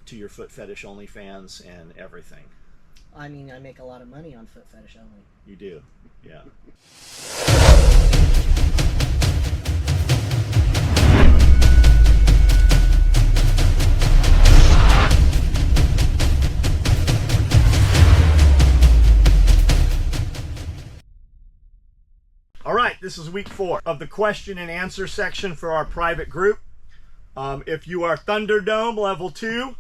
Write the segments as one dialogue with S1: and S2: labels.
S1: to your foot fetish OnlyFans and everything.
S2: I mean, I make a lot of money on foot fetish only.
S1: You do, yeah. All right, this is week 4 of the question and answer section for our private group. If you are Thunderdome level 2,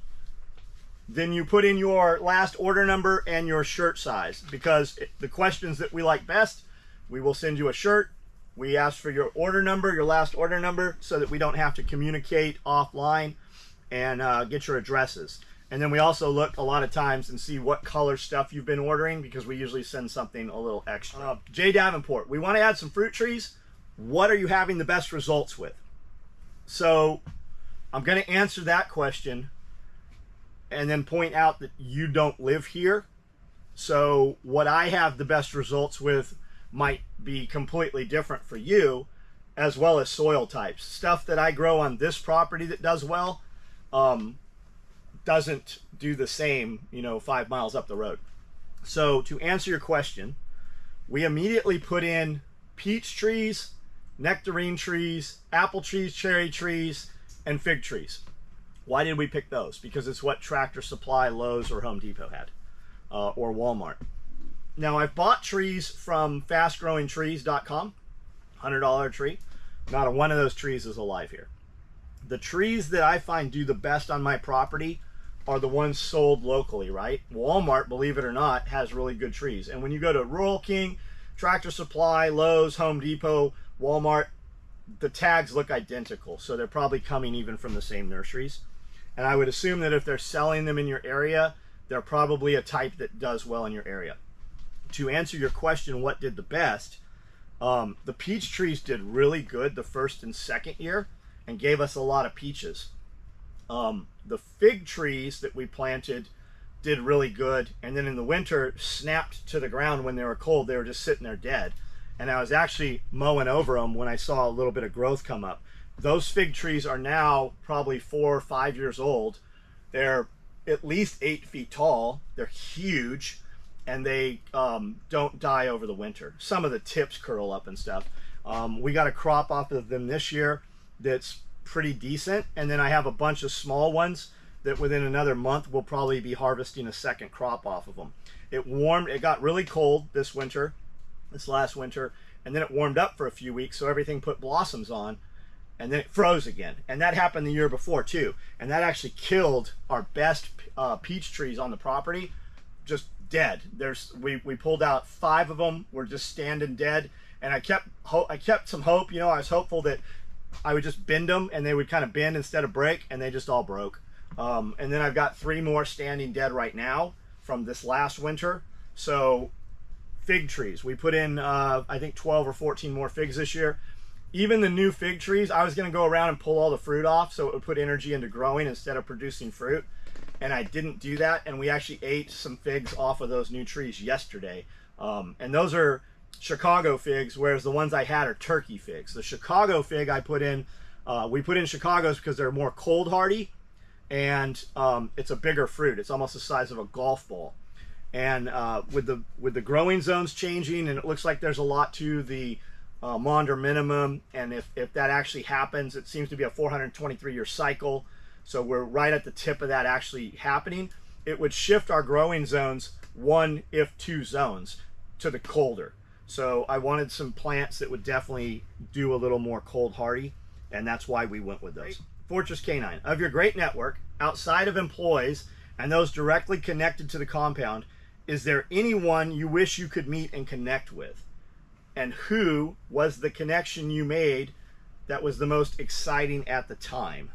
S1: then you put in your last order number and your shirt size, because the questions that we like best, we will send you a shirt. We ask for your order number, your last order number, so that we don't have to communicate offline, and get your addresses. And then we also look a lot of times and see what color stuff you've been ordering, because we usually send something a little extra. Jay Davenport, we want to add some fruit trees. What are you having the best results with? So I'm going to answer that question and then point out that you don't live here. So what I have the best results with might be completely different for you, as well as soil types. Stuff that I grow on this property that does well doesn't do the same, 5 miles up the road. So to answer your question, we immediately put in peach trees, nectarine trees, apple trees, cherry trees, and fig trees. Why did we pick those? Because it's what Tractor Supply, Lowe's, or Home Depot had, or Walmart. Now, I've bought trees from fastgrowingtrees.com, $100 a tree. Not a one of those trees is alive here. The trees that I find do the best on my property are the ones sold locally, right? Walmart, believe it or not, has really good trees. And when you go to Rural King, Tractor Supply, Lowe's, Home Depot, Walmart, the tags look identical. So they're probably coming even from the same nurseries. And I would assume that if they're selling them in your area, they're probably a type that does well in your area. To answer your question, what did the best? The peach trees did really good the first and second year and gave us a lot of peaches. The fig trees that we planted did really good, and then in the winter snapped to the ground when they were cold. They were just sitting there dead, and I was actually mowing over them when I saw a little bit of growth come up. Those fig trees are now probably 4 or 5 years old. They're at least 8 feet tall. They're huge, and they don't die over the winter. Some of the tips curl up and stuff. We got a crop off of them this year that's pretty decent, and then I have a bunch of small ones that within another month we'll probably be harvesting a second crop off of them. It got really cold this last winter, and then it warmed up for a few weeks, so everything put blossoms on, and then it froze again. And that happened the year before too, and that actually killed our best peach trees on the property, just dead. We pulled out 5 of them, were just standing dead, and I kept some hope. I was hopeful that I would just bend them and they would kind of bend instead of break, and they just all broke. And then I've got 3 more standing dead right now from this last winter. So fig trees, we put in I think 12 or 14 more figs this year. Even the new fig trees, I was going to go around and pull all the fruit off so it would put energy into growing instead of producing fruit, and I didn't do that, and we actually ate some figs off of those new trees yesterday. And those are Chicago figs, whereas the ones I had are turkey figs. The Chicago fig I put in, we put in Chicago's because they're more cold hardy, and it's a bigger fruit. It's almost the size of a golf ball. And with the growing zones changing, and it looks like there's a lot to the Maunder minimum, and if that actually happens, it seems to be a 423-year cycle. So we're right at the tip of that actually happening. It would shift our growing zones 1 if 2 zones to the colder. So I wanted some plants that would definitely do a little more cold hardy, and that's why we went with those. Fortress Canine, of your great network, outside of employees and those directly connected to the compound, is there anyone you wish you could meet and connect with? And who was the connection you made that was the most exciting at the time?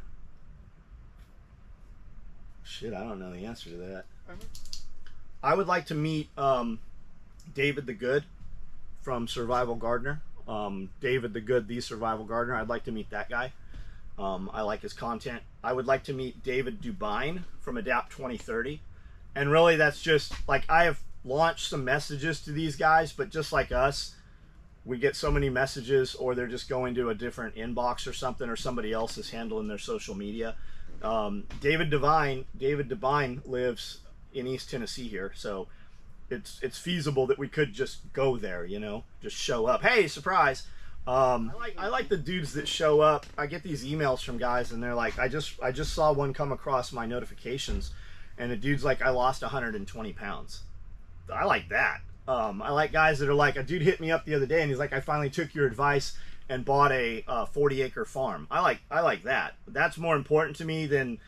S1: Shit, I don't know the answer to that. I would like to meet David the Good from Survival Gardener. David the Good, the Survival Gardener. I'd like to meet that guy. I like his content. I would like to meet David Dubine from Adapt 2030. And really, that's just like, I have launched some messages to these guys, but just like us, we get so many messages, or they're just going to a different inbox or something, or somebody else is handling their social media. David Devine lives in East Tennessee here, so it's feasible that we could just go there, you know, just show up. Hey, surprise! I like the dudes that show up. I get these emails from guys, and they're like, I just saw one come across my notifications, and the dude's like, I lost 120 pounds. I like that. I like guys that are like, a dude hit me up the other day, and he's like, I finally took your advice and bought a 40-acre farm. I like that. That's more important to me than,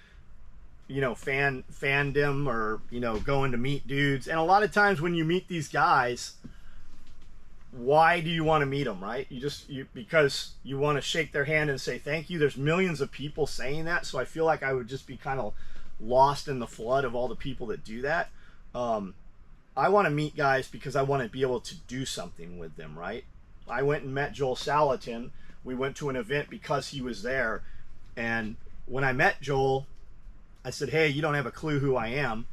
S1: you know, fandom or, you know, going to meet dudes. And a lot of times when you meet these guys, why do you want to meet them, right? Because you want to shake their hand and say thank you. There's millions of people saying that, so I feel like I would just be kind of lost in the flood of all the people that do that. I want to meet guys because I want to be able to do something with them, right? I went and met Joel Salatin. We went to an event because he was there, and when I met Joel, I said, hey, you don't have a clue who I am,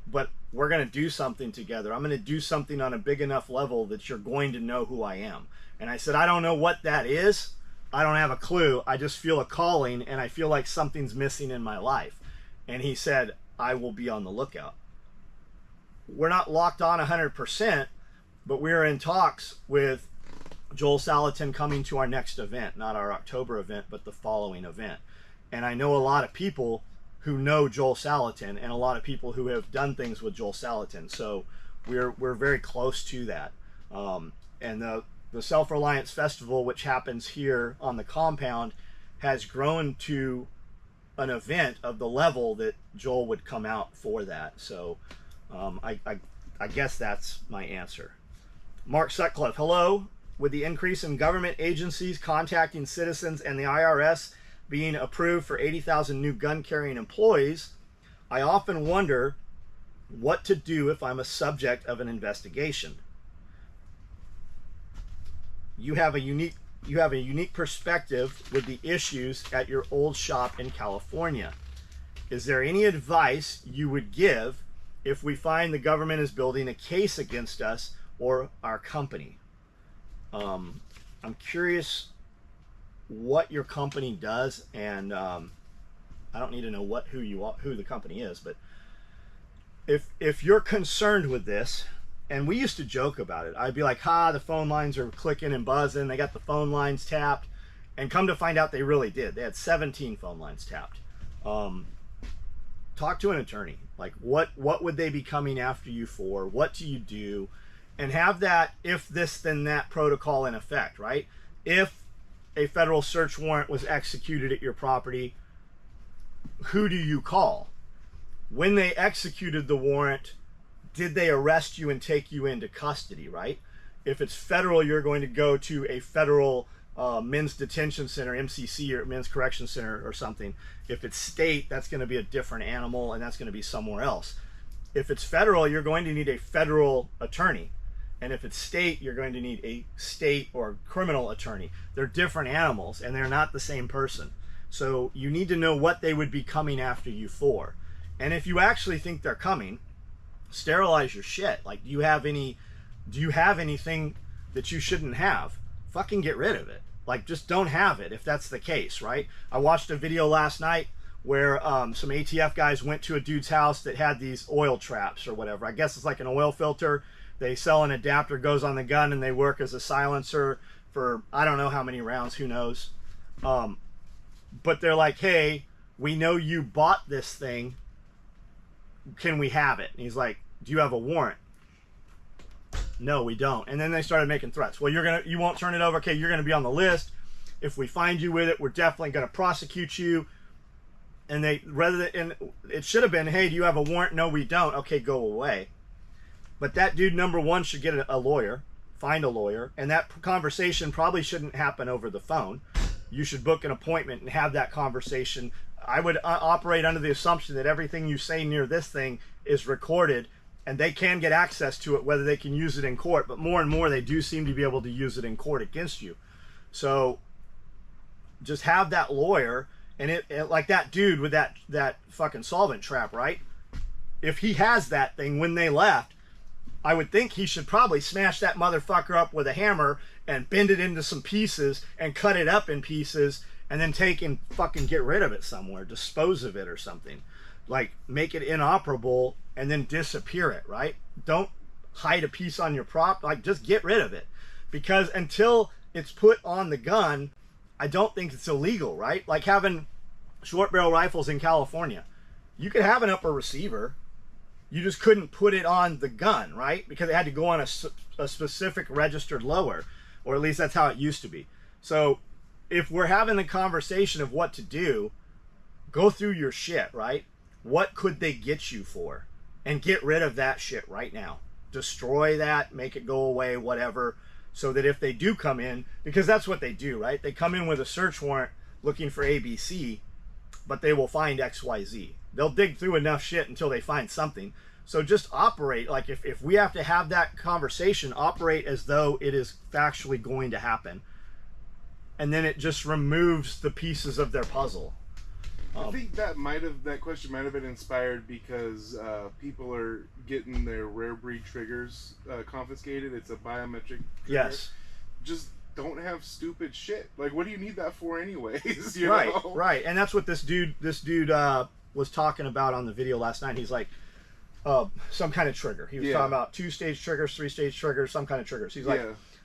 S1: but we're going to do something together. I'm going to do something on a big enough level that you're going to know who I am. And I said, I don't know what that is. I don't have a clue. I just feel a calling, and I feel like something's missing in my life. And he said, I will be on the lookout. We're not locked on 100%, but we're in talks with Joel Salatin coming to our next event, not our October event, but the following event. And I know a lot of people who know Joel Salatin, and a lot of people who have done things with Joel Salatin. So we're very close to that. And the Self-Reliance Festival, which happens here on the compound, has grown to an event of the level that Joel would come out for that. So I guess that's my answer. Mark Sutcliffe, hello. With the increase in government agencies contacting citizens and the IRS being approved for 80,000 new gun-carrying employees, I often wonder what to do if I'm a subject of an investigation. You have a unique perspective with the issues at your old shop in California. Is there any advice you would give if we find the government is building a case against us or our company? I'm curious what your company does, and I don't need to know who the company is, but if you're concerned with this, and we used to joke about it, I'd be like, the phone lines are clicking and buzzing, they got the phone lines tapped, and come to find out they really did. They had 17 phone lines tapped. Talk to an attorney. Like, what would they be coming after you for? What do you do? And have that if this then that protocol in effect, right? If a federal search warrant was executed at your property, who do you call? When they executed the warrant, did they arrest you and take you into custody, right? If it's federal, you're going to go to a federal men's detention center, MCC, or men's correction center or something. If it's state, that's going to be a different animal, and that's going to be somewhere else. If it's federal, you're going to need a federal attorney. And if it's state, you're going to need a state or criminal attorney. They're different animals, and they're not the same person. So you need to know what they would be coming after you for. And if you actually think they're coming, sterilize your shit. Like, do you have anything that you shouldn't have? Fucking get rid of it. Like, just don't have it if that's the case, right? I watched a video last night where some ATF guys went to a dude's house that had these oil traps or whatever. I guess it's like an oil filter. They sell an adapter, goes on the gun, and they work as a silencer for I don't know how many rounds, who knows. But they're like, hey, we know you bought this thing. Can we have it? And he's like, do you have a warrant? No, we don't. And then they started making threats. Well, you won't turn it over. Okay, you're gonna be on the list. If we find you with it, we're definitely gonna prosecute you. And it should have been, hey, do you have a warrant? No, we don't. Okay, go away. But that dude, number one, should get a lawyer, find a lawyer, and that conversation probably shouldn't happen over the phone. You should book an appointment and have that conversation. I would operate under the assumption that everything you say near this thing is recorded, and they can get access to it, whether they can use it in court. But more and more, they do seem to be able to use it in court against you. So just have that lawyer, and it like that dude with that fucking solvent trap, right? If he has that thing when they left, I would think he should probably smash that motherfucker up with a hammer and bend it into some pieces and cut it up in pieces and then take and fucking get rid of it somewhere, dispose of it or something. Like, make it inoperable and then disappear it, right? Don't hide a piece on your prop. Like, just get rid of it. Because until it's put on the gun, I don't think it's illegal, right? Like having short barrel rifles in California. You could have an upper receiver. You just couldn't put it on the gun, right? Because it had to go on a specific registered lower, or at least that's how it used to be. So if we're having the conversation of what to do, go through your shit, right? What could they get you for? And get rid of that shit right now. Destroy that, make it go away, whatever, so that if they do come in, because that's what they do, right? They come in with a search warrant looking for ABC, but they will find XYZ. They'll dig through enough shit until they find something. So just operate, like if we have to have that conversation, operate as though it is factually going to happen. And then it just removes the pieces of their puzzle.
S3: I think that question might have been inspired because people are getting their rare breed triggers confiscated. It's a biometric trigger.
S1: Yes.
S3: Just don't have stupid shit. Like, what do you need that for anyways?
S1: Right,
S3: know?
S1: right. And that's what this dude was talking about on the video last night. He's like, some kind of trigger. He was talking about 2-stage triggers, 3-stage triggers, some kind of triggers. He's like,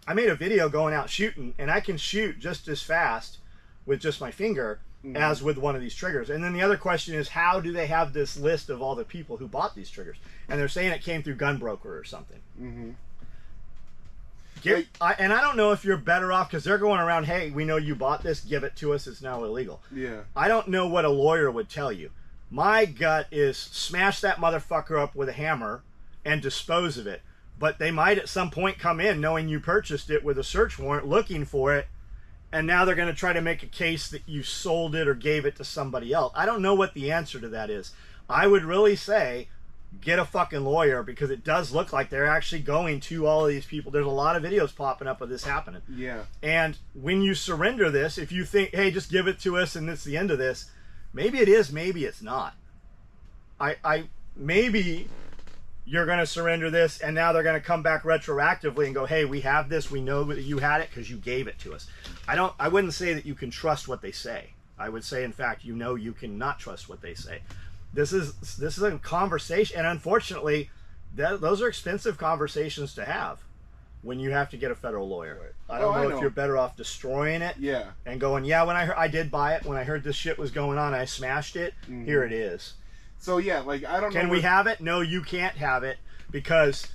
S1: I made a video going out shooting, and I can shoot just as fast with just my finger as with one of these triggers. And then the other question is, how do they have this list of all the people who bought these triggers? And they're saying it came through Gunbroker or something. And I don't know if you're better off, because they're going around, hey, we know you bought this, give it to us, it's now illegal. I don't know what a lawyer would tell you. My gut is smash that motherfucker up with a hammer and dispose of it. But they might at some point come in knowing you purchased it with a search warrant, looking for it, and now they're going to try to make a case that you sold it or gave it to somebody else. I don't know what the answer to that is. I would really say get a fucking lawyer, because it does look like they're actually going to all of these people. There's a lot of videos popping up of this happening. And when you surrender this, if you think, hey, just give it to us and it's the end of this, maybe it is, maybe it's not. Maybe you're going to surrender this, and now they're going to come back retroactively and go, hey, we have this, we know that you had it because you gave it to us. I wouldn't say that you can trust what they say. I would say, in fact, you cannot trust what they say. This is a conversation, and unfortunately, those are expensive conversations to have when you have to get a federal lawyer. I don't know if you're better off destroying it and going, when I did buy it, when I heard this shit was going on, I smashed it, here it is.
S3: So like, I don't know.
S1: Can we have it? No, you can't have it, because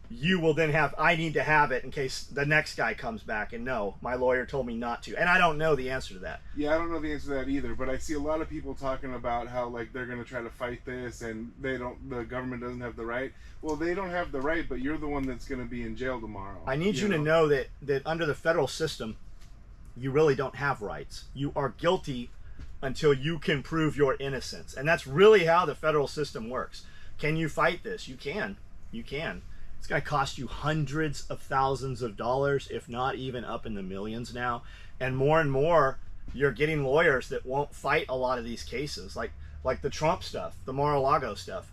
S1: you will then I need to have it in case the next guy comes back, and no, my lawyer told me not to. And I don't know the answer to that.
S3: I don't know the answer to that either, but I see a lot of people talking about how, like, they're going to try to fight this, and the government doesn't have the right. Well, they don't have the right, but you're the one that's going to be in jail tomorrow.
S1: I need you to know that under the federal system, you really don't have rights. You are guilty until you can prove your innocence. And that's really how the federal system works. Can you fight this? You can. You can. It's going to cost you hundreds of thousands of dollars, if not even up in the millions now. And more, you're getting lawyers that won't fight a lot of these cases, like the Trump stuff, the Mar-a-Lago stuff.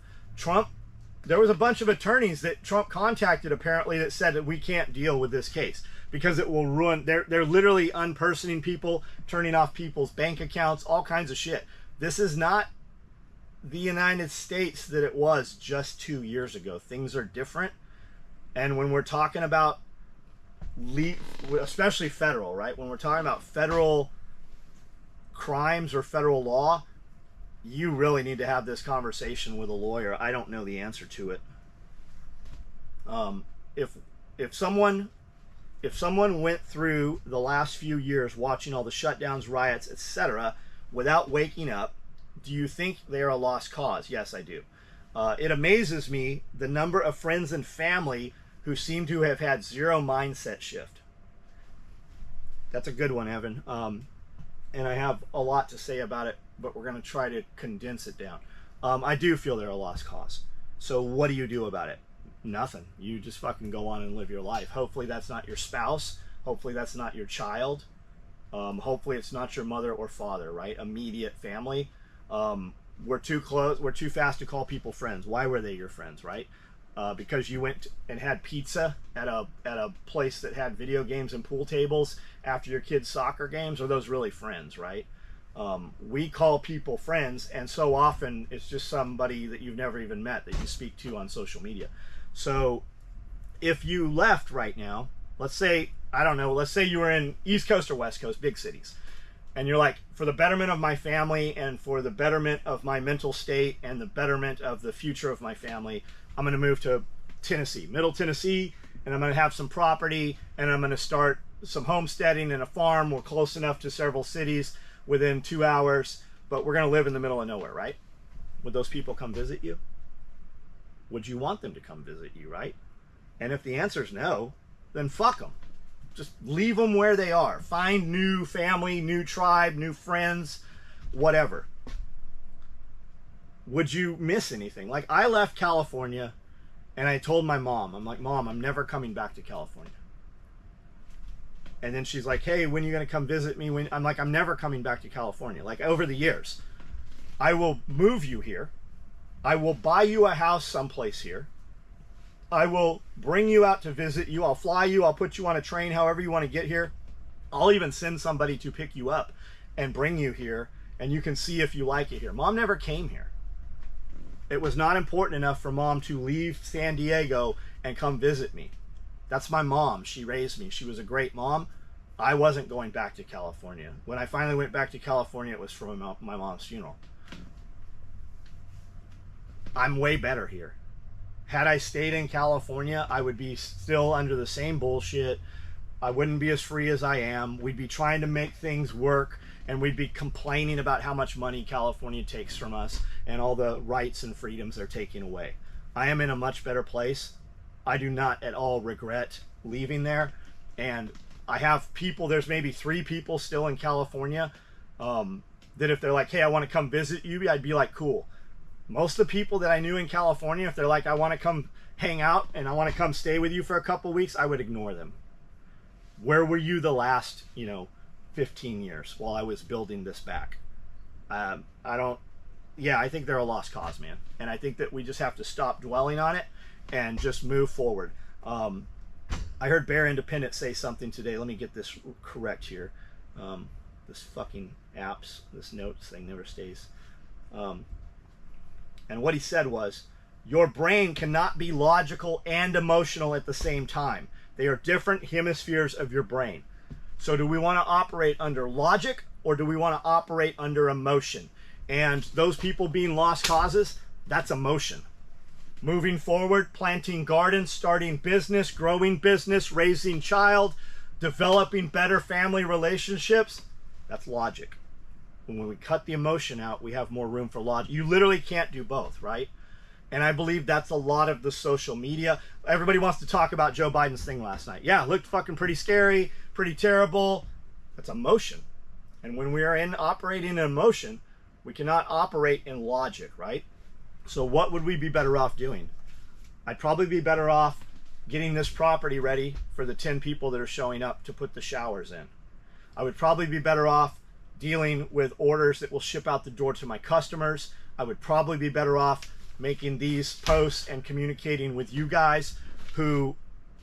S1: There was a bunch of attorneys that Trump contacted, apparently, that said that we can't deal with this case because it will ruin. They're literally unpersoning people, turning off people's bank accounts, all kinds of shit. This is not the United States that it was just 2 years ago. Things are different. And when we're talking about, especially federal, right? When we're talking about federal crimes or federal law, you really need to have this conversation with a lawyer. I don't know the answer to it. If someone went through the last few years watching all the shutdowns, riots, etc., without waking up, do you think they are a lost cause? Yes, I do. It amazes me the number of friends and family who seem to have had zero mindset shift. That's a good one, Evan. And I have a lot to say about it, but we're going to try to condense it down. I do feel they're a lost cause. So what do you do about it? Nothing. You just fucking go on and live your life. Hopefully that's not your spouse. Hopefully that's not your child. Hopefully it's not your mother or father, right? Immediate family. We're too close. We're too fast to call people friends. Why were they your friends, right? because you went and had pizza at a place that had video games and pool tables after your kids' soccer games? Are those really friends, right? We call people friends, and so often it's just somebody that you've never even met that you speak to on social media. So if you left right now, let's say, I don't know, let's say you were in East Coast or West Coast, big cities, and you're like, for the betterment of my family and for the betterment of my mental state and the betterment of the future of my family, I'm going to move to Tennessee, Middle Tennessee, and I'm going to have some property, and I'm going to start some homesteading and a farm. We're close enough to several cities within 2 hours, but we're going to live in the middle of nowhere, right? Would those people come visit you? Would you want them to come visit you, right? And if the answer is no, then fuck them. Just leave them where they are. Find new family, new tribe, new friends, whatever. Would you miss anything? Like, I left California and I told my mom, I'm like, Mom, I'm never coming back to California. And then she's like, hey, when are you going to come visit me? I'm like, I'm never coming back to California. Like, over the years, I will move you here. I will buy you a house someplace here. I will bring you out to visit you. I'll fly you. I'll put you on a train, however you want to get here. I'll even send somebody to pick you up and bring you here, and you can see if you like it here. Mom never came here. It was not important enough for Mom to leave San Diego and come visit me. That's my mom. She raised me. She was a great mom. I wasn't going back to California. When I finally went back to California, it was for my mom's funeral. I'm way better here. Had I stayed in California, I would be still under the same bullshit. I wouldn't be as free as I am. We'd be trying to make things work, and we'd be complaining about how much money California takes from us and all the rights and freedoms they're taking away. I am in a much better place. I do not at all regret leaving there. And I have people, there's maybe 3 people still in California that if they're like, hey, I want to come visit you, I'd be like, cool. Most of the people that I knew in California, if they're like, I want to come hang out and I want to come stay with you for a couple weeks, I would ignore them. Where were you the last, 15 years while I was building this back? I think they're a lost cause, man. And I think that we just have to stop dwelling on it and just move forward. I heard Bear Independent say something today. Let me get this correct here. This fucking apps, this notes thing never stays. And what he said was, your brain cannot be logical and emotional at the same time. They are different hemispheres of your brain. So do we want to operate under logic, or do we want to operate under emotion? And those people being lost causes, that's emotion. Moving forward, planting gardens, starting business, growing business, raising child, developing better family relationships, that's logic. When we cut the emotion out, we have more room for logic. You literally can't do both, right? And I believe that's a lot of the social media. Everybody wants to talk about Joe Biden's thing last night. Yeah, it looked fucking pretty scary, pretty terrible. That's emotion. And when we are operating in emotion, we cannot operate in logic, right? So what would we be better off doing? I'd probably be better off getting this property ready for the 10 people that are showing up to put the showers in. I would probably be better off dealing with orders that will ship out the door to my customers. I would probably be better off making these posts and communicating with you guys who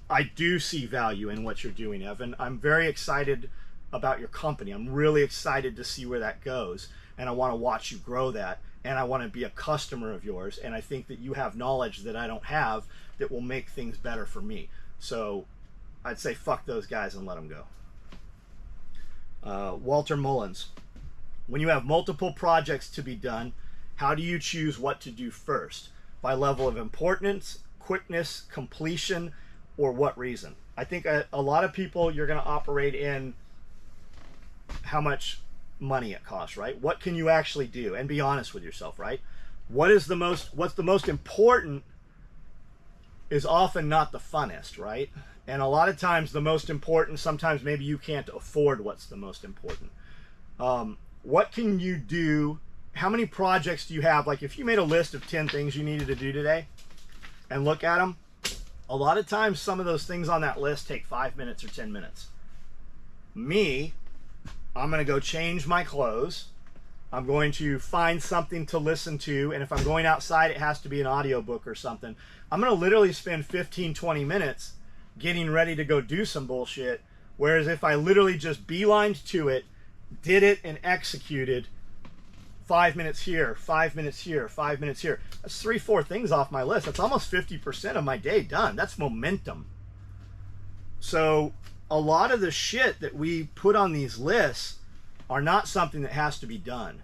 S1: I do see value in what you're doing, Evan. I'm very excited about your company. I'm really excited to see where that goes, and I want to watch you grow that, and I want to be a customer of yours, and I think that you have knowledge that I don't have that will make things better for me. So I'd say fuck those guys and let them go. Walter Mullins, when you have multiple projects to be done, how do you choose what to do first? By level of importance, quickness, completion, or what reason? I think a lot of people, you're going to operate in how much money it costs, right? What can you actually do? And be honest with yourself, right? What's the most important is often not the funnest, right? And a lot of times the most important, sometimes maybe you can't afford what's the most important. What can you do? How many projects do you have? Like, if you made a list of 10 things you needed to do today and look at them, a lot of times some of those things on that list take 5 minutes or 10 minutes. Me, I'm going to go change my clothes. I'm going to find something to listen to. And if I'm going outside, it has to be an audiobook or something. I'm going to literally spend 15, 20 minutes getting ready to go do some bullshit. Whereas if I literally just beelined to it, did it and executed, 5 minutes here, 5 minutes here, 5 minutes here. That's 3-4 things off my list. That's almost 50% of my day done. That's momentum. So a lot of the shit that we put on these lists are not something that has to be done.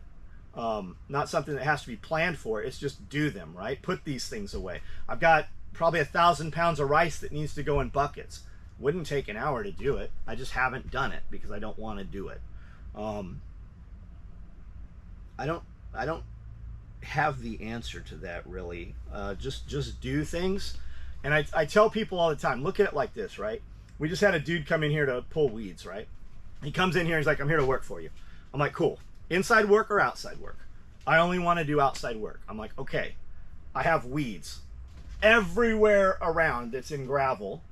S1: Not something that has to be planned for. It's just do them, right? Put these things away. I've got probably 1,000 pounds of rice that needs to go in buckets. Wouldn't take an hour to do it. I just haven't done it because I don't want to do it. I don't have the answer to that really. Just do things. And I tell people all the time, look at it like this, right? We just had a dude come in here to pull weeds, right? He comes in here, he's like, I'm here to work for you. I'm like, cool. Inside work or outside work? I only want to do outside work. I'm like, okay. I have weeds everywhere around that's in gravel.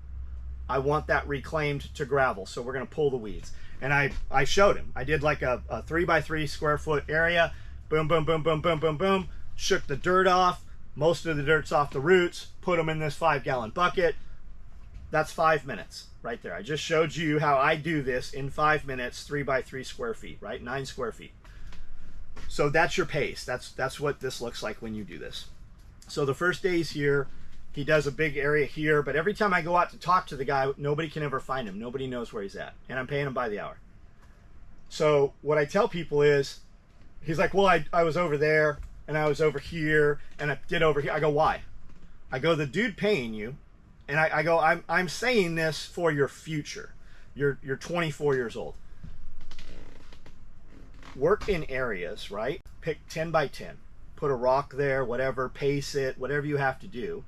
S1: I want that reclaimed to gravel, so we're going to pull the weeds. And I showed him. I did like a 3x3 square foot area. Boom, boom, boom, boom, boom, boom, boom. Shook the dirt off. Most of the dirt's off the roots. Put them in this 5-gallon bucket. That's 5 minutes right there. I just showed you how I do this in 5 minutes, 3x3 square feet, right? 9 square feet. So that's your pace. That's what this looks like when you do this. So the first day's here. He does a big area here, but every time I go out to talk to the guy, nobody can ever find him. Nobody knows where he's at, and I'm paying him by the hour. So what I tell people is, he's like, well, I was over there, and I was over here, and I did over here. I go, why? I go, the dude paying you, and I go, I'm saying this for your future. You're 24 years old. Work in areas, right? Pick 10 by 10. Put a rock there, whatever, pace it, whatever you have to do,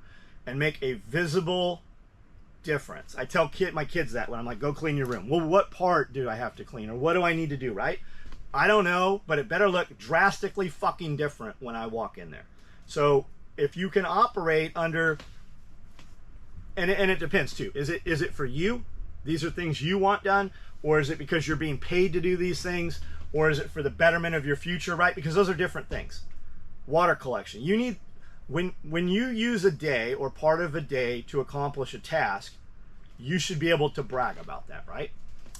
S1: and make a visible difference. I tell my kids that when I'm like, go clean your room. Well, what part do I have to clean, or what do I need to do, right? I don't know, but it better look drastically fucking different when I walk in there. So if you can operate under, and it depends too. Is it for you? These are things you want done, or is it because you're being paid to do these things, or is it for the betterment of your future, right? Because those are different things. Water collection. You need, when you use a day or part of a day to accomplish a task, you should be able to brag about that, right?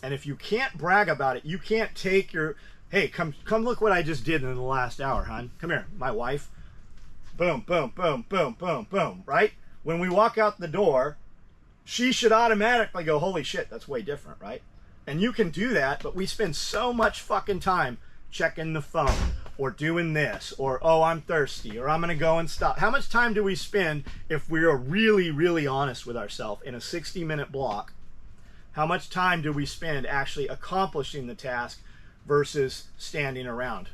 S1: And if you can't brag about it, you can't take your, hey, come look what I just did in the last hour, hon. Come here, my wife. Boom, boom, boom, boom, boom, boom, right? When we walk out the door, she should automatically go, holy shit, that's way different, right? And you can do that, but we spend so much fucking time checking the phone or doing this, or, oh, I'm thirsty, or I'm going to go and stop. How much time do we spend, if we are really, really honest with ourselves, in a 60-minute block? How much time do we spend actually accomplishing the task versus standing around?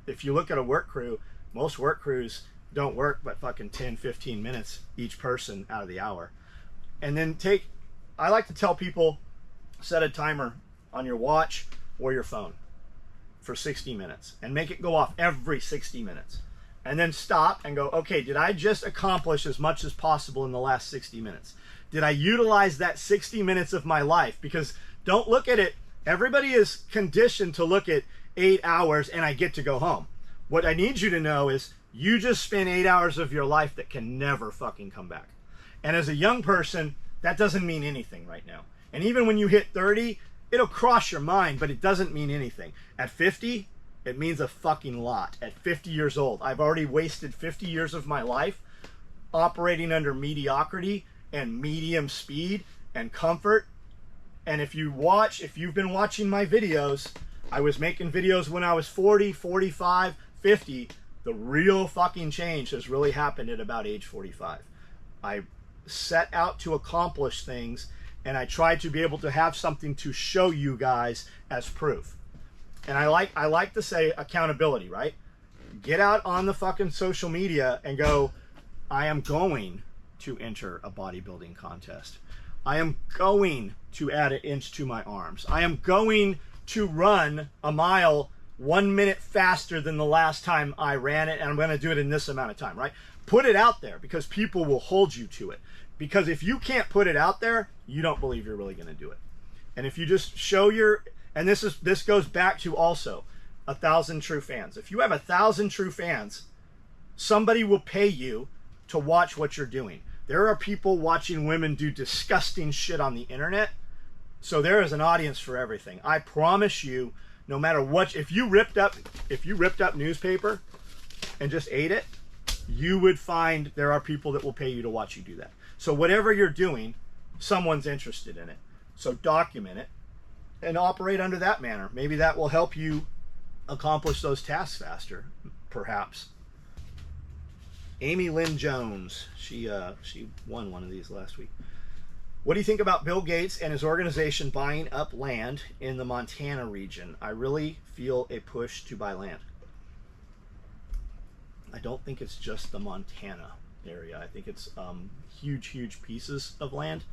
S1: If you look at a work crew, most work crews don't work but fucking 10, 15 minutes each person out of the hour. And then I like to tell people, set a timer on your watch or your phone for 60 minutes and make it go off every 60 minutes. And then stop and go, okay, did I just accomplish as much as possible in the last 60 minutes? Did I utilize that 60 minutes of my life? Because don't look at it, everybody is conditioned to look at 8 hours and I get to go home. What I need you to know is you just spent 8 hours of your life that can never fucking come back. And as a young person, that doesn't mean anything right now. And even when you hit 30, it'll cross your mind, but it doesn't mean anything. At 50, it means a fucking lot. At 50 years old, I've already wasted 50 years of my life operating under mediocrity and medium speed and comfort. And if you've been watching my videos, I was making videos when I was 40, 45, 50. The real fucking change has really happened at about age 45. I set out to accomplish things, and I tried to be able to have something to show you guys as proof. And I like to say accountability, right? Get out on the fucking social media and go, I am going to enter a bodybuilding contest. I am going to add an inch to my arms. I am going to run a mile 1 minute faster than the last time I ran it, and I'm going to do it in this amount of time, right? Put it out there, because people will hold you to it. Because if you can't put it out there, you don't believe you're really going to do it. And if you just show and this goes back to also, 1,000 true fans. If you have 1,000 true fans, somebody will pay you to watch what you're doing. There are people watching women do disgusting shit on the internet. So there is an audience for everything. I promise you, no matter what, if you ripped up newspaper and just ate it, you would find there are people that will pay you to watch you do that. So whatever you're doing, someone's interested in it. So document it and operate under that manner. Maybe that will help you accomplish those tasks faster, perhaps. Amy Lynn Jones, she won one of these last week. What do you think about Bill Gates and his organization buying up land in the Montana region? I really feel a push to buy land. I don't think it's just the Montana area. I think it's huge pieces of land.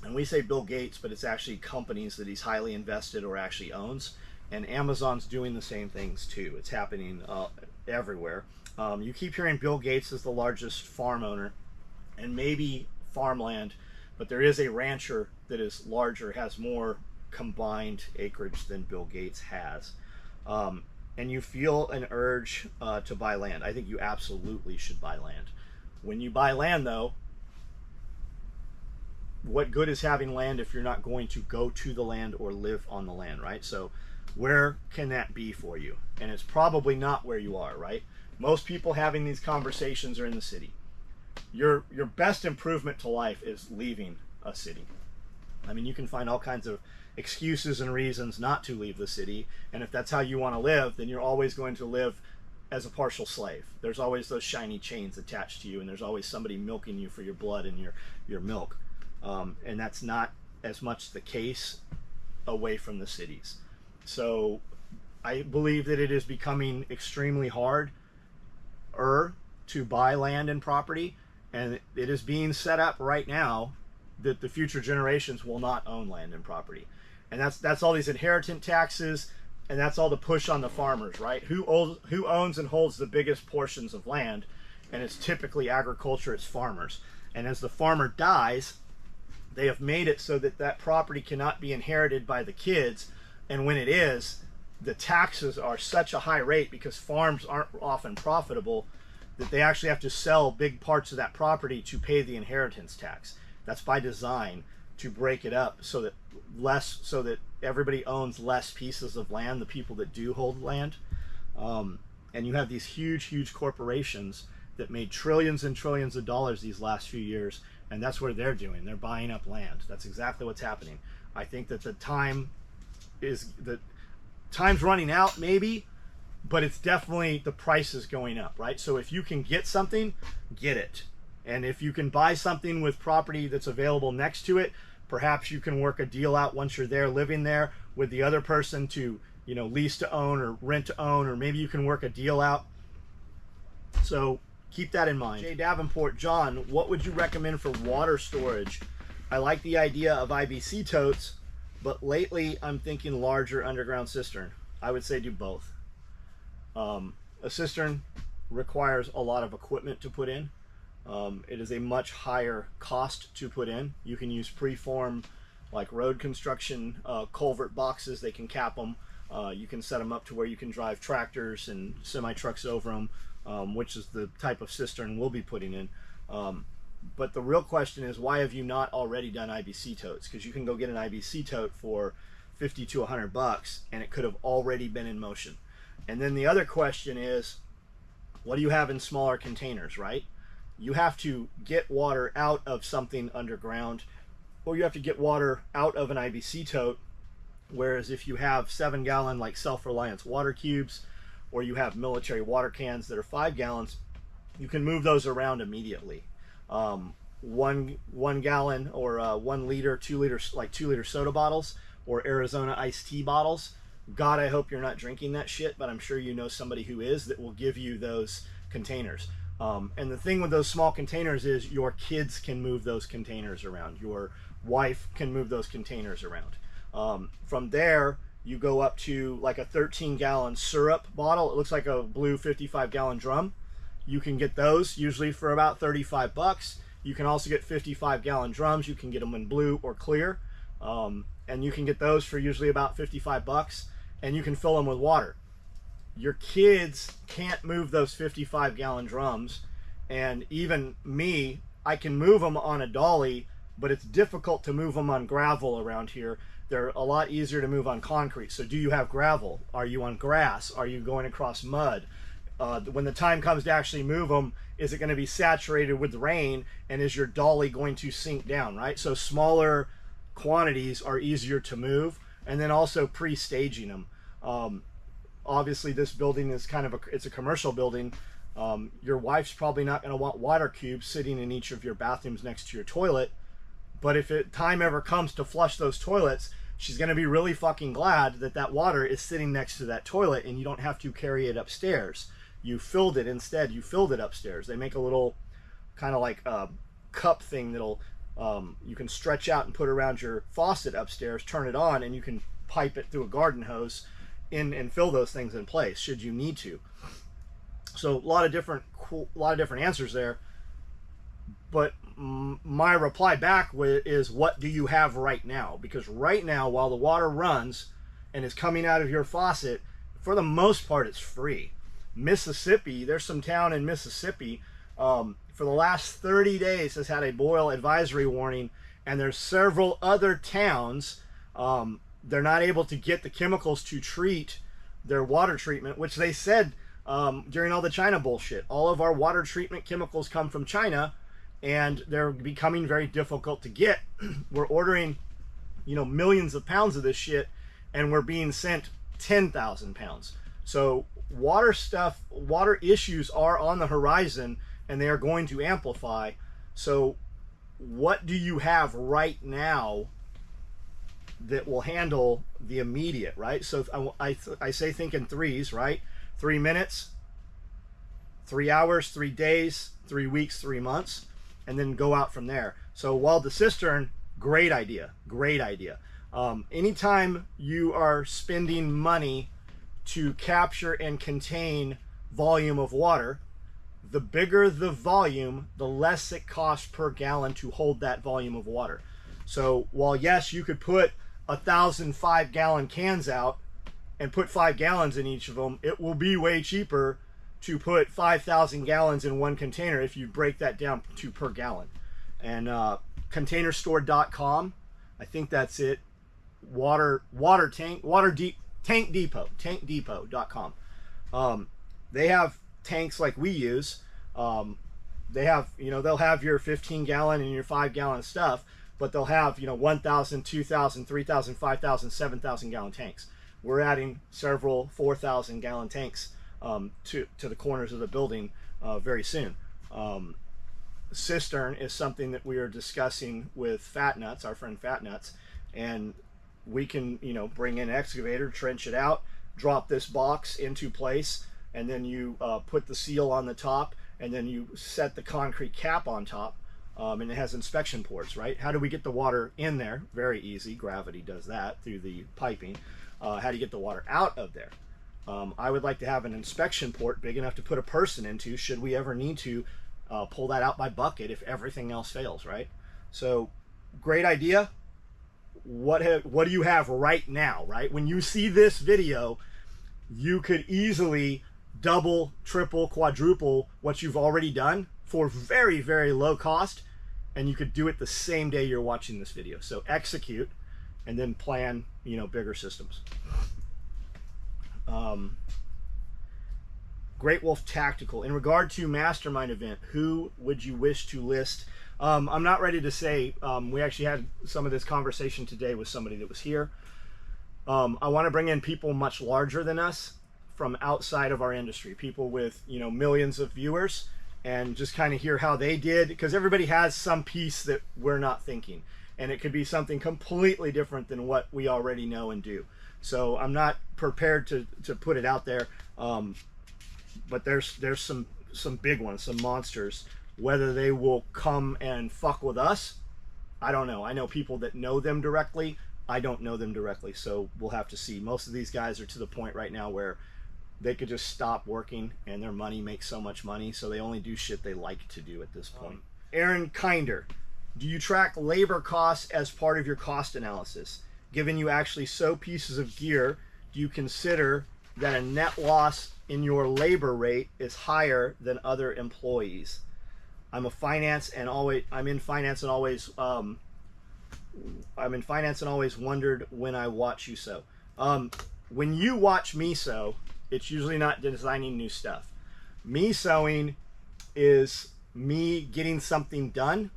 S1: And we say Bill Gates, but it's actually companies that he's highly invested or actually owns. And Amazon's doing the same things too. It's happening everywhere. You keep hearing Bill Gates is the largest farm owner and maybe farmland, but there is a rancher that is larger, has more combined acreage than Bill Gates has. And you feel an urge to buy land. I think you absolutely should buy land. When you buy land, though, what good is having land if you're not going to go to the land or live on the land, right? So where can that be for you? And it's probably not where you are, right? Most people having these conversations are in the city. Your best improvement to life is leaving a city. I mean, you can find all kinds of excuses and reasons not to leave the city, and if that's how you want to live, then you're always going to live as a partial slave. There's always those shiny chains attached to you, and there's always somebody milking you for your blood and your milk. And that's not as much the case away from the cities. So I believe that it is becoming extremely hard to buy land and property, and it is being set up right now that the future generations will not own land and property. And that's all these inheritance taxes, and that's all the push on the farmers, right? Who owns and holds the biggest portions of land? And it's typically agriculture, it's farmers. And as the farmer dies, they have made it so that that property cannot be inherited by the kids, and when it is, the taxes are such a high rate because farms aren't often profitable that they actually have to sell big parts of that property to pay the inheritance tax. That's by design, to break it up so that everybody owns less pieces of land, the people that do hold land. And you have these huge corporations that made trillions and trillions of dollars these last few years, and that's what they're doing. They're buying up land. That's exactly what's happening. I think that time's running out, maybe, but it's definitely, the price is going up, right? So if you can get something, get it. And if you can buy something with property that's available next to it, perhaps you can work a deal out once you're there, living there, with the other person to, lease to own or rent to own, or maybe you can work a deal out. So keep that in mind. Jay Davenport, John, what would you recommend for water storage? I like the idea of IBC totes, but lately I'm thinking larger underground cistern. I would say do both. A cistern requires a lot of equipment to put in. It is a much higher cost to put in. You can use preform, like road construction, culvert boxes. They can cap them. You can set them up to where you can drive tractors and semi-trucks over them, which is the type of cistern we'll be putting in. But the real question is, why have you not already done IBC totes? Because you can go get an IBC tote for $50 to $100, and it could have already been in motion. And then the other question is, what do you have in smaller containers, right? You have to get water out of something underground, or you have to get water out of an IBC tote. Whereas if you have 7-gallon like Self-Reliance water cubes, or you have military water cans that are 5 gallons, you can move those around immediately. 1 gallon or 1 liter, 2 liters, like 2 liter soda bottles or Arizona iced tea bottles. God, I hope you're not drinking that shit, but I'm sure you know somebody who is, that will give you those containers. And the thing with those small containers is your kids can move those containers around. Your wife can move those containers around. From there, you go up to like a 13-gallon syrup bottle. It looks like a blue 55-gallon drum. You can get those usually for about $35. You can also get 55-gallon drums. You can get them in blue or clear. And you can get those for usually about $55. and you can fill them with water. Your kids can't move those 55-gallon drums, and even me, I can move them on a dolly, but it's difficult to move them on gravel around here. They're a lot easier to move on concrete. So do you have gravel? Are you on grass? Are you going across mud? When the time comes to actually move them, is it going to be saturated with rain, and is your dolly going to sink down, right? So smaller quantities are easier to move, and then also pre-staging them. Obviously this building is kind of it's a commercial building. Your wife's probably not going to want water cubes sitting in each of your bathrooms next to your toilet, but if time ever comes to flush those toilets, she's going to be really fucking glad that that water is sitting next to that toilet and you don't have to carry it upstairs. You filled it instead. You filled it upstairs. They make a little kind of like a cup thing that'll you can stretch out and put around your faucet upstairs, turn it on, and you can pipe it through a garden hose in and fill those things in place should you need to. So a lot of different answers there. But my reply back is, what do you have right now? Because right now, while the water runs and is coming out of your faucet, for the most part, it's free. Mississippi, there's some town in Mississippi, for the last 30 days has had a boil advisory warning, and there's several other towns, they're not able to get the chemicals to treat their water treatment, which they said during all the China bullshit. All of our water treatment chemicals come from China, and they're becoming very difficult to get. We're ordering, millions of pounds of this shit, and we're being sent 10,000 pounds. So water issues are on the horizon, and they are going to amplify. So what do you have right now that will handle the immediate, right? So I say think in threes, right? 3 minutes, 3 hours, 3 days, 3 weeks, 3 months, and then go out from there. So while the cistern, great idea. Anytime you are spending money to capture and contain volume of water, the bigger the volume, the less it costs per gallon to hold that volume of water. So while yes, you could put 1,000 5-gallon cans out and put 5 gallons in each of them, it will be way cheaper to put 5,000 gallons in one container if you break that down to per gallon. And containerstore.com, I think that's it. Tankdepot.com. They have tanks like we use. They have, they'll have your 15-gallon and your 5-gallon stuff, but they'll have 1,000, 2,000, 3,000, 5,000, 7,000 gallon tanks. We're adding several 4,000 gallon tanks to the corners of the building very soon. Cistern is something that we are discussing with Fat Nuts, our friend Fat Nuts, and we can bring in an excavator, trench it out, drop this box into place, and then you put the seal on the top, and then you set the concrete cap on top, and it has inspection ports, right? How do we get the water in there? Very easy. Gravity does that through the piping. How do you get the water out of there? I would like to have an inspection port big enough to put a person into should we ever need to pull that out by bucket if everything else fails, right? So great idea. What do you have right now, right? When you see this video, you could easily double, triple, quadruple what you've already done for very, very low cost, and you could do it the same day you're watching this video. So execute and then plan, bigger systems. Great Wolf Tactical. In regard to mastermind event, who would you wish to list? I'm not ready to say. We actually had some of this conversation today with somebody that was here. I want to bring in people much larger than us from outside of our industry, people with millions of viewers, and just kind of hear how they did, because everybody has some piece that we're not thinking, and it could be something completely different than what we already know and do. So I'm not prepared to put it out there, but there's some big ones, some monsters. Whether they will come and fuck with us, I don't know. I know people that know them directly. I don't know them directly, so we'll have to see. Most of these guys are to the point right now where they could just stop working and their money makes so much money, so they only do shit they like to do at this point. Aaron Kinder, do you track labor costs as part of your cost analysis? Given you actually sew pieces of gear, do you consider that a net loss in your labor rate is higher than other employees? I'm in finance and always wondered when I watch you sew. When you watch me sew, it's usually not designing new stuff. Me sewing is me getting something done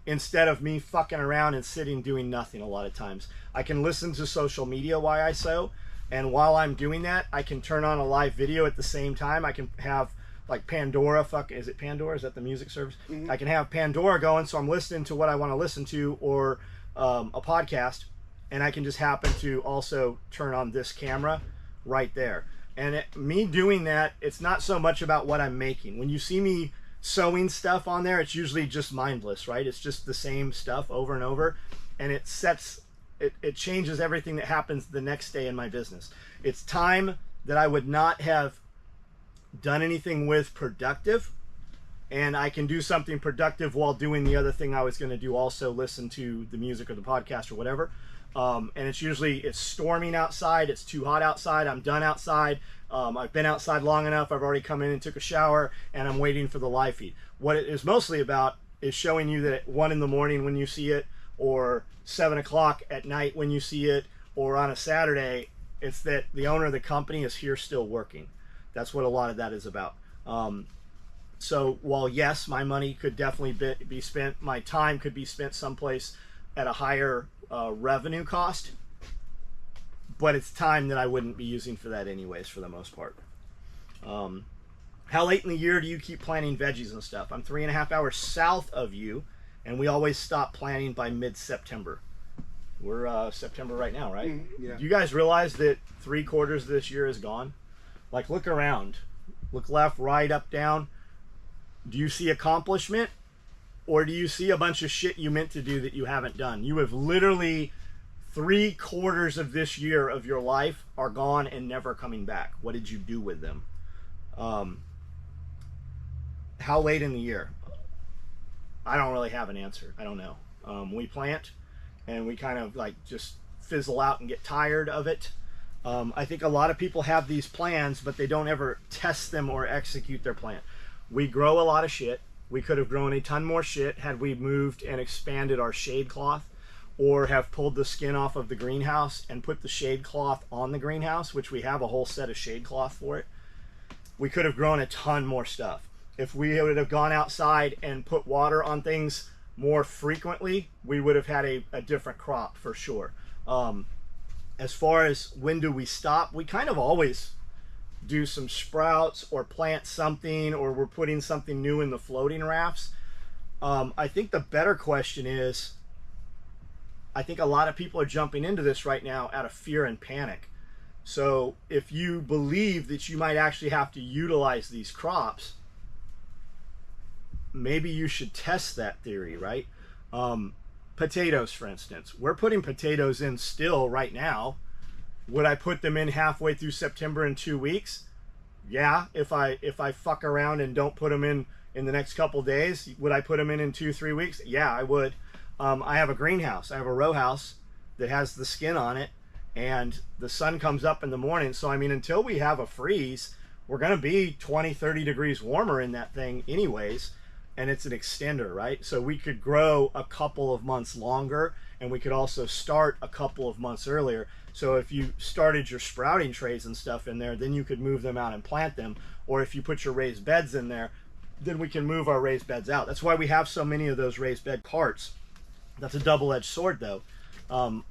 S1: instead of me fucking around and sitting doing nothing a lot of times. I can listen to social media while I sew, and while I'm doing that, I can turn on a live video at the same time. I can have like Pandora, is it Pandora? Is that the music service? Mm-hmm. I can have Pandora going, so I'm listening to what I want to listen to, or a podcast, and I can just happen to also turn on this camera right there. And me doing that, it's not so much about what I'm making. When you see me sewing stuff on there, it's usually just mindless, right? It's just the same stuff over and over, and it changes everything that happens the next day in my business. It's time that I would not have done anything with productive, and I can do something productive while doing the other thing I was going to do, also listen to the music or the podcast or whatever. And it's storming outside, it's too hot outside, I'm done outside, I've been outside long enough, I've already come in and took a shower, and I'm waiting for the live feed. What it is mostly about is showing you that at 1 in the morning when you see it, or 7 o'clock at night when you see it, or on a Saturday, it's that the owner of the company is here still working. That's what a lot of that is about. So while yes, my money could definitely be spent, my time could be spent someplace at a higher revenue cost, but it's time that I wouldn't be using for that anyways, for the most part. How late in the year do you keep planting veggies and stuff? I'm 3.5 hours south of you, and we always stop planting by mid-September. We're September right now, right?
S3: Yeah.
S1: Do you guys realize that 3/4 of this year is gone? Like, look around, look left, right, up, down. Do you see accomplishment, or do you see a bunch of shit you meant to do that you haven't done? You have literally 3/4 of this year of your life are gone and never coming back. What did you do with them? How late in the year? I don't really have an answer. I don't know. We plant, and we kind of like just fizzle out and get tired of it. I think a lot of people have these plans, but they don't ever test them or execute their plan. We grow a lot of shit. We could have grown a ton more shit had we moved and expanded our shade cloth, or have pulled the skin off of the greenhouse and put the shade cloth on the greenhouse, which we have a whole set of shade cloth for it. We could have grown a ton more stuff. If we would have gone outside and put water on things more frequently, we would have had a different crop for sure. As far as when do we stop, we kind of always do some sprouts or plant something, or we're putting something new in the floating rafts. I think the better question is, I think a lot of people are jumping into this right now out of fear and panic. So if you believe that you might actually have to utilize these crops, maybe you should test that theory, right? Potatoes, for instance. We're putting potatoes in still right now. Would I put them in halfway through September in 2 weeks? Yeah, if I fuck around and don't put them in the next couple days. Would I put them in 2-3 weeks? Yeah, I would. I have a greenhouse. I have a row house that has the skin on it, and the sun comes up in the morning. So, I mean, until we have a freeze, we're going to be 20, 30 degrees warmer in that thing anyways. And it's an extender, right? So we could grow a couple of months longer, and we could also start a couple of months earlier. So if you started your sprouting trays and stuff in there, then you could move them out and plant them. Or if you put your raised beds in there, then we can move our raised beds out. That's why we have so many of those raised bed carts. That's a double-edged sword, though.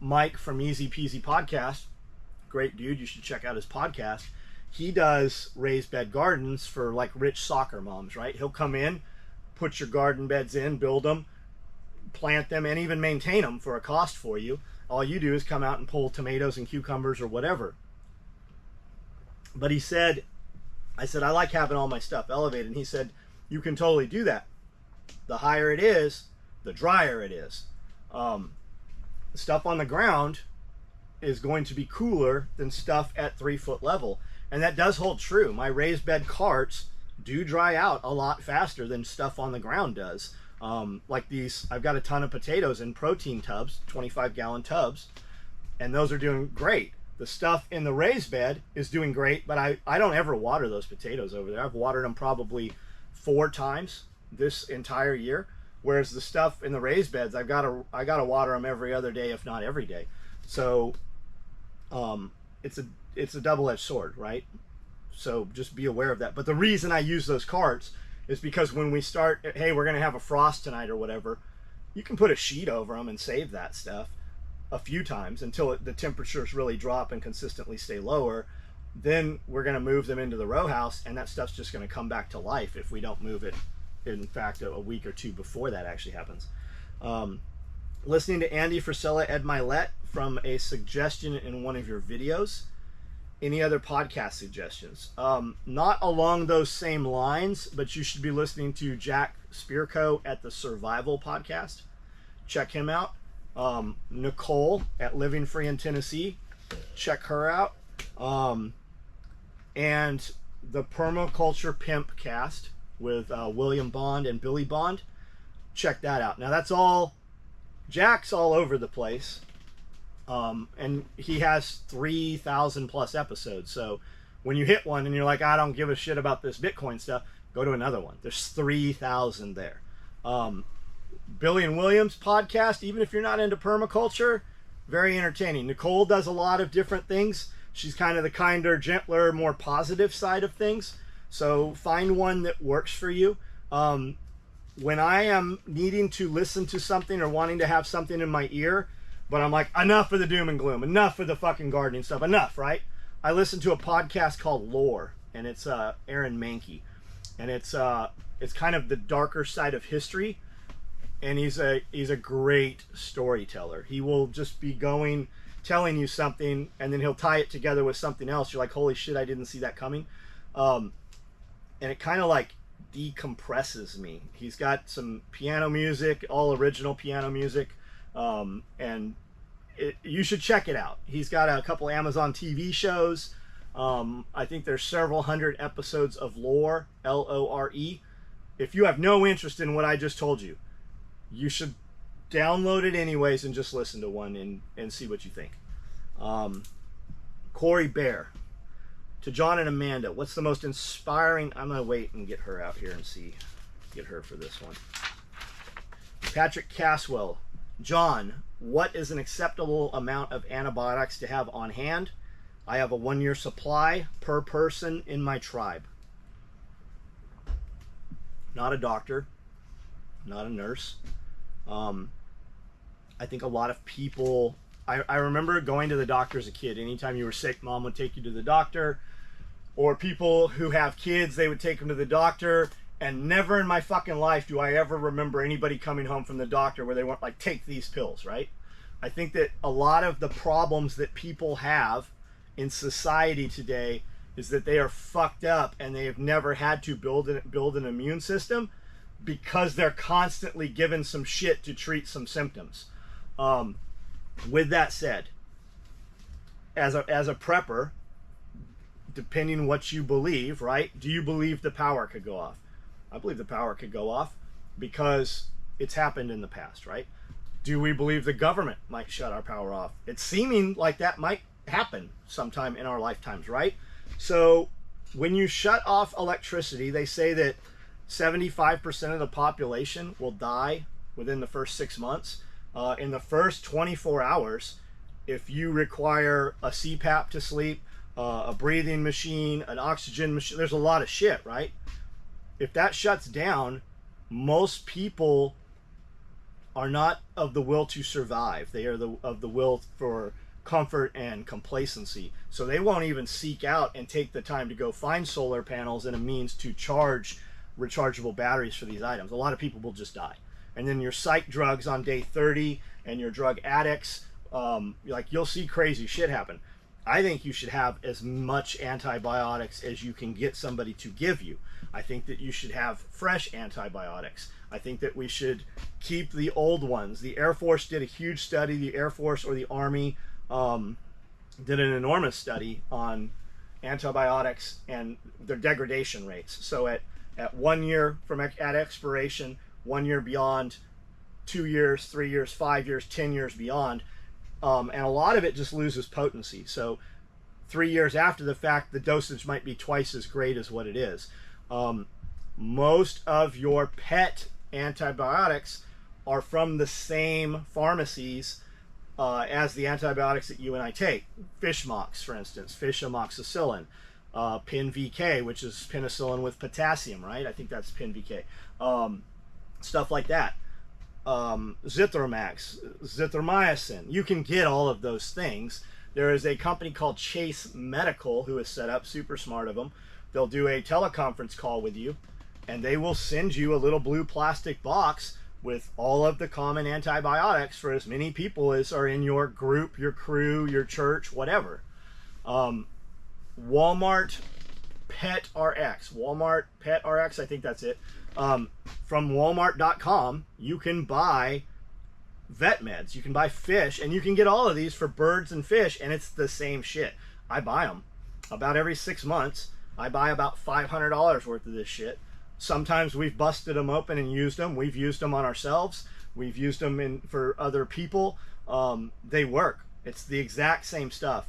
S1: Mike from Easy Peasy Podcast, great dude, you should check out his podcast. He does raised bed gardens for like rich soccer moms, right? He'll come in, put your garden beds in, build them, plant them, and even maintain them for a cost for you. All you do is come out and pull tomatoes and cucumbers or whatever. But he said, I said, I like having all my stuff elevated. And he said, you can totally do that. The higher it is, the drier it is. Stuff on the ground is going to be cooler than stuff at 3-foot level. And that does hold true. My raised bed carts do dry out a lot faster than stuff on the ground does. Like these, I've got a ton of potatoes in protein tubs, 25-gallon tubs, and those are doing great. The stuff in the raised bed is doing great, but I don't ever water those potatoes over there. I've watered them probably 4 times this entire year, whereas the stuff in the raised beds, I gotta water them every other day, if not every day. So it's a double-edged sword, right? So just be aware of that. But the reason I use those carts is because when we start, hey, we're gonna have a frost tonight or whatever, you can put a sheet over them and save that stuff a few times until the temperatures really drop and consistently stay lower. Then we're going to move them into the row house, and that stuff's just going to come back to life if we don't move it, in fact, a week or 2 before that actually happens. Listening to Andy Frisella Ed Milet from a suggestion in one of your videos. Any other podcast suggestions? Not along those same lines, but you should be listening to Jack Spirko at the Survival Podcast. Check him out. Nicole at Living Free in Tennessee, check her out. And the Permaculture Pimp cast with William Bond and Billy Bond, check that out. Now that's all, Jack's all over the place, and he has 3,000 plus episodes. So when you hit one and you're like, I don't give a shit about this Bitcoin stuff, go to another one. There's 3,000 there. Billy and Williams podcast, even if you're not into permaculture, very entertaining. Nicole does a lot of different things. She's kind of the kinder, gentler, more positive side of things. So find one that works for you. When I am needing to listen to something or wanting to have something in my ear, but I'm like, enough of the doom and gloom, enough of the fucking gardening stuff, enough, right? I listen to a podcast called Lore, and it's Aaron Mankey, and it's kind of the darker side of history. And he's a great storyteller. He will just be telling you something, and then he'll tie it together with something else. You're like, holy shit, I didn't see that coming. And it kind of like decompresses me. He's got some piano music, all original piano music, and you should check it out. He's got a couple Amazon TV shows. I think there's several hundred episodes of Lore, Lore. If you have no interest in what I just told you, you should download it anyways and just listen to one and see what you think. Corey Bear. To John and Amanda, what's the most inspiring... I'm going to wait and get her out here and get her for this one. Patrick Caswell. John, what is an acceptable amount of antibiotics to have on hand? I have a 1-year supply per person in my tribe. Not a doctor, not a nurse. I think a lot of people, I remember going to the doctor as a kid. Anytime you were sick, mom would take you to the doctor, or people who have kids, they would take them to the doctor, and never in my fucking life do I ever remember anybody coming home from the doctor where they weren't like, take these pills, right? I think that a lot of the problems that people have in society today is that they are fucked up and they have never had to build an immune system, because they're constantly given some shit to treat some symptoms. With that said, as a prepper, depending what you believe, right? Do you believe the power could go off? I believe the power could go off because it's happened in the past, right? Do we believe the government might shut our power off? It's seeming like that might happen sometime in our lifetimes, right? So when you shut off electricity, they say that 75% of the population will die within the first 6 months. In the first 24 hours, if you require a CPAP to sleep, a breathing machine, an oxygen machine, there's a lot of shit, right? If that shuts down, most people are not of the will to survive. They are of the will for comfort and complacency. So they won't even seek out and take the time to go find solar panels and a means to charge rechargeable batteries for these items. A lot of people will just die. And then your psych drugs on day 30 and your drug addicts, you'll see crazy shit happen. I think you should have as much antibiotics as you can get somebody to give you. I think that you should have fresh antibiotics. I think that we should keep the old ones. The Air Force did a huge study. The Air Force or the Army did an enormous study on antibiotics and their degradation rates. So at 1 year at expiration, 1 year beyond, 2 years, 3 years, 5 years, 10 years beyond, And a lot of it just loses potency. So 3 years after the fact, the dosage might be twice as great as what it is. Most of your pet antibiotics are from the same pharmacies as the antibiotics that you and I take. Fish mox, for instance, fish amoxicillin, PIN-VK, which is penicillin with potassium, right? I think that's PIN-VK. Stuff like that. Zithromax, zithromycin. You can get all of those things. There is a company called Chase Medical who is set up, super smart of them. They'll do a teleconference call with you, and they will send you a little blue plastic box with all of the common antibiotics for as many people as are in your group, your crew, your church, whatever. Walmart Pet RX, Walmart Pet RX, I think that's it. From walmart.com, you can buy vet meds, you can buy fish, and you can get all of these for birds and fish, and it's the same shit. I buy them about every 6 months. I buy about $500 worth of this shit. Sometimes we've busted them open and used them. We've used them on ourselves. We've used them for other people. They work. It's the exact same stuff.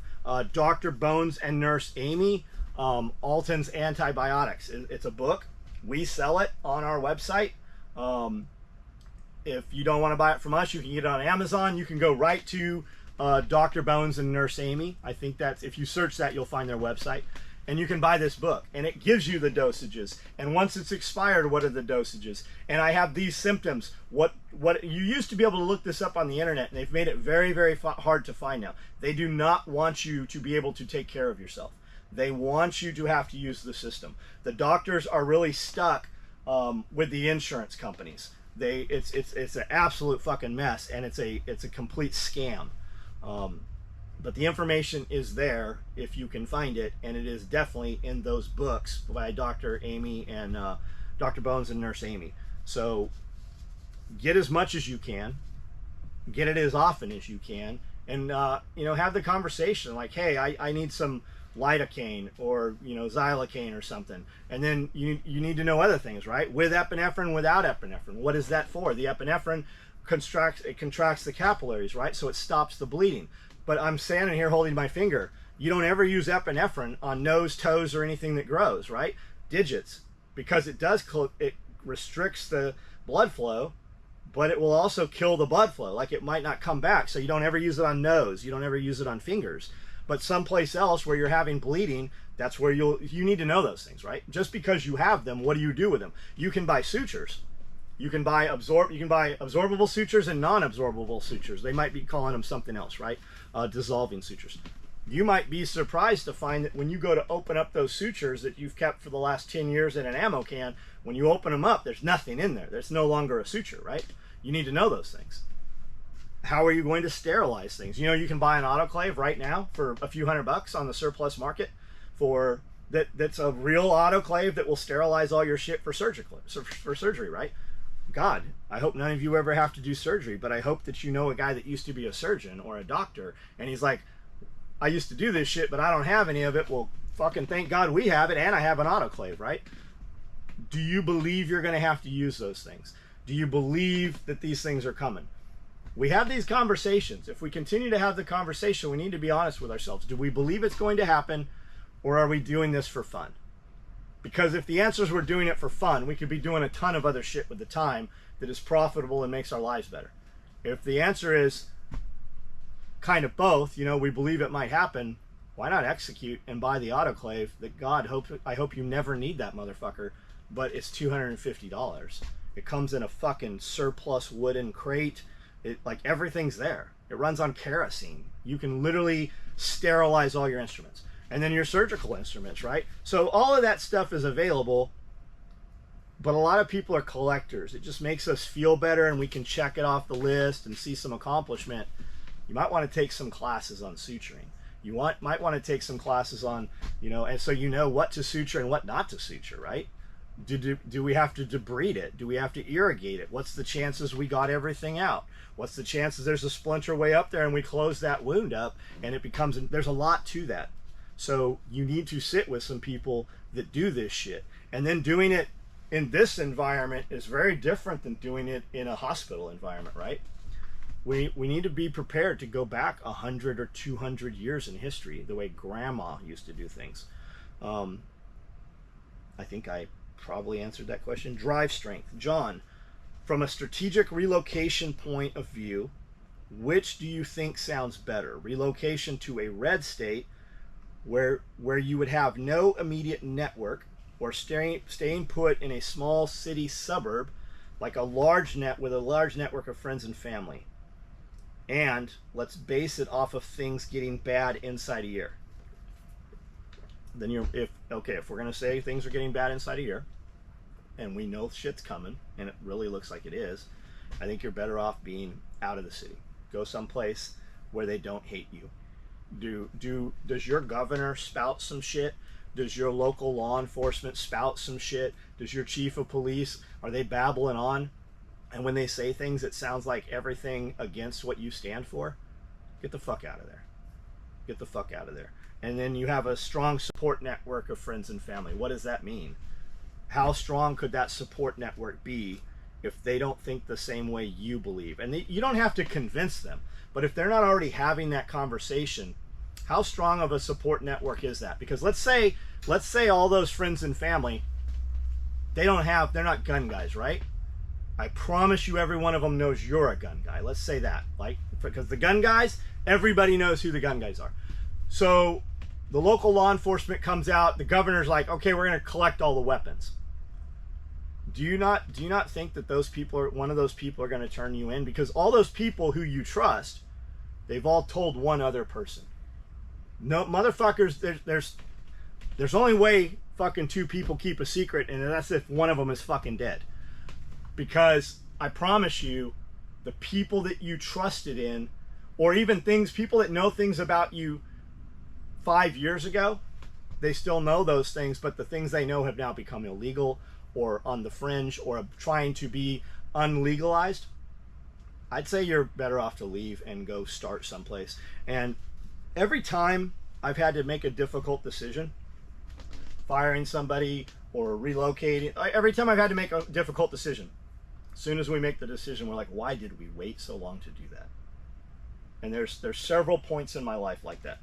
S1: Dr. Bones and Nurse Amy, Alton's Antibiotics. It's a book. We sell it on our website. If you don't want to buy it from us, you can get it on Amazon. You can go right to Dr. Bones and Nurse Amy. I think that's, if you search that, you'll find their website. And you can buy this book, and it gives you the dosages. And once it's expired, what are the dosages? And I have these symptoms. What you used to be able to look this up on the internet, and they've made it very, very hard to find now. They do not want you to be able to take care of yourself. They want you to have to use the system. The doctors are really stuck with the insurance companies. It's an absolute fucking mess, and it's a complete scam. But the information is there if you can find it, and it is definitely in those books by Dr. Amy and Dr. Bones and Nurse Amy. So get as much as you can, get it as often as you can, and have the conversation like, hey, I need some lidocaine or xylocaine or something. And then you need to know other things, right? With epinephrine, without epinephrine. What is that for? The epinephrine contracts the capillaries, right? So it stops the bleeding. But I'm standing here holding my finger. You don't ever use epinephrine on nose, toes, or anything that grows, right? Digits, because it restricts the blood flow, but it will also kill the blood flow. Like, it might not come back. So you don't ever use it on nose. You don't ever use it on fingers. But someplace else where you're having bleeding, that's where you need to know those things, right? Just because you have them, what do you do with them? You can buy sutures. You can buy absorbable sutures and non-absorbable sutures. They might be calling them something else, right? Dissolving sutures. You might be surprised to find that when you go to open up those sutures that you've kept for the last 10 years in an ammo can, when you open them up, there's nothing in there. There's no longer a suture, right? You need to know those things. How are you going to sterilize things? You can buy an autoclave right now for a few $100 on the surplus market that's a real autoclave that will sterilize all your shit for surgery, right? God, I hope none of you ever have to do surgery, but I hope that you know a guy that used to be a surgeon or a doctor, and he's like, I used to do this shit, but I don't have any of it. Well, fucking thank God we have it, and I have an autoclave, right? Do you believe you're going to have to use those things? Do you believe that these things are coming? We have these conversations. If we continue to have the conversation, we need to be honest with ourselves. Do we believe it's going to happen, or are we doing this for fun? Because if the answer is we're doing it for fun, we could be doing a ton of other shit with the time that is profitable and makes our lives better. If the answer is kind of both, we believe it might happen, why not execute and buy the autoclave that I hope you never need that motherfucker, but it's $250. It comes in a fucking surplus wooden crate. Everything's there. It runs on kerosene. You can literally sterilize all your instruments. And then your surgical instruments, right? So all of that stuff is available, but a lot of people are collectors. It just makes us feel better, and we can check it off the list and see some accomplishment. You might want to take some classes on suturing. You might want to take some classes on, and so you know what to suture and what not to suture, right? Do we have to debride it? Do we have to irrigate it? What's the chances we got everything out? What's the chances there's a splinter way up there and we close that wound up and there's a lot to that. So you need to sit with some people that do this shit. And then doing it in this environment is very different than doing it in a hospital environment, right? We need to be prepared to go back 100 or 200 years in history, the way grandma used to do things. I think I probably answered that question. Drive strength. John, from a strategic relocation point of view, which do you think sounds better? Relocation to a red state where you would have no immediate network, or staying put in a small city suburb like a large network of friends and family? And let's base it off of things getting bad inside a year. Then if we're gonna say things are getting bad inside a year, and we know shit's coming, and it really looks like it is, I think you're better off being out of the city. Go someplace where they don't hate you. Does your governor spout some shit? Does your local law enforcement spout some shit? Does your chief of police, are they babbling on? And when they say things, it sounds like everything against what you stand for. Get the fuck out of there. Get the fuck out of there. And then you have a strong support network of friends and family. What does that mean? How strong could that support network be if they don't think the same way you believe? And you don't have to convince them, but if they're not already having that conversation, how strong of a support network is that? Because let's say all those friends and family, they're not gun guys, right? I promise you every one of them knows you're a gun guy. Let's say that, because the gun guys, everybody knows who the gun guys are. So the local law enforcement comes out, the governor's like, okay, we're going to collect all the weapons. Do you not think that one of those people are going to turn you in? Because all those people who you trust, they've all told one other person. No, motherfuckers, there's only way fucking two people keep a secret, and that's if one of them is fucking dead. Because I promise you, the people that you trusted in, or even people that know things about you 5 years ago, they still know those things, but the things they know have now become illegal or on the fringe or trying to be unlegalized. I'd say you're better off to leave and go start someplace. And every time I've had to make a difficult decision, firing somebody or relocating, every time I've had to make a difficult decision, as soon as we make the decision, we're like, why did we wait so long to do that? And there's several points in my life like that.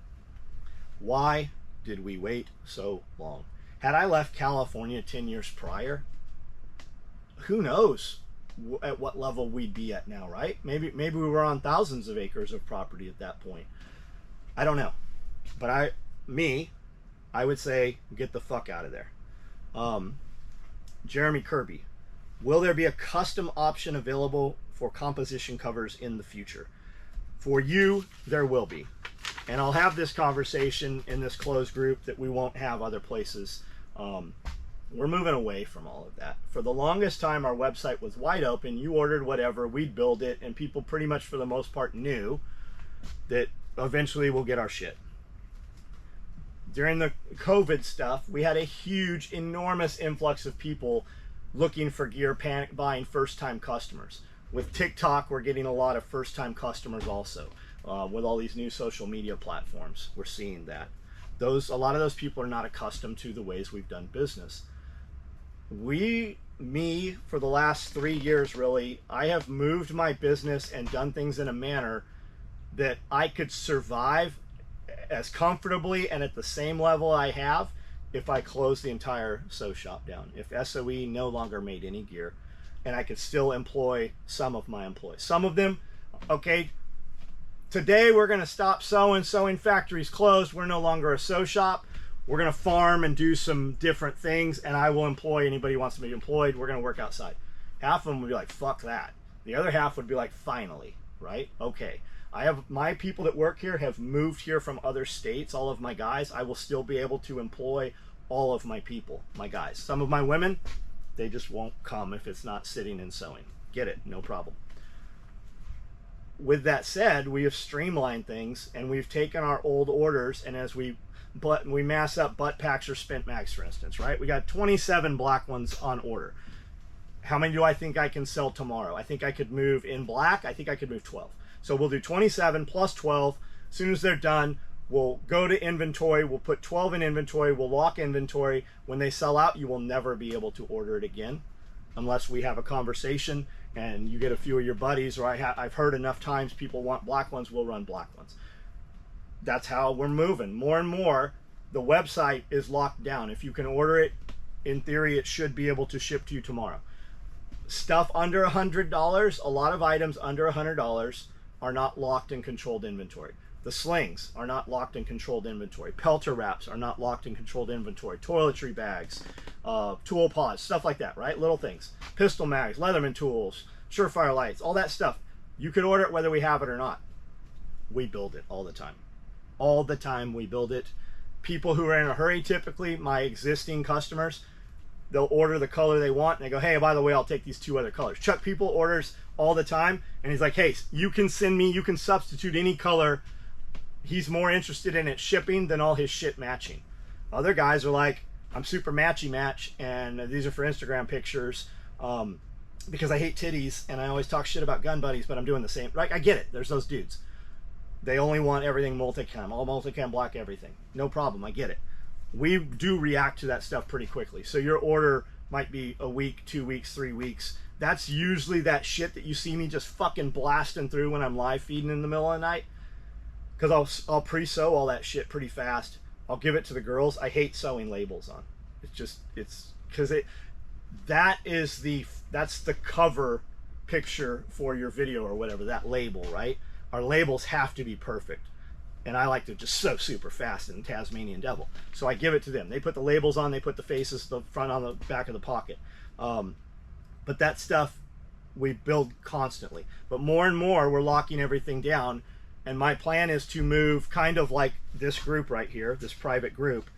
S1: Why did we wait so long? Had I left California 10 years prior, who knows at what level we'd be at now, right? Maybe we were on thousands of acres of property at that point. I don't know. But I would say get the fuck out of there. Jeremy Kirby, will there be a custom option available for composition covers in the future? For you, there will be. And I'll have this conversation in this closed group that we won't have other places. We're moving away from all of that. For the longest time, our website was wide open. You ordered whatever, we'd build it, and people pretty much for the most part knew that eventually we'll get our shit. During the COVID stuff, we had a huge, enormous influx of people looking for gear, panic buying, first-time customers. With TikTok, we're getting a lot of first-time customers also. With all these new social media platforms, we're seeing that. A lot of those people are not accustomed to the ways we've done business. For the last 3 years, really, I have moved my business and done things in a manner that I could survive as comfortably and at the same level I have if I closed the entire sew shop down. If SOE no longer made any gear, and I could still employ some of my employees. Some of them, okay, today we're going to stop sewing. Sewing factories closed. We're no longer a sew shop. We're going to farm and do some different things, and I will employ anybody who wants to be employed. We're going to work outside. Half of them would be like, fuck that. The other half would be like, finally, right? Okay. I have my people that work here have moved here from other states, all of my guys. I will still be able to employ all of my people, my guys. Some of my women, they just won't come if it's not sitting and sewing. Get it, no problem. With that said, we have streamlined things, and we've taken our old orders, and as we mass up butt packs or spent mags, for instance, right? We got 27 black ones on order. How many do I think I can sell tomorrow? I think I could move in black. I think I could move 12. So we'll do 27 plus 12. As soon as they're done, we'll go to inventory. We'll put 12 in inventory. We'll lock inventory. When they sell out, you will never be able to order it again. unless we have a conversation and you get a few of your buddies, or I've heard enough times people want black ones, we'll run black ones. That's how we're moving. More and more, the website is locked down. If you can order it, in theory, it should be able to ship to you tomorrow. Stuff under $100, a lot of items under $100 are not locked in controlled inventory. The slings are not locked in controlled inventory. Pelter wraps are not locked in controlled inventory. Toiletry bags, tool pods, stuff like that, right? Little things. Pistol mags, Leatherman tools, Surefire lights, all that stuff. You can order it whether we have it or not. We build it all the time. All the time we build it. People who are in a hurry, typically my existing customers, they'll order the color they want and they go, hey, by the way, I'll take these 2 other colors. Chuck People orders all the time and he's like, hey, you can substitute any color. He's more interested in it shipping than all his shit matching. Other guys are like, I'm super matchy match, and these are for Instagram pictures because I hate titties and I always talk shit about gun buddies, but I'm doing the same. Right? I get it. There's those dudes. They only want everything multicam, all multicam black everything. No problem. I get it. We do react to that stuff pretty quickly. So your order might be a week, 2 weeks, 3 weeks. That's usually that shit that you see me just fucking blasting through when I'm live feeding in the middle of the night. Because I'll pre-sew all that shit pretty fast. I'll give it to the girls. I hate sewing labels on. It's because that's the cover picture for your video or whatever, that label, right? Our labels have to be perfect. And I like to just sew super fast in Tasmanian Devil. So I give it to them. They put the labels on, they put the faces, the front on the back of the pocket. But that stuff we build constantly. But more and more we're locking everything down. And my plan is to move kind of like this group right here, this private group.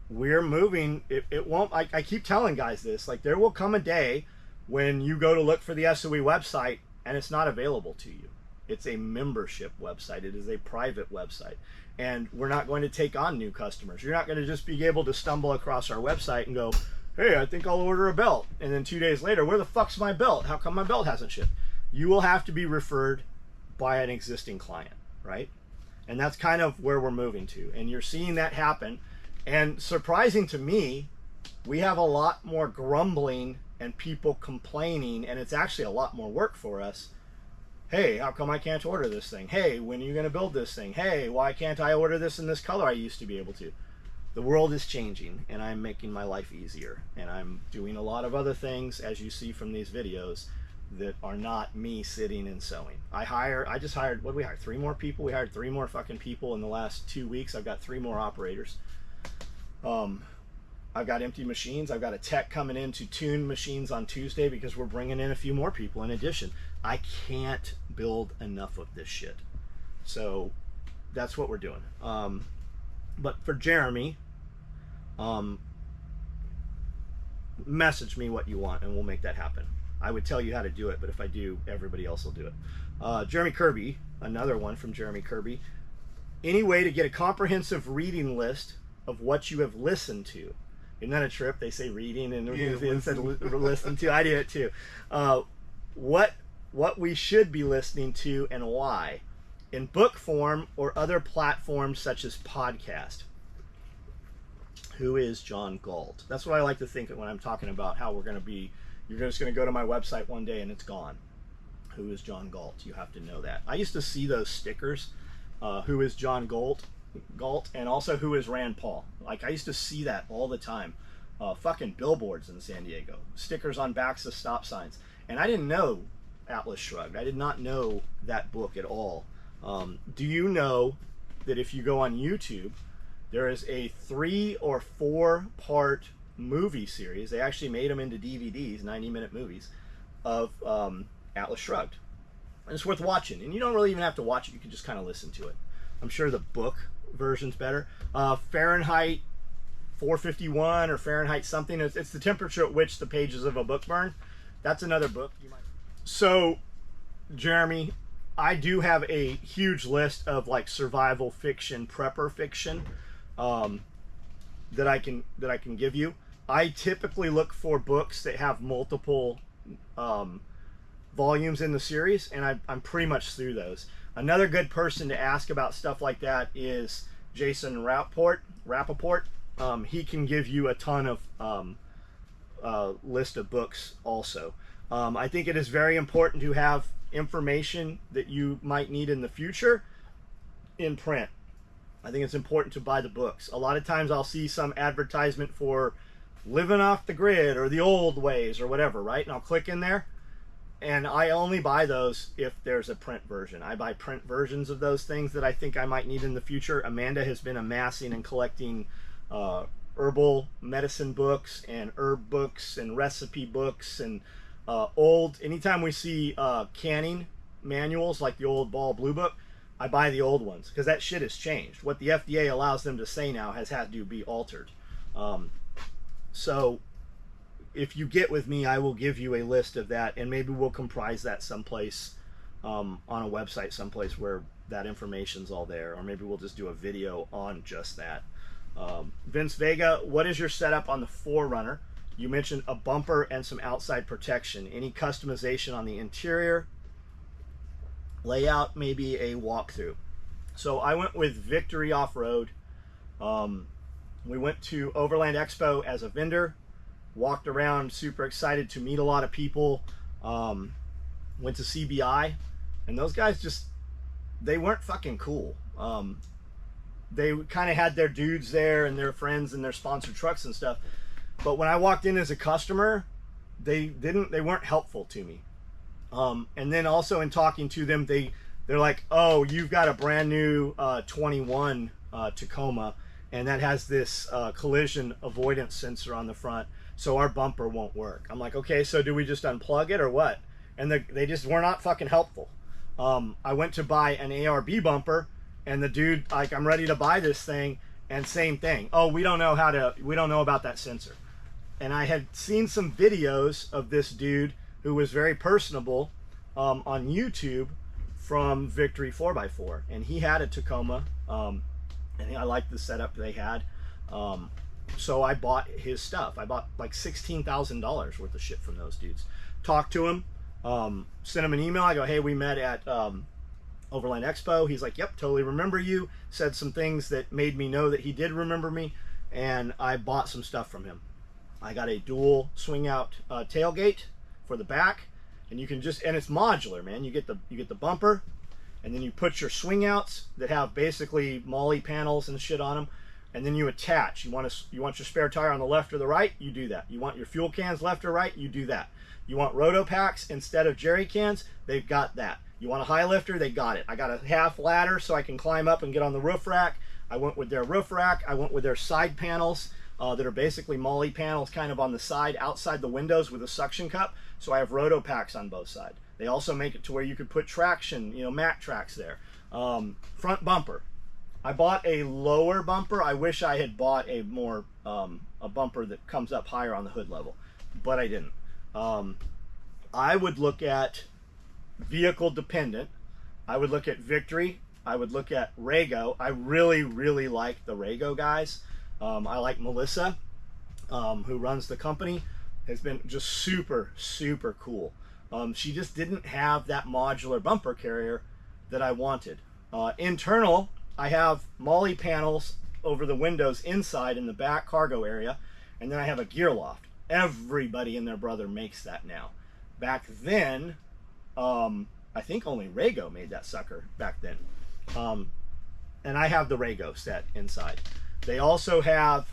S1: We're moving, it won't, I keep telling guys this, like there will come a day when you go to look for the SOE website and it's not available to you. It's a membership website. It is a private website. And we're not going to take on new customers. You're not going to just be able to stumble across our website and go, hey, I think I'll order a belt. And then 2 days later, where the fuck's my belt? How come my belt hasn't shipped? You will have to be referred by an existing client, right? And that's kind of where we're moving to. And you're seeing that happen. And surprising to me, we have a lot more grumbling and people complaining, and it's actually a lot more work for us. Hey, how come I can't order this thing? Hey, when are you going to build this thing? Hey, why can't I order this in this color I used to be able to? The world is changing, and I'm making my life easier. And I'm doing a lot of other things, as you see from these videos, that are not me sitting and sewing. I just hired, what did we hire? 3 more people? We hired 3 more fucking people in the last 2 weeks. I've got 3 more operators. I've got empty machines. I've got a tech coming in to tune machines on Tuesday because we're bringing in a few more people in addition. I can't build enough of this shit. So that's what we're doing. But for Jeremy, message me what you want and we'll make that happen. I would tell you how to do it, but if I do, everybody else will do it. Jeremy Kirby, another one from Jeremy Kirby. Any way to get a comprehensive reading list of what you have listened to? Isn't that a trip? They say reading and instead listen to. I do it too. What we should be listening to and why, in book form or other platforms such as podcast. Who is John Galt? That's what I like to think of when I'm talking about how we're going to be. You're just going to go to my website one day and it's gone. Who is John Galt? You have to know that. I used to see those stickers. Who is John Galt, and also who is Rand Paul. Like I used to see that all the time. Fucking billboards in San Diego. Stickers on backs of stop signs. And I didn't know Atlas Shrugged. I did not know that book at all. Do you know that if you go on YouTube, there is a 3 or 4 part movie series. They actually made them into DVDs, 90-minute movies, of Atlas Shrugged. And it's worth watching. And you don't really even have to watch it. You can just kind of listen to it. I'm sure the book version's better. Fahrenheit 451 or Fahrenheit something. It's the temperature at which the pages of a book burn. That's another book. So, Jeremy, I do have a huge list of like survival fiction, prepper fiction that I can give you. I typically look for books that have multiple volumes in the series, and I'm pretty much through those. Another good person to ask about stuff like that is Jason Rappaport. He can give you a ton of list of books also. I think it is very important to have information that you might need in the future in print. I think it's important to buy the books. A lot of times I'll see some advertisement for living off the grid or the old ways or whatever, right? And I'll click in there, and I only buy those if there's a print version. I buy print versions of those things that I think I might need in the future. Amanda has been amassing and collecting herbal medicine books and herb books and recipe books and anytime we see canning manuals like the old Ball Blue Book, I buy the old ones because that shit has changed. What the FDA allows them to say now has had to be altered. So if you get with me, I will give you a list of that, and maybe we'll comprise that someplace on a website someplace where that information's all there, or maybe we'll just do a video on just that. Vince Vega, what is your setup on the 4Runner? You mentioned a bumper and some outside protection. Any customization on the interior? Layout, maybe a walkthrough. So I went with Victory Off-Road. We went to Overland Expo as a vendor, walked around, super excited to meet a lot of people. Went to CBI, and those guys they weren't fucking cool. They kind of had their dudes there and their friends and their sponsored trucks and stuff. But when I walked in as a customer, they weren't helpful to me. And then also in talking to them, they're like, oh, you've got a brand new 21 Tacoma, and that has this collision avoidance sensor on the front, so our bumper won't work. I'm like, okay, so do we just unplug it or what? And they just were not fucking helpful. I went to buy an ARB bumper, and the dude, like, I'm ready to buy this thing, and same thing. Oh, we don't know about that sensor. And I had seen some videos of this dude who was very personable on YouTube from Victory 4x4, and he had a Tacoma, and I liked the setup they had, so I bought his stuff. I bought like $16,000 worth of shit from those dudes. Talked to him, sent him an email. I go, hey, we met at Overland Expo. He's like, yep, totally remember you. Said some things that made me know that he did remember me, and I bought some stuff from him. I got a dual swing out tailgate for the back, and you can and it's modular, man. You get the bumper, and then you put your swing outs that have basically MOLLE panels and shit on them, and then you attach. You want your spare tire on the left or the right, you do that. You want your fuel cans left or right, you do that. You want roto packs instead of jerry cans, they've got that. You want a high lifter, they got it. I got a half ladder so I can climb up and get on the roof rack. I went with their roof rack. I went with their side panels that are basically MOLLE panels kind of on the side outside the windows with a suction cup, so I have roto packs on both sides. They also make it to where you could put traction, Mack tracks there. Front bumper, I bought a lower bumper. I wish I had bought a more a bumper that comes up higher on the hood level, but I didn't. I would look at vehicle dependent. I would look at Victory. I would look at Rego. I really, really like the Rego guys. I like Melissa, who runs the company, has been just super, super cool. She just didn't have that modular bumper carrier that I wanted. Internal, I have MOLLE panels over the windows inside in the back cargo area, and then I have a gear loft. Everybody and their brother makes that now. Back then, I think only Rego made that sucker back then. And I have the Rego set inside. They also have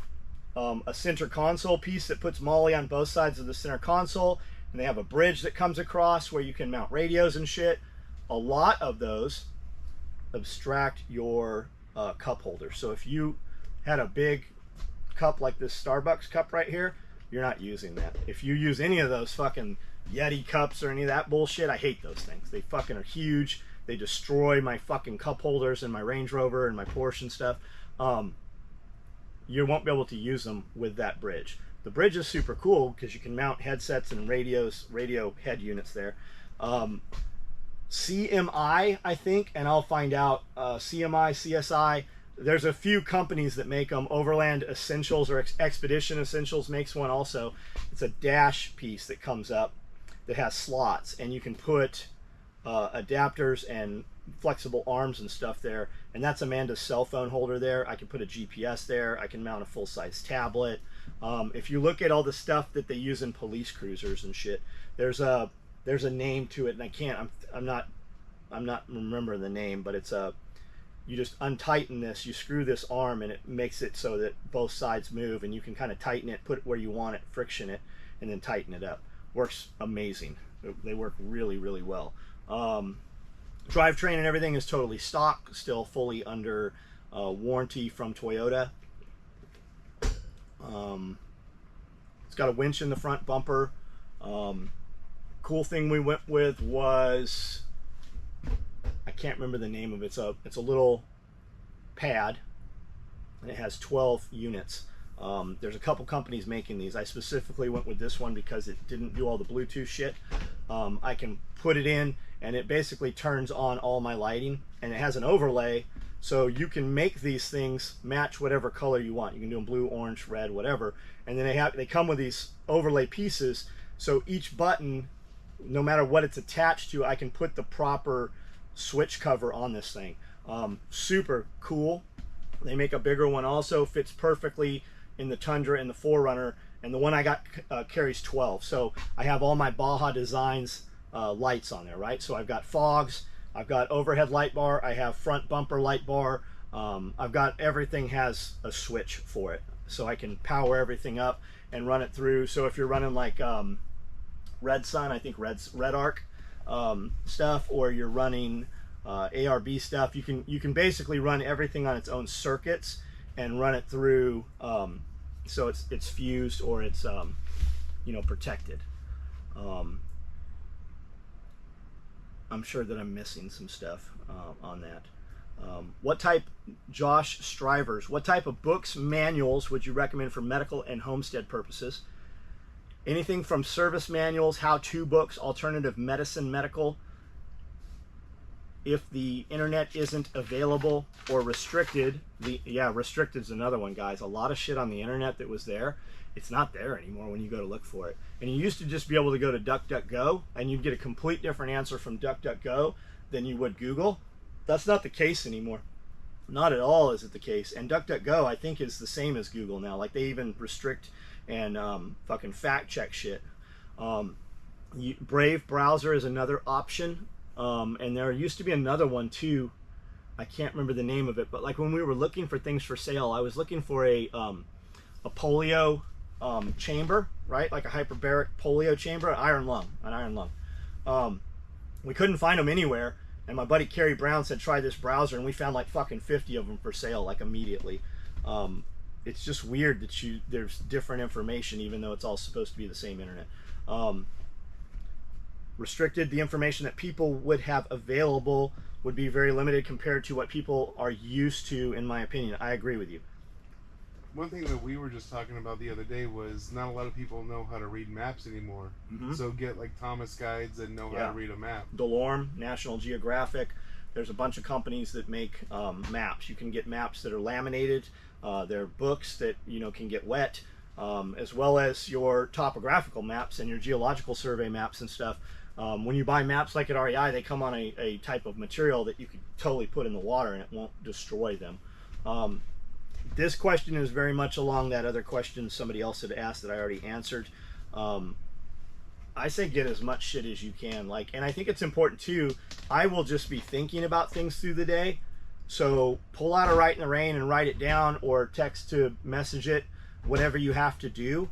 S1: a center console piece that puts MOLLE on both sides of the center console, and they have a bridge that comes across where you can mount radios and shit. A lot of those abstract your cup holder. So if you had a big cup like this Starbucks cup right here, you're not using that. If you use any of those fucking Yeti cups or any of that bullshit, I hate those things. They fucking are huge. They destroy my fucking cup holders and my Range Rover and my Porsche and stuff. You won't be able to use them with that bridge. The bridge is super cool because you can mount headsets and radio head units there. CMI, I think, and I'll find out. CMI, CSI, there's a few companies that make them. Overland Essentials or Expedition Essentials makes one also. It's a dash piece that comes up that has slots, and you can put adapters and flexible arms and stuff there, and that's Amanda's cell phone holder there. I can put a GPS there. I can mount a full-size tablet. If you look at all the stuff that they use in police cruisers and shit, there's a name to it, and I'm not remembering the name, but it's you just untighten this, you screw this arm, and it makes it so that both sides move, and you can kind of tighten it, put it where you want it, friction it, and then tighten it up. Works amazing. They work really, really well. Drivetrain and everything is totally stock, still fully under warranty from Toyota. It's got a winch in the front bumper. Cool thing we went with was, I can't remember the name of it. It's a little pad, and it has 12 units. There's a couple companies making these. I specifically went with this one because it didn't do all the Bluetooth shit. I can put it in, and it basically turns on all my lighting, and it has an overlay, so you can make these things match whatever color you want. You can do them blue, orange, red, whatever. And then they come with these overlay pieces, so each button, no matter what it's attached to, I can put the proper switch cover on this thing. Super cool. They make a bigger one also, fits perfectly in the Tundra and the 4Runner, and the one I got carries 12. So I have all my Baja Designs lights on there, right? So I've got fogs, I've got overhead light bar, I have front bumper light bar, I've got everything has a switch for it, so I can power everything up and run it through. So if you're running like Red Sun, I think Red Arc stuff, or you're running ARB stuff, you can basically run everything on its own circuits and run it through, so it's fused, or it's protected. I'm sure that I'm missing some stuff on that. What type, Josh Strivers, what type of books, manuals would you recommend for medical and homestead purposes? Anything from service manuals, how-to books, alternative medicine, medical. If the internet isn't available or restricted, restricted is another one, guys. A lot of shit on the internet that was there, it's not there anymore when you go to look for it. And you used to just be able to go to DuckDuckGo, and you'd get a complete different answer from DuckDuckGo than you would Google. That's not the case anymore. Not at all is it the case. And DuckDuckGo, I think, is the same as Google now. Like, they even restrict and fucking fact check shit. Brave browser is another option. And there used to be another one too. I can't remember the name of it, but like when we were looking for things for sale, I was looking for a polio chamber, right? Like a hyperbaric polio chamber, an iron lung. We couldn't find them anywhere, and my buddy Kerry Brown said try this browser, and we found like fucking 50 of them for sale, like immediately. It's just weird that there's different information, even though it's all supposed to be the same internet. Restricted, the information that people would have available would be very limited compared to what people are used to, in my opinion. I agree with you.
S3: One thing that we were just talking about the other day was not a lot of people know how to read maps anymore. Mm-hmm. So get like Thomas guides and know how to read a map. DeLorme,
S1: National Geographic. There's a bunch of companies that make maps. You can get maps that are laminated. There are books that can get wet, as well as your topographical maps and your geological survey maps and stuff. When you buy maps like at REI, they come on a type of material that you could totally put in the water and it won't destroy them. This question is very much along that other question somebody else had asked that I already answered. I say get as much shit as you can. And I think it's important too, I will just be thinking about things through the day. So pull out a Write in the Rain and write it down, or text to message it, whatever you have to do.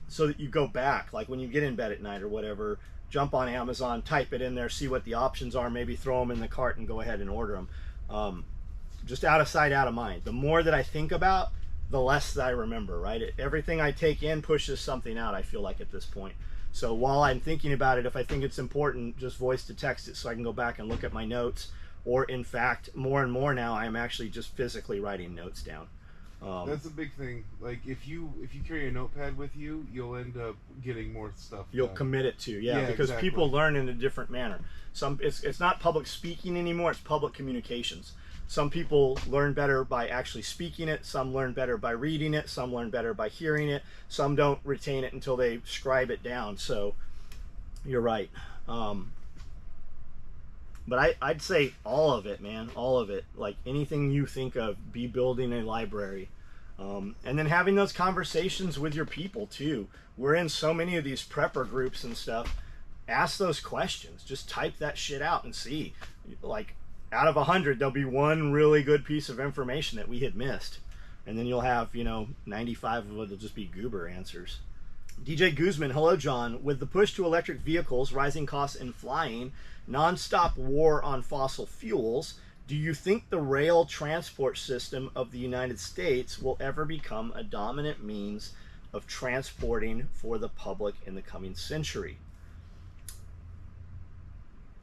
S1: So that you go back, like when you get in bed at night or whatever, jump on Amazon, type it in there, see what the options are, maybe throw them in the cart and go ahead and order them. Just out of sight, out of mind. The more that I think about, the less that I remember, right? Everything I take in pushes something out, I feel like, at this point. So while I'm thinking about it, if I think it's important, just voice to text it so I can go back and look at my notes. Or in fact, more and more now, I'm actually just physically writing notes down.
S3: That's a big thing. Like if you carry a notepad with you, you'll end up getting more stuff.
S1: You'll commit it to, because exactly. People learn in a different manner. It's not public speaking anymore, it's public communications. Some people learn better by actually speaking it, some learn better by reading it, some learn better by hearing it, some don't retain it until they scribe it down. So you're right. But I'd say all of it, man, all of it. Like anything you think of, be building a library. And then having those conversations with your people too. We're in so many of these prepper groups and stuff. Ask those questions. Just type that shit out and see. Like, out of 100, there'll be one really good piece of information that we had missed. And then you'll have, 95 of it will just be goober answers. DJ Guzman, hello John. With the push to electric vehicles, rising costs in flying, non-stop war on fossil fuels, do you think the rail transport system of the United States will ever become a dominant means of transporting for the public in the coming century?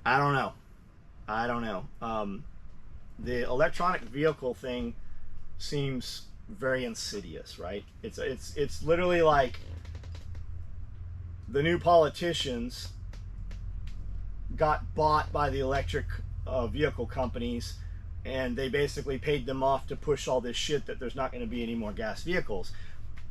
S1: I don't know. The electronic vehicle thing seems very insidious, right? It's literally like the new politicians got bought by the electric vehicle companies, and they basically paid them off to push all this shit that there's not going to be any more gas vehicles.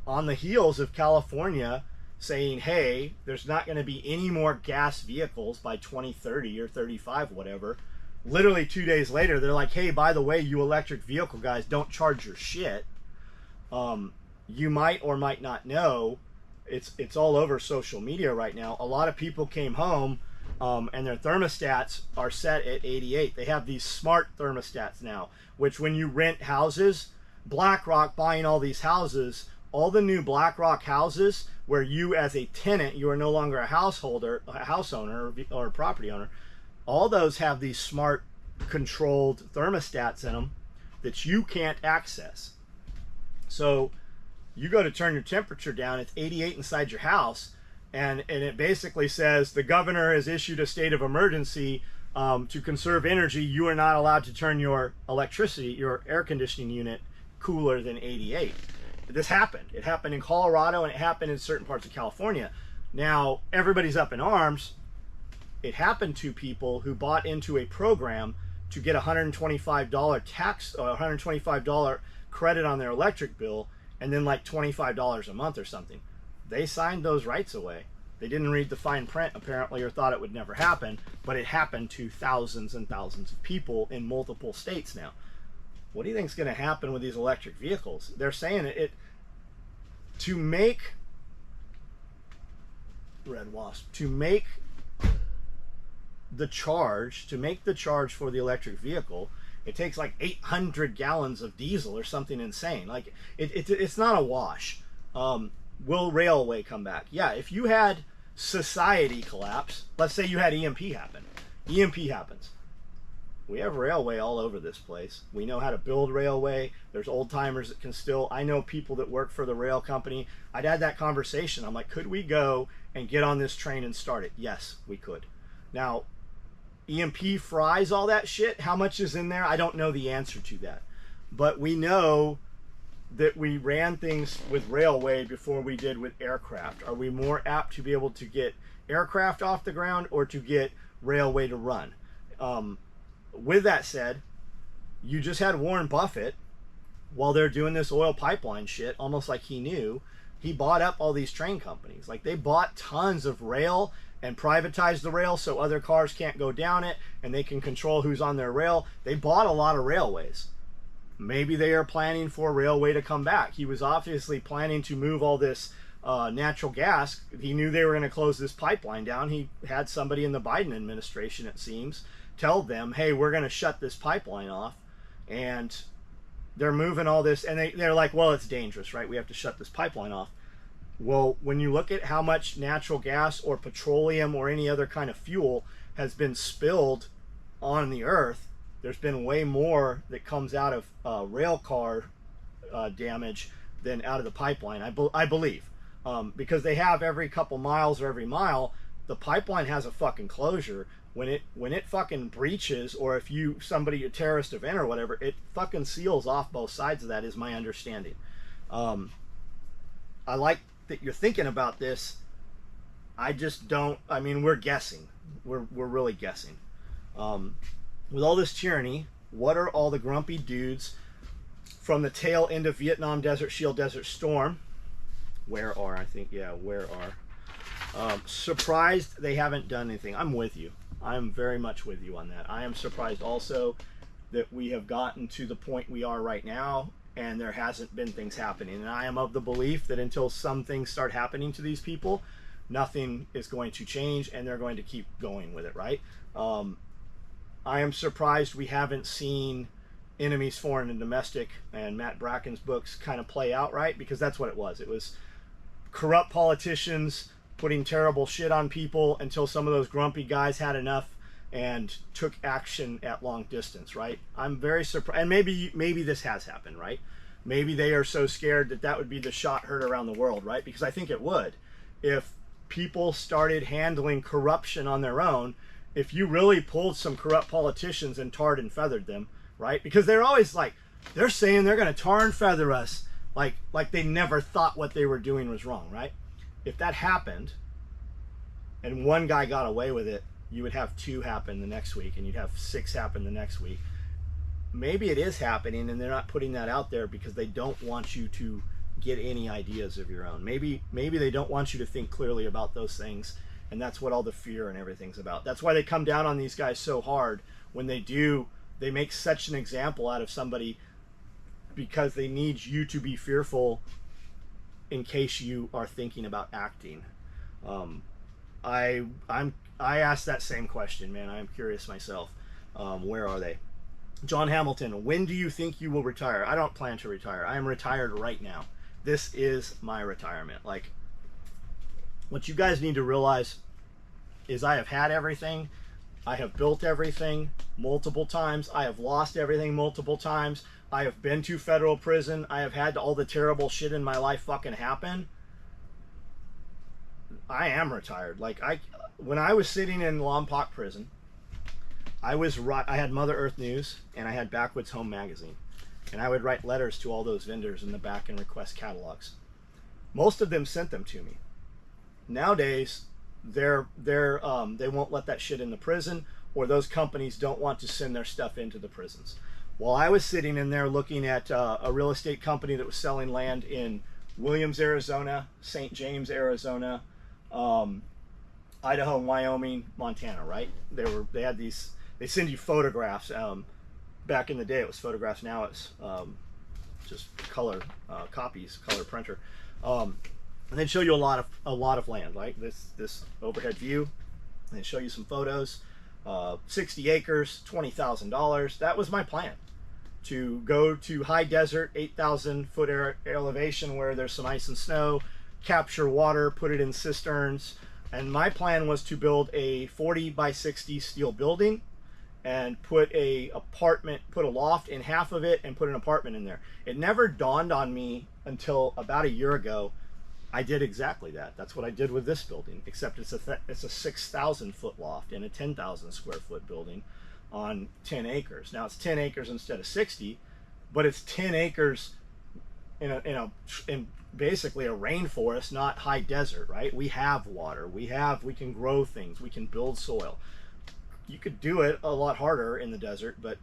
S1: On the heels of California saying, hey, there's not going to be any more gas vehicles by 2030 or 35, whatever. Literally 2 days later, they're like, hey, by the way, you electric vehicle guys, don't charge your shit. You might or might not know, it's all over social media right now. A lot of people came home and their thermostats are set at 88. They have these smart thermostats now, which when you rent houses, BlackRock buying all these houses, all the new BlackRock houses where you as a tenant, you are no longer a house owner or a property owner, all those have these smart controlled thermostats in them that you can't access. So you go to turn your temperature down, it's 88 inside your house, and it basically says the governor has issued a state of emergency to conserve energy. You are not allowed to turn your electricity, your air conditioning unit, cooler than 88. This happened. It happened in Colorado, and it happened in certain parts of California. Now, everybody's up in arms. It happened to people who bought into a program to get $125 tax, $125 credit on their electric bill, and then like $25 a month or something. They signed those rights away. They didn't read the fine print, apparently, or thought it would never happen, but it happened to thousands and thousands of people in multiple states now. What do you think is going to happen with these electric vehicles? They're saying to make the charge for the electric vehicle, it takes like 800 gallons of diesel or something insane. Like it's not a wash. Will railway come back? Yeah, if you had society collapse, let's say you had EMP happen. EMP happens. We have railway all over this place. We know how to build railway. There's old timers that can still, I know people that work for the rail company. I'd had that conversation. I'm like, could we go and get on this train and start it? Yes, we could. Now, EMP fries all that shit. How much is in there? I don't know the answer to that. But we know that we ran things with railway before we did with aircraft. Are we more apt to be able to get aircraft off the ground or to get railway to run? With that said, you just had Warren Buffett, while they're doing this oil pipeline shit, almost like he knew, he bought up all these train companies. Like, they bought tons of rail and privatized the rail so other cars can't go down it and they can control who's on their rail. They bought a lot of railways. Maybe they are planning for railway to come back. He was obviously planning to move all this natural gas. He knew they were going to close this pipeline down. He had somebody in the Biden administration, it seems, tell them, hey, we're going to shut this pipeline off. And they're moving all this, and they're like, well, it's dangerous, right? We have to shut this pipeline off. Well, when you look at how much natural gas or petroleum or any other kind of fuel has been spilled on the earth, there's been way more that comes out of rail car damage than out of the pipeline, I believe. Because they have every couple miles or every mile, the pipeline has a fucking closure. When it fucking breaches, or if a terrorist event or whatever, it fucking seals off both sides of that, is my understanding. I like that you're thinking about this. I just don't. I mean, we're guessing. We're really guessing. With all this tyranny, what are all the grumpy dudes from the tail end of Vietnam, Desert Shield, Desert Storm? Where are surprised they haven't done anything? I'm with you. I'm very much with you on that. I am surprised also that we have gotten to the point we are right now, and there hasn't been things happening. And I am of the belief that until some things start happening to these people, nothing is going to change, and they're going to keep going with it, right? I am surprised we haven't seen Enemies Foreign and Domestic and Matt Bracken's books kind of play out, right? Because that's what it was. It was corrupt politicians putting terrible shit on people until some of those grumpy guys had enough and took action at long distance, right? I'm very surprised. And maybe this has happened, right? Maybe they are so scared that that would be the shot heard around the world, right? Because I think it would. If people started handling corruption on their own, if you really pulled some corrupt politicians and tarred and feathered them, right? Because they're always like, they're saying they're going to tar and feather us, like they never thought what they were doing was wrong, right? If that happened and one guy got away with it, you would have 2 happen the next week, and you'd have 6 happen the next week. Maybe it is happening, and they're not putting that out there because they don't want you to get any ideas of your own. Maybe they don't want you to think clearly about those things, and that's what all the fear and everything's about. That's why they come down on these guys so hard when they do. They make such an example out of somebody because they need you to be fearful in case you are thinking about acting. I asked that same question, man. I am curious myself. Where are they? John Hamilton, when do you think you will retire? I don't plan to retire. I am retired right now. This is my retirement. Like, what you guys need to realize is I have had everything. I have built everything multiple times. I have lost everything multiple times. I have been to federal prison. I have had all the terrible shit in my life fucking happen. I am retired. Like, when I was sitting in Lompoc prison, I had Mother Earth News and I had Backwoods Home Magazine, and I would write letters to all those vendors in the back and request catalogs. Most of them sent them to me. Nowadays, they won't let that shit in the prison, or those companies don't want to send their stuff into the prisons. While I was sitting in there looking at a real estate company that was selling land in Williams, Arizona, St. James, Arizona, Idaho, Wyoming, Montana, right? They send you photographs. Back in the day, it was photographs. Now it's just color copies, color printer. And they'd show you a lot of land, like this overhead view. And they'd show you some photos. 60 acres, $20,000. That was my plan. To go to high desert, 8,000 foot elevation where there's some ice and snow, capture water, put it in cisterns. And my plan was to build a 40 by 60 steel building and put a loft in half of it and put an apartment in there. It never dawned on me until about a year ago. I did exactly that. That's what I did with this building, except it's a 6,000 foot loft in a 10,000 square foot building on 10 acres. Now it's 10 acres instead of 60, but it's 10 acres in basically a rainforest, not high desert, right? We have water, we can grow things, we can build soil. You could do it a lot harder in the desert, but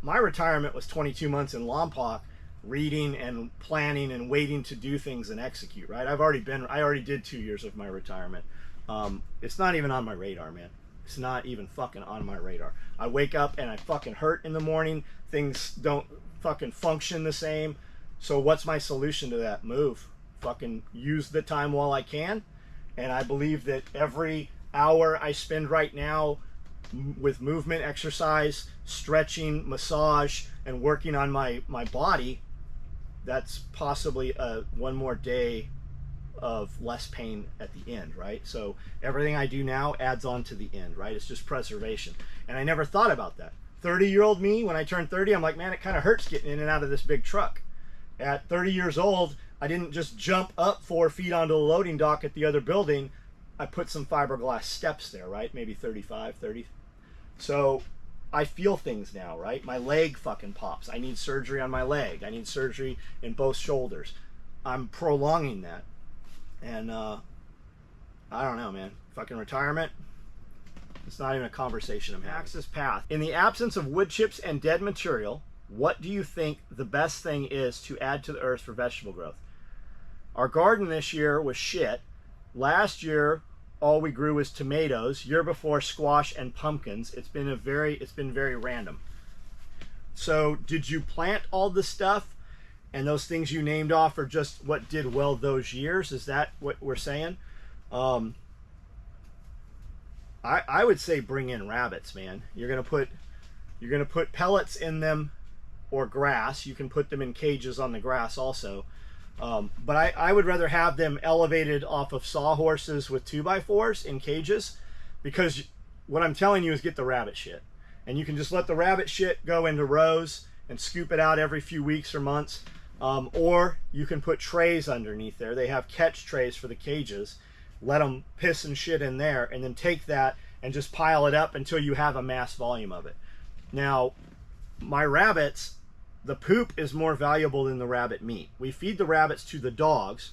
S1: my retirement was 22 months in Lompoc, reading and planning and waiting to do things and execute, right? I already did 2 years of my retirement. It's not even on my radar, man. It's not even fucking on my radar. I wake up and I fucking hurt in the morning. Things don't fucking function the same. So what's my solution to that? Move. Fucking use the time while I can. And I believe that every hour I spend right now with movement, exercise, stretching, massage, and working on my body, that's possibly one more day of less pain at the end, right? So everything I do now adds on to the end, right? It's just preservation. And I never thought about that. 30-year-old me, when I turned 30, I'm like, man, it kind of hurts getting in and out of this big truck. At 30 years old, I didn't just jump up 4 feet onto the loading dock at the other building. I put some fiberglass steps there, right? Maybe 35, 30. So I feel things now, right? My leg fucking pops. I need surgery on my leg. I need surgery in both shoulders. I'm prolonging that. And I don't know, man. Fucking retirement, it's not even a conversation I'm having. Axis path. In the absence of wood chips and dead material, what do you think the best thing is to add to the earth for vegetable growth? Our garden this year was shit. Last year, all we grew was tomatoes. Year before, squash and pumpkins. It's been very random. So did you plant all the stuff, and those things you named off are just what did well those years? Is that what we're saying? I would say bring in rabbits, man. You're gonna put pellets in them, or grass. You can put them in cages on the grass also. But I would rather have them elevated off of sawhorses with 2x4s in cages, because what I'm telling you is get the rabbit shit. And you can just let the rabbit shit go into rows and scoop it out every few weeks or months. Or you can put trays underneath there. They have catch trays for the cages. Let them piss and shit in there, and then take that and just pile it up until you have a mass volume of it. Now, my rabbits, the poop is more valuable than the rabbit meat. We feed the rabbits to the dogs,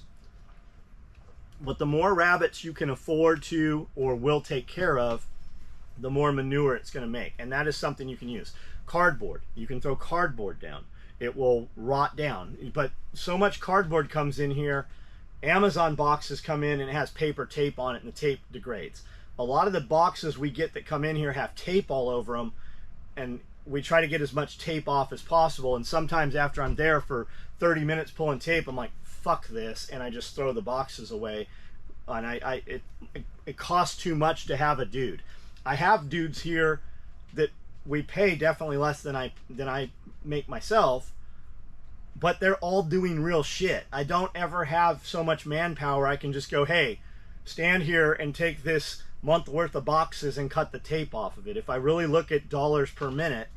S1: but the more rabbits you can afford to or will take care of, the more manure it's going to make. And that is something you can use. Cardboard. You can throw cardboard down. It will rot down. But so much cardboard comes in here. Amazon boxes come in and it has paper tape on it, and the tape degrades. A lot of the boxes we get that come in here have tape all over them, and we try to get as much tape off as possible. And sometimes after I'm there for 30 minutes pulling tape, I'm like, fuck this, and I just throw the boxes away. And it costs too much to have a dude. I have dudes here that we pay definitely less than I make myself, but they're all doing real shit. I don't ever have so much manpower I can just go, hey, stand here and take this month worth of boxes and cut the tape off of it. If I really look at dollars per minute,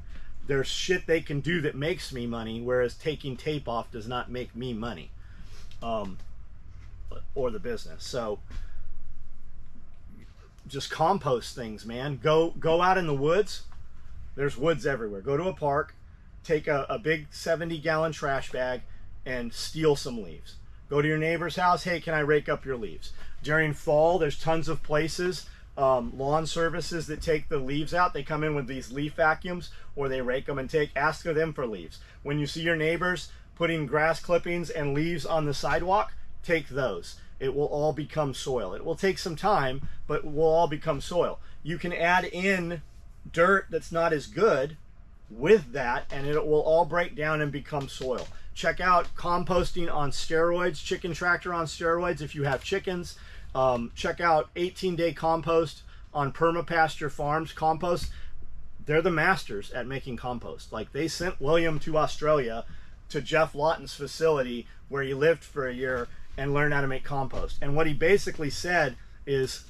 S1: there's shit they can do that makes me money, whereas taking tape off does not make me money, or the business. So just compost things, man. Go out in the woods. There's woods everywhere. Go to a park, take a big 70-gallon trash bag and steal some leaves. Go to your neighbor's house. Hey, can I rake up your leaves? During fall, there's tons of places, lawn services that take the leaves out. They come in with these leaf vacuums, or they rake them and ask them for leaves. When you see your neighbors putting grass clippings and leaves on the sidewalk, take those. It will all become soil. It will take some time, but it will all become soil. You can add in dirt that's not as good with that, and it will all break down and become soil. Check out composting on steroids, chicken tractor on steroids if you have chickens. Check out 18-day compost on permapasture farms. Compost, they're the masters at making compost. Like, they sent William to Australia to Jeff Lawton's facility where he lived for a year and learned how to make compost. And what he basically said is,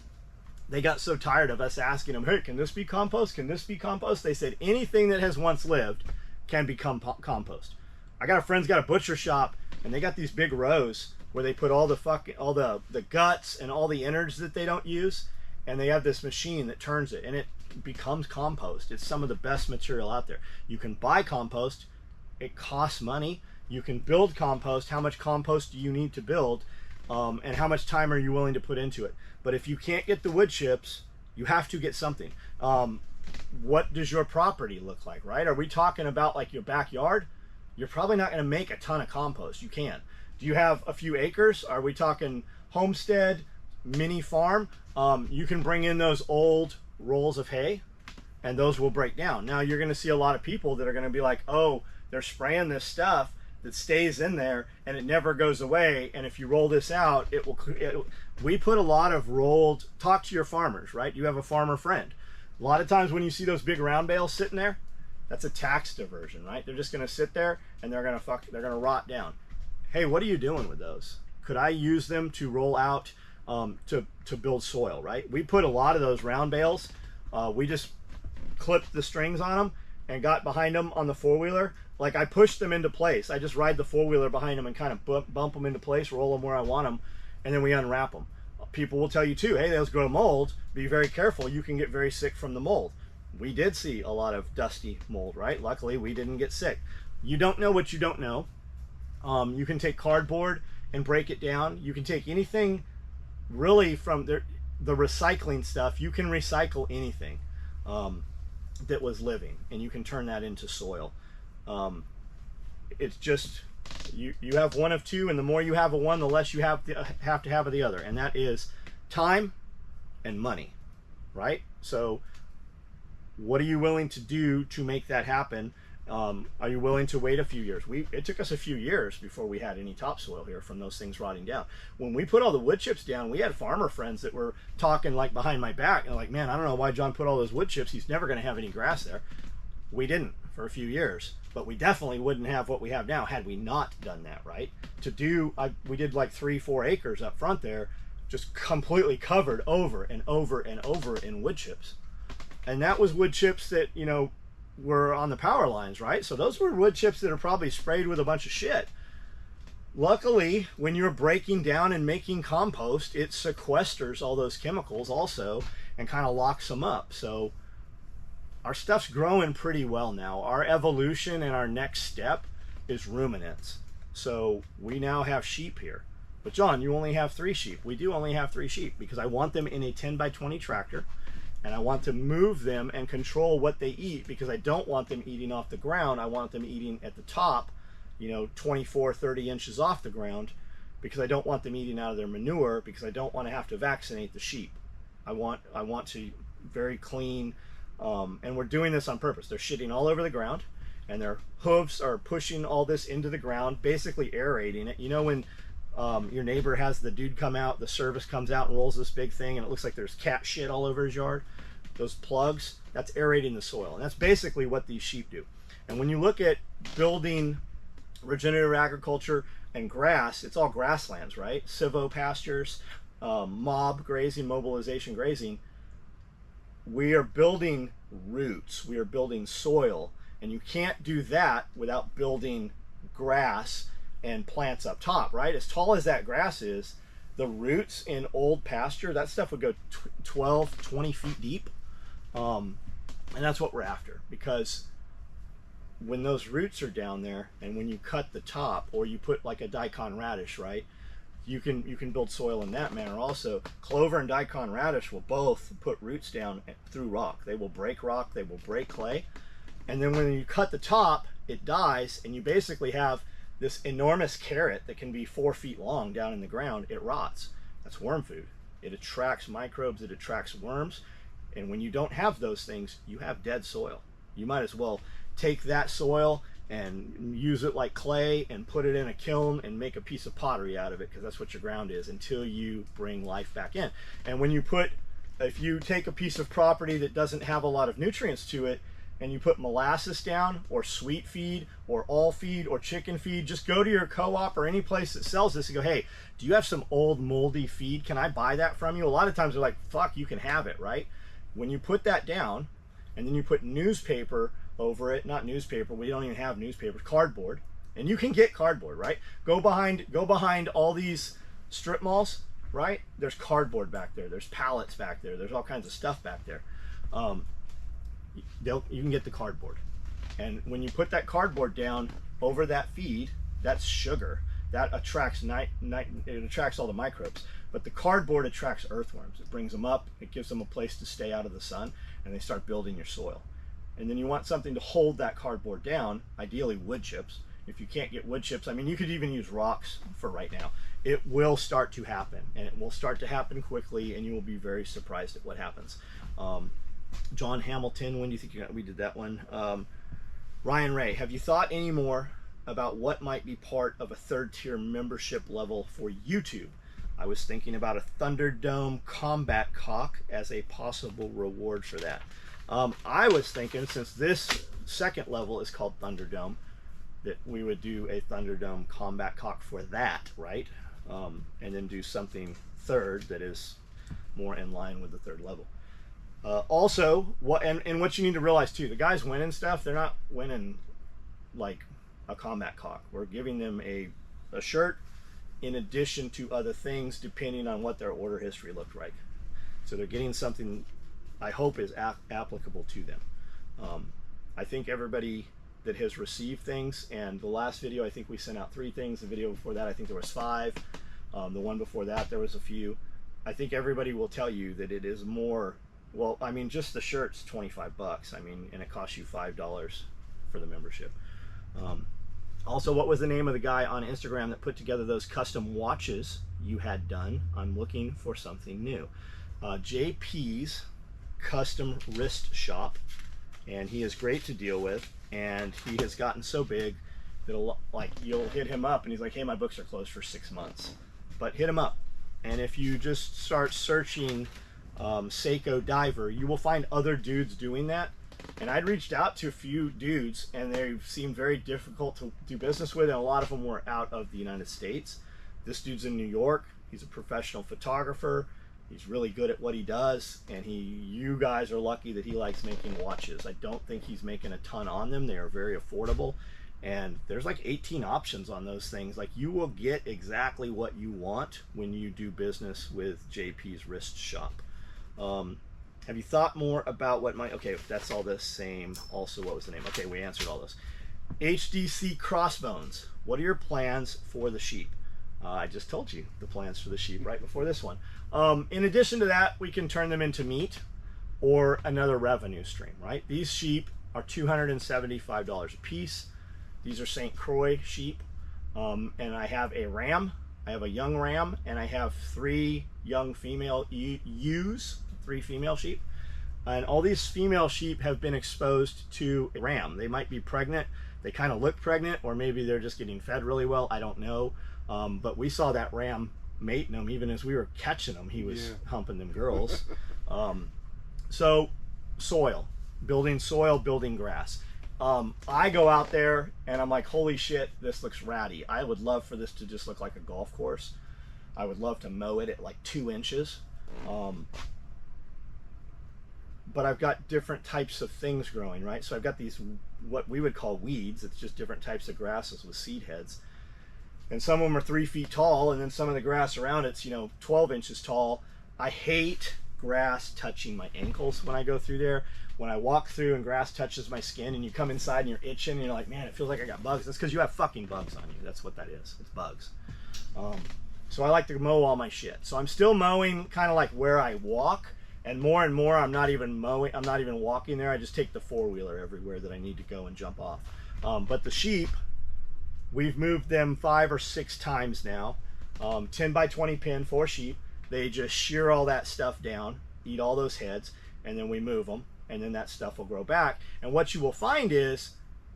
S1: they got so tired of us asking them, hey, can this be compost? Can this be compost? They said anything that has once lived can become compost. I got a friend's got a butcher shop, and they got these big rows where they put all the guts and all the innards that they don't use, and they have this machine that turns it, and it becomes compost. It's some of the best material out there. You can buy compost. It costs money. You can build compost. How much compost do you need to build? And how much time are you willing to put into it? But if you can't get the wood chips, you have to get something. What does your property look like, right? Are we talking about like your backyard? You're probably not going to make a ton of compost. You can. Do you have a few acres? Are we talking homestead, mini farm? You can bring in those old rolls of hay, and those will break down. Now you're going to see a lot of people that are going to be like, oh, they're spraying this stuff that stays in there and it never goes away, and if you roll this out, we put a lot of rolled. Talk to your farmers, right? You have a farmer friend. A lot of times when you see those big round bales sitting there, that's a tax diversion, right? They're just going to sit there and they're going to rot down. Hey, what are you doing with those? Could I use them to roll out to build soil, right? We put a lot of those round bales. We just clipped the strings on them and got behind them on the four-wheeler. Like, I pushed them into place. I just ride the four-wheeler behind them and kind of bump them into place, roll them where I want them, and then we unwrap them. People will tell you too, hey, those grow mold. Be very careful. You can get very sick from the mold. We did see a lot of dusty mold, right? Luckily, we didn't get sick. You don't know what you don't know. You can take cardboard and break it down. You can take anything really from the recycling stuff. You can recycle anything that was living, and you can turn that into soil. It's just, you have one of two, and the more you have of one, the less you have to have of the other, and that is time and money, right? So what are you willing to do to make that happen? Are you willing to wait a few years? It took us a few years before we had any topsoil here from those things rotting down. When we put all the wood chips down, we had farmer friends that were talking like behind my back and like, man, I don't know why John put all those wood chips. He's never going to have any grass there. We didn't for a few years, but we definitely wouldn't have what we have now had we not done that, right? We did like 3-4 acres up front there, just completely covered over and over and over in wood chips. And that was wood chips that, you know, were on the power lines, right? So those were wood chips that are probably sprayed with a bunch of shit. Luckily, when you're breaking down and making compost, it sequesters all those chemicals also and kind of locks them up. So our stuff's growing pretty well now. Our evolution and our next step is ruminants. So we now have sheep here. But John, you only have 3 sheep. We do only have 3 sheep because I want them in a 10x20 tractor, and I want to move them and control what they eat because I don't want them eating off the ground. I want them eating at the top, you know, 24-30 inches off the ground, because I don't want them eating out of their manure, because I don't want to have to vaccinate the sheep. I want to very clean, and we're doing this on purpose. They're shitting all over the ground, and their hooves are pushing all this into the ground, basically aerating it. You know when your neighbor has the dude come out, the service comes out and rolls this big thing and it looks like there's cat shit all over his yard? Those plugs, that's aerating the soil. And that's basically what these sheep do. And when you look at building regenerative agriculture and grass, it's all grasslands, right? Civo pastures, mob grazing, mobilization grazing. We are building roots, we are building soil, and you can't do that without building grass and plants up top, right? As tall as that grass is, the roots in old pasture, that stuff would go 12, 20 feet deep. And that's what we're after, because when those roots are down there and when you cut the top or you put like a daikon radish, right? You can build soil in that manner also. Clover and daikon radish will both put roots down through rock. They will break rock, they will break clay. And then when you cut the top, it dies, and you basically have this enormous carrot that can be 4 feet long down in the ground. It rots. That's worm food. It attracts microbes, it attracts worms. And when you don't have those things, you have dead soil. You might as well take that soil and use it like clay and put it in a kiln and make a piece of pottery out of it, because that's what your ground is, until you bring life back in. And when you if you take a piece of property that doesn't have a lot of nutrients to it, and you put molasses down, or sweet feed, or all feed, or chicken feed, just go to your co-op or any place that sells this and go, hey, do you have some old moldy feed? Can I buy that from you? A lot of times they're like, fuck, you can have it, right? When you put that down, and then you put newspaper over it, not newspaper, we don't even have newspaper, cardboard, and you can get cardboard, right? Go behind all these strip malls, right? There's cardboard back there, there's pallets back there, there's all kinds of stuff back there. You can get the cardboard, and when you put that cardboard down over that feed, that's sugar that attracts it attracts all the microbes. But the cardboard attracts earthworms. It brings them up, it gives them a place to stay out of the sun, and they start building your soil. And then you want something to hold that cardboard down, ideally wood chips. If you can't get wood chips, I mean, you could even use rocks for right now. It will start to happen, and it will start to happen quickly, and you will be very surprised at what happens. John Hamilton, when do you think we did that one? Ryan Ray, have you thought any more about what might be part of a 3rd tier membership level for YouTube? I was thinking about a Thunderdome combat cock as a possible reward for that. I was thinking, since this 2nd level is called Thunderdome, that we would do a Thunderdome combat cock for that, right? And then do something 3rd that is more in line with the 3rd level. Also, what you need to realize too, the guys winning stuff, they're not winning like a combat cock. We're giving them a shirt in addition to other things, depending on what their order history looked like. So they're getting something I hope is applicable to them. I think everybody that has received things, and the last video I think we sent out 3 things, the video before that I think there was 5, the one before that there was a few. I think everybody will tell you that it is more. Well, I mean, just the shirt's $25. I mean, and it costs you $5 for the membership. Also, what was the name of the guy on Instagram that put together those custom watches you had done? I'm looking for something new. JP's Custom Wrist Shop, and he is great to deal with. and he has gotten so big that like you'll hit him up and he's like, hey, my books are closed for 6 months, but hit him up. And if you just start searching Seiko diver, you will find other dudes doing that. And I'd reached out to a few dudes and they seemed very difficult to do business with, and a lot of them were out of the United States. This dude's in New York. He's a professional photographer. He's really good at what he does, and you guys are lucky that he likes making watches. I don't think he's making a ton on them. They are very affordable, and there's like 18 options on those things. Like, you will get exactly what you want when you do business with JP's Wrist Shop. Have you thought more about what okay, that's all the same. Also, what was the name? Okay, we answered all those. HDC Crossbones. What are your plans for the sheep? I just told you the plans for the sheep right before this one. In addition to that, we can turn them into meat or another revenue stream, right? These sheep are $275 a piece. These are St. Croix sheep. And I have a ram, I have a young ram, and I have 3 young female ewes, 3 female sheep. And all these female sheep have been exposed to a ram. They might be pregnant. They kind of look pregnant, or maybe they're just getting fed really well. I don't know. But we saw that ram mating them. Even as we were catching them, he was humping them girls. So soil, building grass. I go out there and I'm like, holy shit, this looks ratty. I would love for this to just look like a golf course. I would love to mow it at like 2 inches. But I've got different types of things growing, right? So I've got these, what we would call weeds. It's just different types of grasses with seed heads. And some of them are 3 feet tall, and then some of the grass around it's, 12 inches tall. I hate grass touching my ankles when I go through there. When I walk through and grass touches my skin and you come inside and you're itching and you're like, man, it feels like I got bugs. That's because you have fucking bugs on you. That's what that is. It's bugs. So I like to mow all my shit. So I'm still mowing kind of like where I walk, and more I'm not even mowing. I'm not even walking there. I just take the 4-wheeler everywhere that I need to go and jump off. But the sheep, we've moved them 5 or 6 times now. 10 by 20 pin, 4 sheep. They just shear all that stuff down, eat all those heads, and then we move them, and then that stuff will grow back. And what you will find is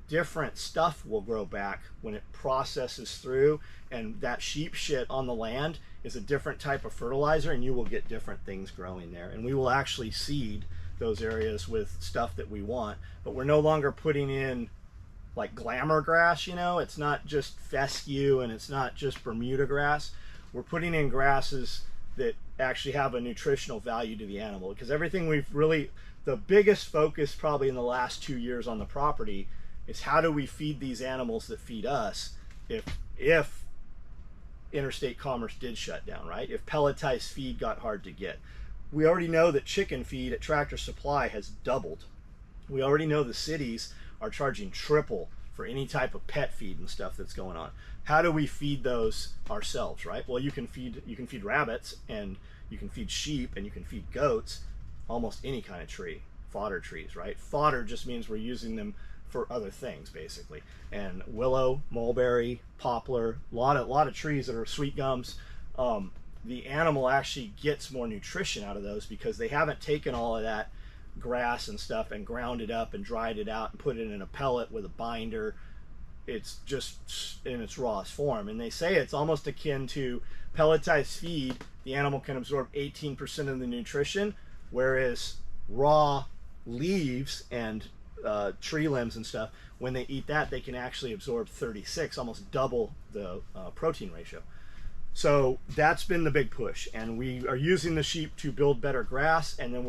S1: different stuff will grow back when it processes through, and that sheep shit on the land is a different type of fertilizer, and you will get different things growing there. And we will actually seed those areas with stuff that we want, but we're no longer putting in like glamour grass, it's not just fescue and it's not just Bermuda grass. We're putting in grasses that actually have a nutritional value to the animal, because everything the biggest focus probably in the last 2 years on the property is how do we feed these animals that feed us if interstate commerce did shut down, right? If pelletized feed got hard to get. We already know that chicken feed at Tractor Supply has doubled. We already know the cities are charging triple for any type of pet feed and stuff that's going on. How do we feed those ourselves, right? Well, you can feed rabbits, and you can feed sheep, and you can feed goats, almost any kind of tree, fodder trees, right? Fodder just means we're using them for other things, basically. And willow, mulberry, poplar, a lot of trees that are sweet gums. The animal actually gets more nutrition out of those because they haven't taken all of that grass and stuff and ground it up and dried it out and put it in a pellet with a binder. It's just in its rawest form, and they say it's almost akin to pelletized feed. The animal can absorb 18% of the nutrition, whereas raw leaves and tree limbs and stuff, when they eat that, they can actually absorb 36, almost double the protein ratio. So that's been the big push, and we are using the sheep to build better grass, and then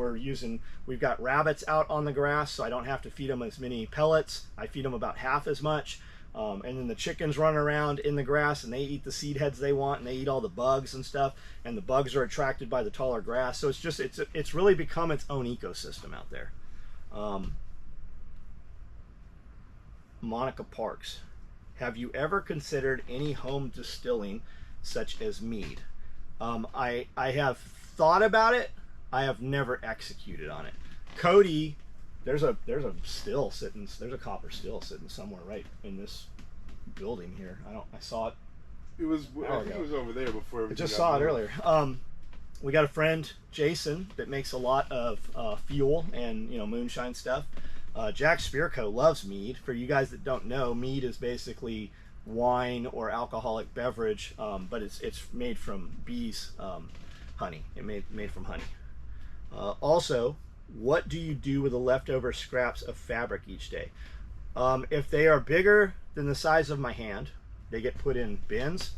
S1: we've got rabbits out on the grass, so I don't have to feed them as many pellets. I feed them about half as much, and then the chickens run around in the grass and they eat the seed heads they want, and they eat all the bugs and stuff, and the bugs are attracted by the taller grass. So it's really become its own ecosystem out there. Monica Parks, have you ever considered any home distilling such as mead? I have thought about it. I have never executed on it. Cody, there's a copper still sitting somewhere right in this building here. I saw it.
S3: I think it was over there before.
S1: I just saw it earlier. We got a friend, Jason, that makes a lot of fuel and moonshine stuff. Jack Spirko loves mead. For you guys that don't know, mead is basically wine or alcoholic beverage, but it's made from bees, honey. Made from honey. Also, what do you do with the leftover scraps of fabric each day? If they are bigger than the size of my hand, they get put in bins,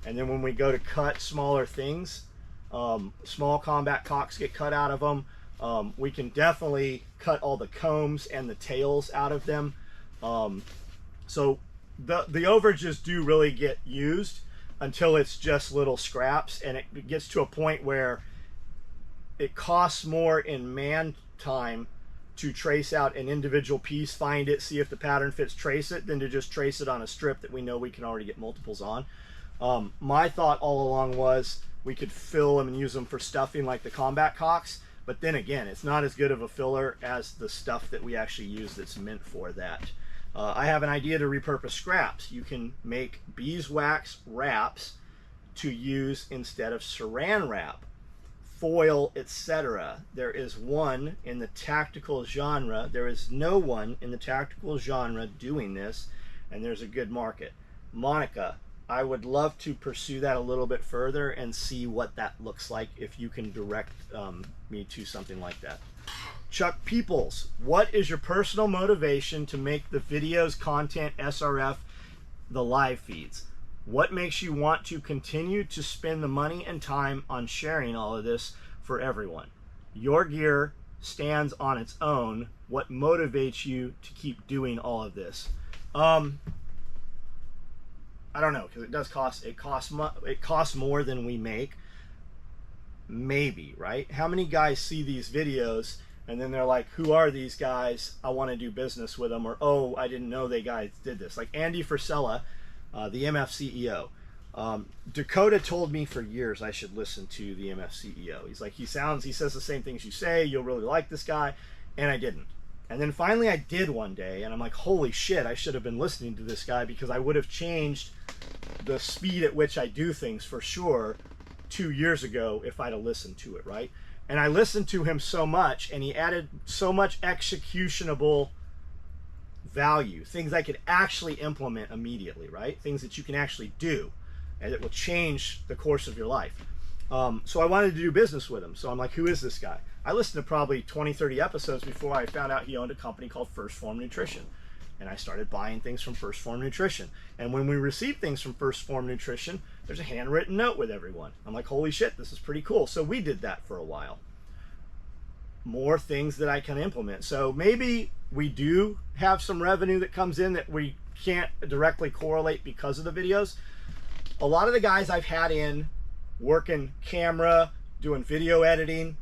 S1: and then when we go to cut smaller things, small combat cocks get cut out of them. We can definitely cut all the combs and the tails out of them. So the overages do really get used until it's just little scraps, and it gets to a point where it costs more in man time to trace out an individual piece, find it, see if the pattern fits, trace it, than to just trace it on a strip that we know we can already get multiples on. My thought all along was we could fill them and use them for stuffing like the combat cocks, but then again, it's not as good of a filler as the stuff that we actually use that's meant for that. I have an idea to repurpose scraps. You can make beeswax wraps to use instead of saran wrap, foil, etc. There is one in the tactical genre. There is no one in the tactical genre doing this, and there's a good market. Monica, I would love to pursue that a little bit further and see what that looks like if you can direct me to something like that. Chuck Peoples, what is your personal motivation to make the videos, content, SRF, the live feeds? What makes you want to continue to spend the money and time on sharing all of this for everyone? Your gear stands on its own. What motivates you to keep doing all of this? I don't know, because it does cost. It costs more than we make. Maybe, right? How many guys see these videos and then they're like, who are these guys? I want to do business with them. Or, oh, I didn't know they guys did this. Like Andy Frisella, the MF CEO. Dakota told me for years I should listen to the MF CEO. He's like, he says the same things you say. You'll really like this guy. And I didn't. And then finally I did one day, and I'm like, holy shit, I should have been listening to this guy, because I would have changed the speed at which I do things for sure 2 years ago if I'd have listened to it, right? And I listened to him so much, and he added so much executionable value, things I could actually implement immediately, right? Things that you can actually do, and it will change the course of your life. So I wanted to do business with him. So I'm like, who is this guy? I listened to probably 20, 30 episodes before I found out he owned a company called First Form Nutrition. And I started buying things from First Form Nutrition. And when we receive things from First Form Nutrition, there's a handwritten note with everyone. I'm like, holy shit, this is pretty cool. So we did that for a while. More things that I can implement. So maybe we do have some revenue that comes in that we can't directly correlate because of the videos. A lot of the guys I've had in working camera, doing video editing,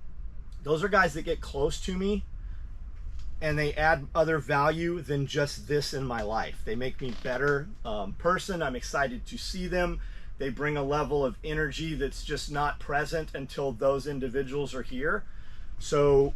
S1: those are guys that get close to me and they add other value than just this in my life. They make me better person. I'm excited to see them. They bring a level of energy that's just not present until those individuals are here. So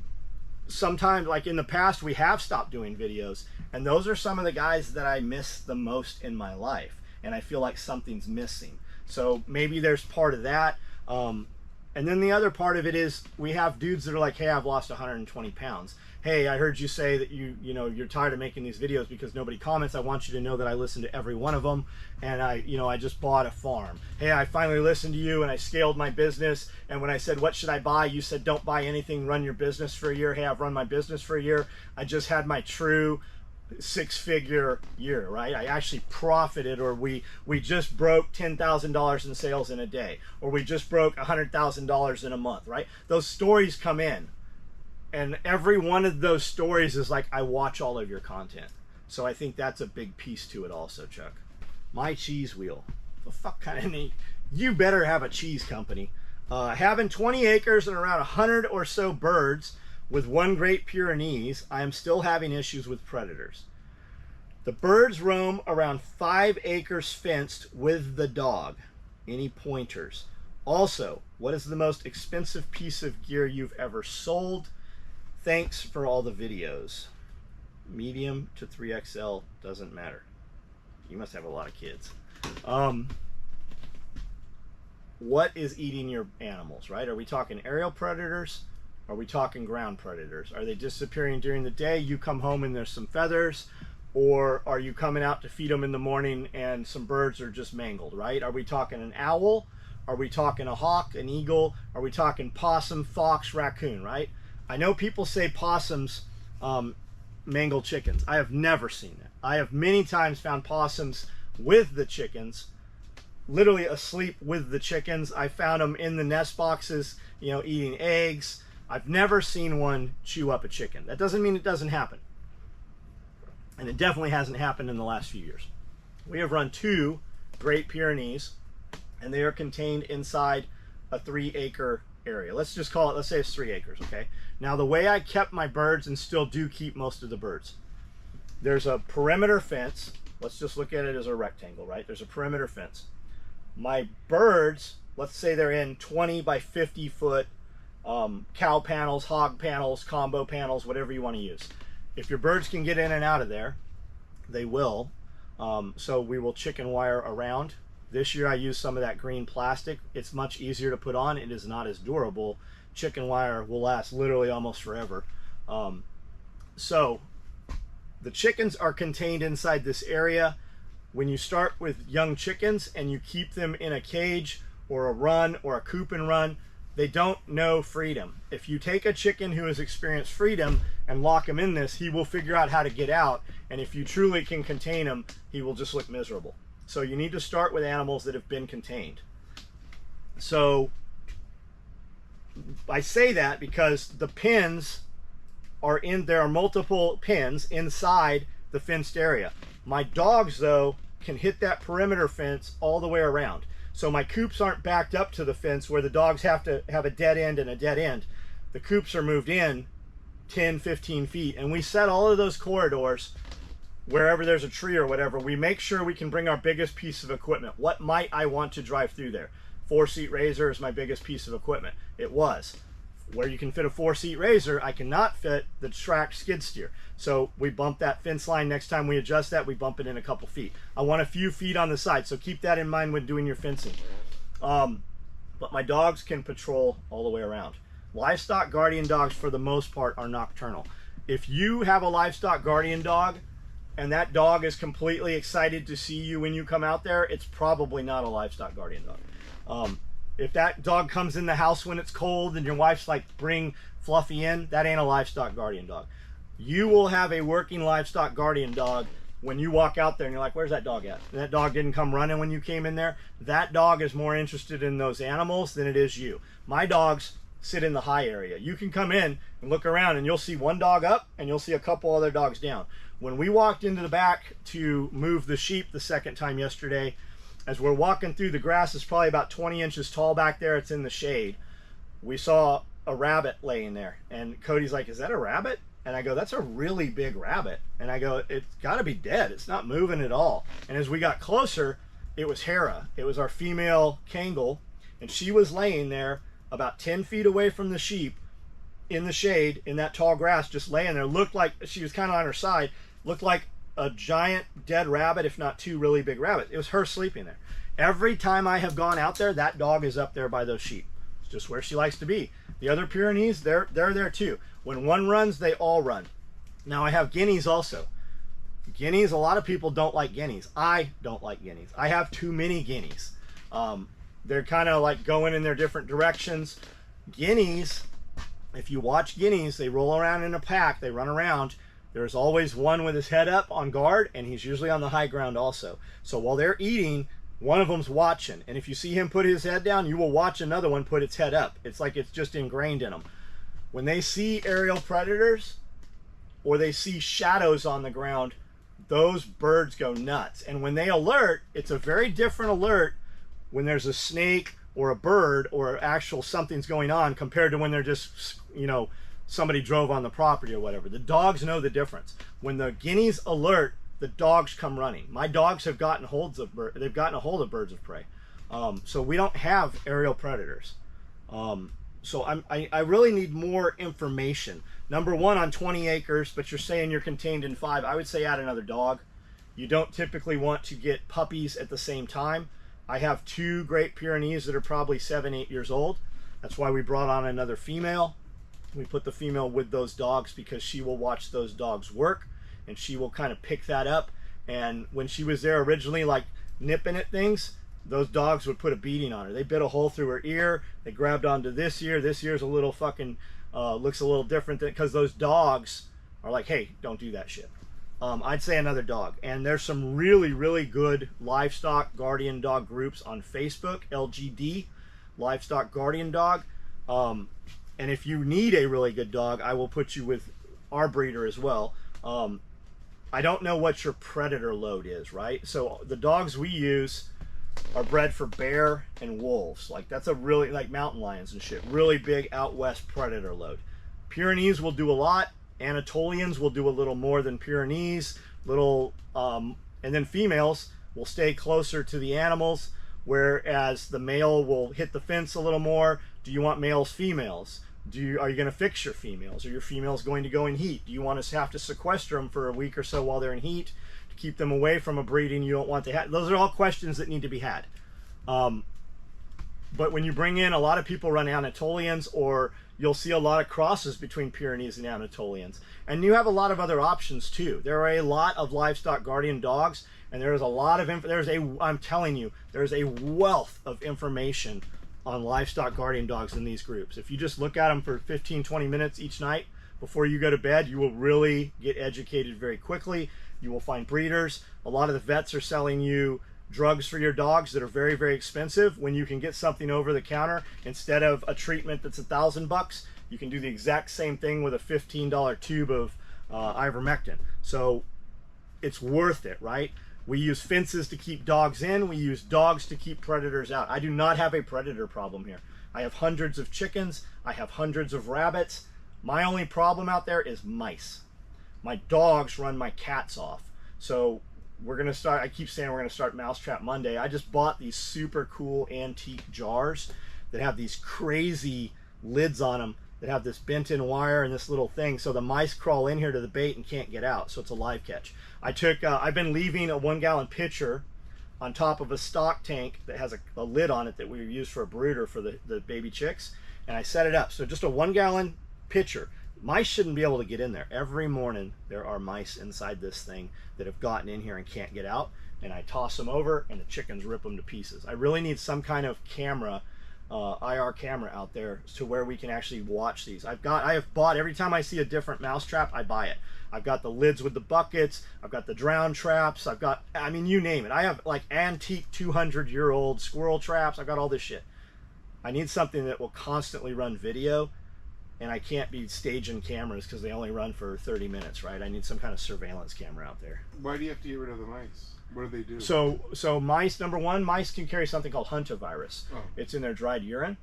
S1: sometimes, like in the past, we have stopped doing videos, and those are some of the guys that I miss the most in my life, and I feel like something's missing. So maybe there's part of that. And then the other part of it is we have dudes that are like, hey, I've lost 120 pounds. Hey, I heard you say that you're tired of making these videos because nobody comments. I want you to know that I listen to every one of them, and I just bought a farm. Hey, I finally listened to you and I scaled my business, and when I said, what should I buy? You said, don't buy anything, run your business for a year. Hey, I've run my business for a year. I just had my true six-figure year, right? I actually profited, or we just broke $10,000 in sales in a day, or we just broke $100,000 in a month, right? Those stories come in, and every one of those stories is like, I watch all of your content. So I think that's a big piece to it also, Chuck. My cheese wheel. The fuck kind of neat. You better have a cheese company. Having 20 acres and around 100 or so birds with one Great Pyrenees, I am still having issues with predators. The birds roam around 5 acres fenced with the dog. Any pointers? Also, what is the most expensive piece of gear you've ever sold? Thanks for all the videos. Medium to 3XL, doesn't matter. You must have a lot of kids. What is eating your animals, right? Are we talking aerial predators Are we talking ground predators? Are they disappearing during the day? You come home and there's some feathers, or are you coming out to feed them in the morning and some birds are just mangled, right? Are we talking an owl? Are we talking a hawk, an eagle? Are we talking possum, fox, raccoon, right? I know people say possums mangle chickens. I have never seen that. I have many times found possums with the chickens, literally asleep with the chickens. I found them in the nest boxes, you know, eating eggs. I've never seen one chew up a chicken. That doesn't mean it doesn't happen. And it definitely hasn't happened in the last few years. We have run 2 Great Pyrenees, and they are contained inside a 3-acre area. Let's just call it, let's say it's 3 acres, okay? Now, the way I kept my birds, and still do keep most of the birds, there's a perimeter fence. Let's just look at it as a rectangle, right? There's a perimeter fence. My birds, let's say they're in 20 by 50 foot cow panels, hog panels, combo panels, whatever you want to use. If your birds can get in and out of there, they will. So we will chicken wire around. This year I used some of that green plastic. It's much easier to put on. It is not as durable. Chicken wire will last literally almost forever. So the chickens are contained inside this area. When you start with young chickens and you keep them in a cage or a run or a coop and run, they don't know freedom. If you take a chicken who has experienced freedom and lock him in this, he will figure out how to get out. And if you truly can contain him, he will just look miserable. So you need to start with animals that have been contained. So I say that because the pens are in, there are multiple pens inside the fenced area. My dogs, though, can hit that perimeter fence all the way around. So my coops aren't backed up to the fence where the dogs have to have a dead end and a dead end. The coops are moved in 10, 15 feet. And we set all of those corridors wherever there's a tree or whatever. We make sure we can bring our biggest piece of equipment. What might I want to drive through there? 4-seat RZR is my biggest piece of equipment. It was. Where you can fit a 4-seat RZR, I cannot fit the track skid steer. So we bump that fence line. Next time we adjust that, we bump it in a couple feet. I want a few feet on the side, so keep that in mind when doing your fencing. But my dogs can patrol all the way around. Livestock guardian dogs, for the most part, are nocturnal. If you have a livestock guardian dog and that dog is completely excited to see you when you come out there, it's probably not a livestock guardian dog. If that dog comes in the house when it's cold and your wife's like, bring Fluffy in, that ain't a livestock guardian dog. You will have a working livestock guardian dog when you walk out there and you're like, where's that dog at? And that dog didn't come running when you came in there. That dog is more interested in those animals than it is you. My dogs sit in the high area. You can come in and look around and you'll see one dog up and you'll see a couple other dogs down. When we walked into the back to move the sheep the second time yesterday, as we're walking through, the grass is probably about 20 inches tall back there. It's in the shade. We saw a rabbit laying there. And Cody's like, is that a rabbit? And I go, that's a really big rabbit. And I go, it's got to be dead. It's not moving at all. And as we got closer, it was Hera. It was our female Kangal. And she was laying there about 10 feet away from the sheep in the shade, in that tall grass, just laying there. Looked like she was kind of on her side. Looked like a giant dead rabbit, if not 2 really big rabbits. It was her sleeping there. Every time I have gone out there, that dog is up there by those sheep. It's just where she likes to be. The other Pyrenees, they're there too. When one runs, they all run. Now I have guineas also. Guineas, a lot of people don't like guineas. I don't like guineas. I have too many guineas. They're kind of like going in their different directions. Guineas, if you watch guineas, they roll around in a pack, they run around. There's always one with his head up on guard, and he's usually on the high ground also. So while they're eating, one of them's watching. And if you see him put his head down, you will watch another one put its head up. It's like it's just ingrained in them. When they see aerial predators or they see shadows on the ground, those birds go nuts. And when they alert, it's a very different alert when there's a snake or a bird or actual something's going on compared to when they're just, you know, somebody drove on the property or whatever. The dogs know the difference. When the guineas alert, the dogs come running. My dogs have gotten holds of they've gotten a hold of birds of prey. So we don't have aerial predators. So I really need more information. Number one, on 20 acres, but you're saying you're contained in 5. I would say add another dog. You don't typically want to get puppies at the same time. I have 2 Great Pyrenees that are probably 7, 8 years old. That's why we brought on another female. We put the female with those dogs because she will watch those dogs work, and she will kind of pick that up. And when she was there originally, like nipping at things, those dogs would put a beating on her. They bit a hole through her ear. They grabbed onto this ear. This ear's a little fucking, looks a little different because those dogs are like, hey, don't do that shit. I'd say another dog. And there's some really, really good livestock guardian dog groups on Facebook, LGD, Livestock Guardian Dog. And if you need a really good dog, I will put you with our breeder as well. I don't know what your predator load is, right? So the dogs we use are bred for bear and wolves. Like that's a really, like mountain lions and shit, really big out west predator load. Pyrenees will do a lot. Anatolians will do a little more than Pyrenees. And then females will stay closer to the animals, whereas the male will hit the fence a little more. Do you want males, females? Are you going to fix your females? Are your females going to go in heat? Do you want to have to sequester them for a week or so while they're in heat to keep them away from a breeding you don't want to have? Those are all questions that need to be had. But when you bring in, a lot of people run Anatolians, or you'll see a lot of crosses between Pyrenees and Anatolians. And you have a lot of other options too. There are a lot of livestock guardian dogs, and there is a lot of I'm telling you, there's a wealth of information on livestock guardian dogs in these groups. If you just look at them for 15-20 minutes each night before you go to bed, you will really get educated very quickly. You will find breeders. A lot of the vets are selling you drugs for your dogs that are very, very expensive, when you can get something over the counter. Instead of a treatment that's $1,000, you can do the exact same thing with a $15 tube of ivermectin. So it's worth it, right? We use fences to keep dogs in. We use dogs to keep predators out. I do not have a predator problem here. I have hundreds of chickens. I have hundreds of rabbits. My only problem out there is mice. My dogs run my cats off. So we're going to start, I keep saying we're going to start Mousetrap Monday. I just bought these super cool antique jars that have these crazy lids on them that have this bent in wire and this little thing. So the mice crawl in here to the bait and can't get out. So it's a live catch. I've been leaving a 1-gallon pitcher on top of a stock tank that has a lid on it that we use for a brooder for the baby chicks. And I set it up. So just a 1-gallon pitcher. Mice shouldn't be able to get in there. Every morning there are mice inside this thing that have gotten in here and can't get out, and I toss them over and the chickens rip them to pieces. I really need some kind of camera, IR camera out there to where we can actually watch these. I have bought, every time I see a different mousetrap, I buy it. I've got the lids with the buckets, I've got the drown traps, I've got, I mean, you name it. I have like antique 200-year-old squirrel traps. I've got all this shit. I need something that will constantly run video, and I can't be staging cameras because they only run for 30 minutes, right? I need some kind of surveillance camera out there.
S3: Why do you have to get rid of the mice? What do they do?
S1: So mice, number one, mice can carry something called hantavirus.
S3: Oh.
S1: It's in their dried urine,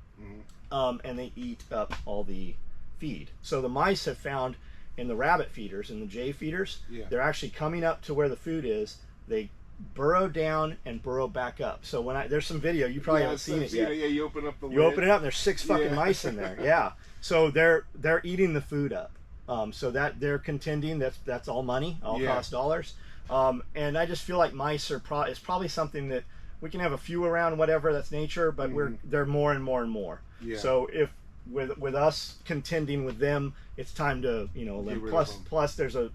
S1: and they eat up all the feed. So the mice have found in the rabbit feeders, in the J feeders, they're actually coming up to where the food is. They burrow down and burrow back up. So when there's some video, you probably haven't seen it yet.
S3: Yeah, you open up the lid.
S1: You open it up and there's 6 fucking mice in there. Yeah. So they're eating the food up. So that they're contending, that's all money, all cost dollars. And I just feel like mice are is probably something that we can have a few around, whatever, that's nature, but they're more and more and more. Yeah. So if with us contending with them, it's time to eliminate. Plus there's a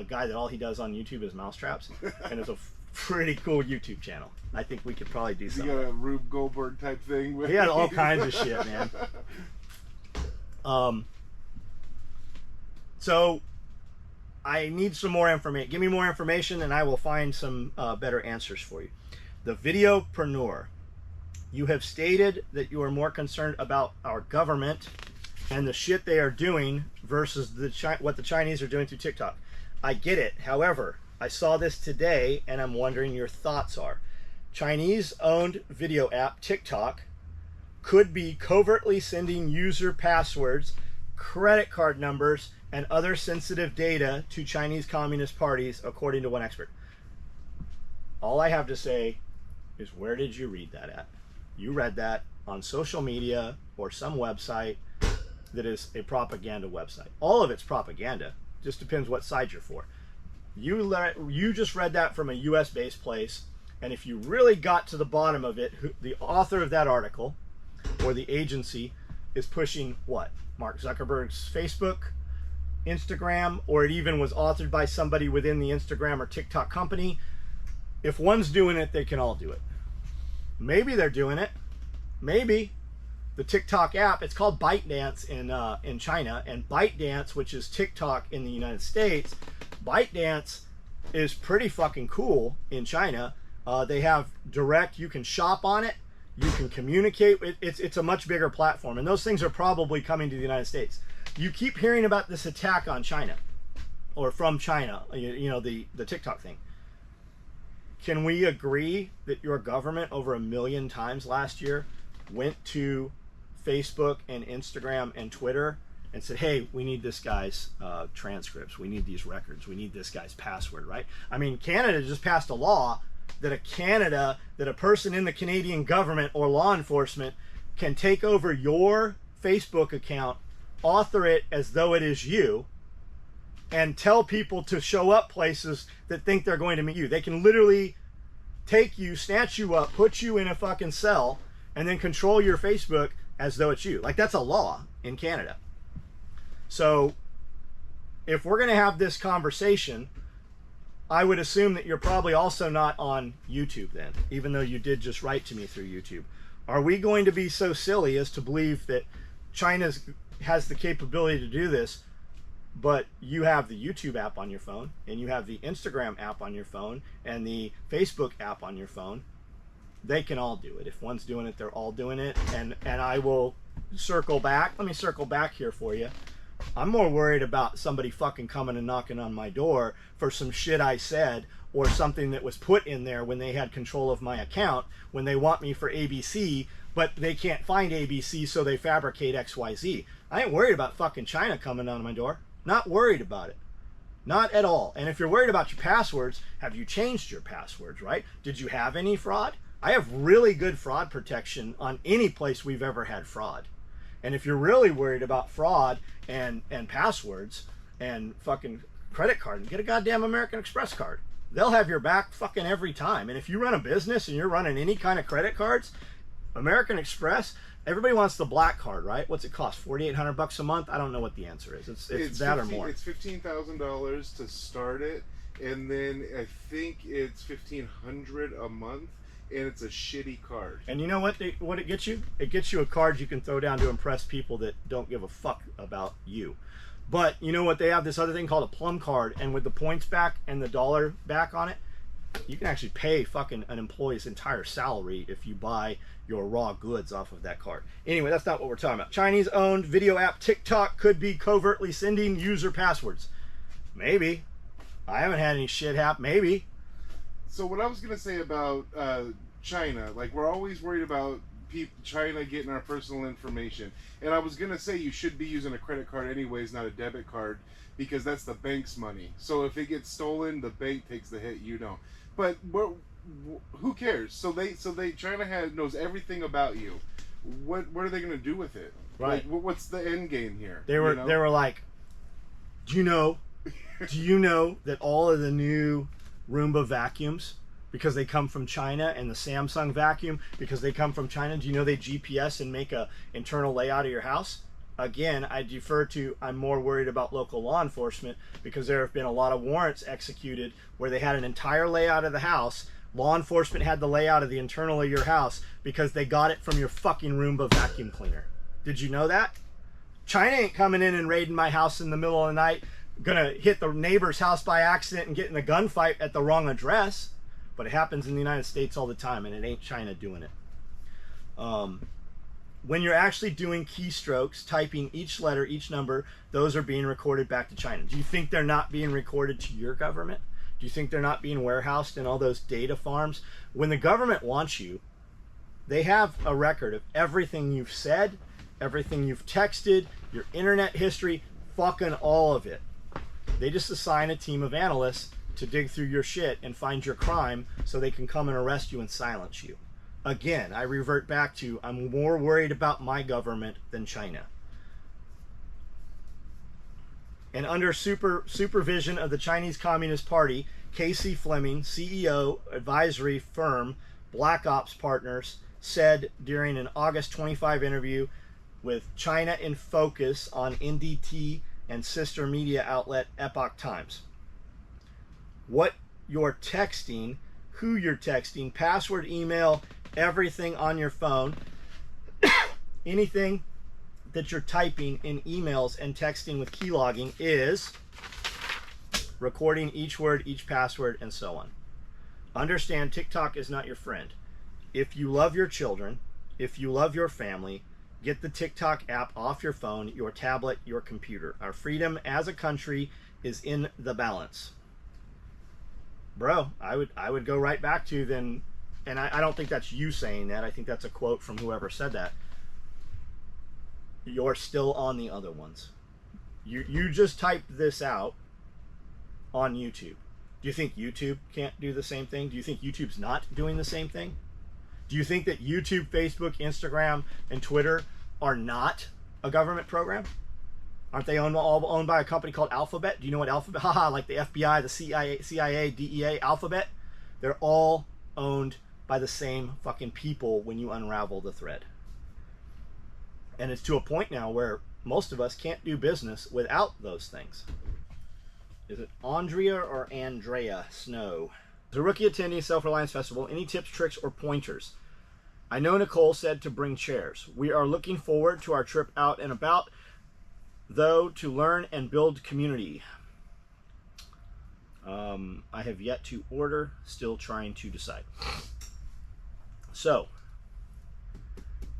S1: guy that all he does on YouTube is mousetraps, and it's a pretty cool YouTube channel. I think we could probably do something.
S3: You got a Rube Goldberg type thing.
S1: He had all kinds of shit, man. So I need some more information. Give me more information and I will find some better answers for you. The videopreneur. You have stated that you are more concerned about our government and the shit they are doing versus what the Chinese are doing through TikTok. I get it. However, I saw this today and I'm wondering your thoughts are. Chinese-owned video app TikTok could be covertly sending user passwords, credit card numbers, and other sensitive data to Chinese Communist parties, according to one expert. All I have to say is, where did you read that at? You read that on social media or some website that is a propaganda website. All of it's propaganda. Just depends what side you're for. You just read that from a US-based place, and if you really got to the bottom of it, the author of that article or the agency is pushing what? Mark Zuckerberg's Facebook, Instagram, or it even was authored by somebody within the Instagram or TikTok company. If one's doing it, they can all do it. Maybe they're doing it. Maybe. The TikTok app, it's called ByteDance in China, and ByteDance, which is TikTok in the United States, ByteDance is pretty fucking cool in China. They have direct, you can shop on it, you can communicate. It's a much bigger platform, and those things are probably coming to the United States. You keep hearing about this attack on China, or from China, you know, the TikTok thing. Can we agree that your government over 1 million times last year went to Facebook and Instagram and Twitter and said, hey, we need this guy's transcripts, we need these records, we need this guy's password, right? I mean, Canada just passed a law that a person in the Canadian government or law enforcement can take over your Facebook account, author it as though it is you, and tell people to show up places that think they're going to meet you. They can literally take you, snatch you up, put you in a fucking cell, and then control your Facebook as though it's you. Like, that's a law in Canada. So if we're going to have this conversation, I would assume that you're probably also not on YouTube then, even though you did just write to me through YouTube. Are we going to be so silly as to believe that China has the capability to do this, but you have the YouTube app on your phone, and you have the Instagram app on your phone, and the Facebook app on your phone? They can all do it. If one's doing it, they're all doing it. And I will circle back. Let me circle back here for you. I'm more worried about somebody fucking coming and knocking on my door for some shit I said, or something that was put in there when they had control of my account, when they want me for ABC, but they can't find ABC, so they fabricate XYZ. I ain't worried about fucking China coming on my door. Not worried about it. Not at all. And if you're worried about your passwords, have you changed your passwords, right? Did you have any fraud? I have really good fraud protection on any place we've ever had fraud. And if you're really worried about fraud and passwords and fucking credit card, get a goddamn American Express card. They'll have your back fucking every time. And if you run a business and you're running any kind of credit cards, American Express, everybody wants the black card, right? What's it cost? $4,800 a month? I don't know what the answer is. It's that
S3: 15,
S1: or more.
S3: It's $15,000 to start it, and then I think it's $1,500 a month, and it's a shitty card.
S1: And you know what it gets you? It gets you a card you can throw down to impress people that don't give a fuck about you. But you know what? They have this other thing called a plum card, and with the points back and the dollar back on it, you can actually pay fucking an employee's entire salary if you buy your raw goods off of that card. Anyway, that's not what we're talking about. Chinese-owned video app TikTok could be covertly sending user passwords. Maybe. I haven't had any shit happen. Maybe.
S3: So what I was going to say about China, like, we're always worried about China getting our personal information. And I was going to say you should be using a credit card anyways, not a debit card, because that's the bank's money. So if it gets stolen, the bank takes the hit, you don't. But who cares? So China knows everything about you. What are they going to do with it?
S1: Right.
S3: Like, what's the end game here?
S1: They were like, do you know that all of the new Roomba vacuums, because they come from China, and the Samsung vacuum, because they come from China, do you know they GPS and make a internal layout of your house? Again, I defer to, I'm more worried about local law enforcement, because there have been a lot of warrants executed where they had an entire layout of the house. Law enforcement had the layout of the internal of your house because they got it from your fucking Roomba vacuum cleaner. Did you know that? China ain't coming in and raiding my house in the middle of the night, gonna hit the neighbor's house by accident and get in a gunfight at the wrong address. But it happens in the United States all the time, and it ain't China doing it. When you're actually doing keystrokes, typing each letter, each number, those are being recorded back to China. Do you think they're not being recorded to your government? Do you think they're not being warehoused in all those data farms? When the government wants you, they have a record of everything you've said, everything you've texted, your internet history, fucking all of it. They just assign a team of analysts to dig through your shit and find your crime so they can come and arrest you and silence you. Again, I revert back to, I'm more worried about my government than China. And under supervision of the Chinese Communist Party, Casey Fleming, CEO, advisory firm, Black Ops Partners, said during an August 25 interview with China in Focus on NDT and sister media outlet Epoch Times. What you're texting, who you're texting, password, email, everything on your phone, anything that you're typing in emails and texting with keylogging is recording each word, each password, and so on. Understand, TikTok is not your friend. If you love your children, if you love your family, get the TikTok app off your phone, your tablet, your computer. Our freedom as a country is in the balance. Bro, I would go right back to then, and I don't think that's you saying that. I think that's a quote from whoever said that. You're still on the other ones. You just typed this out on YouTube. Do you think YouTube can't do the same thing? Do you think YouTube's not doing the same thing? Do you think that YouTube, Facebook, Instagram, and Twitter are not a government program? Aren't they all owned by a company called Alphabet? Do you know what Alphabet? Haha, like the FBI, the CIA, DEA, Alphabet. They're all owned by the same fucking people when you unravel the thread. And it's to a point now where most of us can't do business without those things. Is it Andrea or Andrea Snow? The rookie attending Self-Reliance Festival, any tips, tricks, or pointers? I know Nicole said to bring chairs. We are looking forward to our trip out and about, though, to learn and build community. I have yet to order, still trying to decide. So,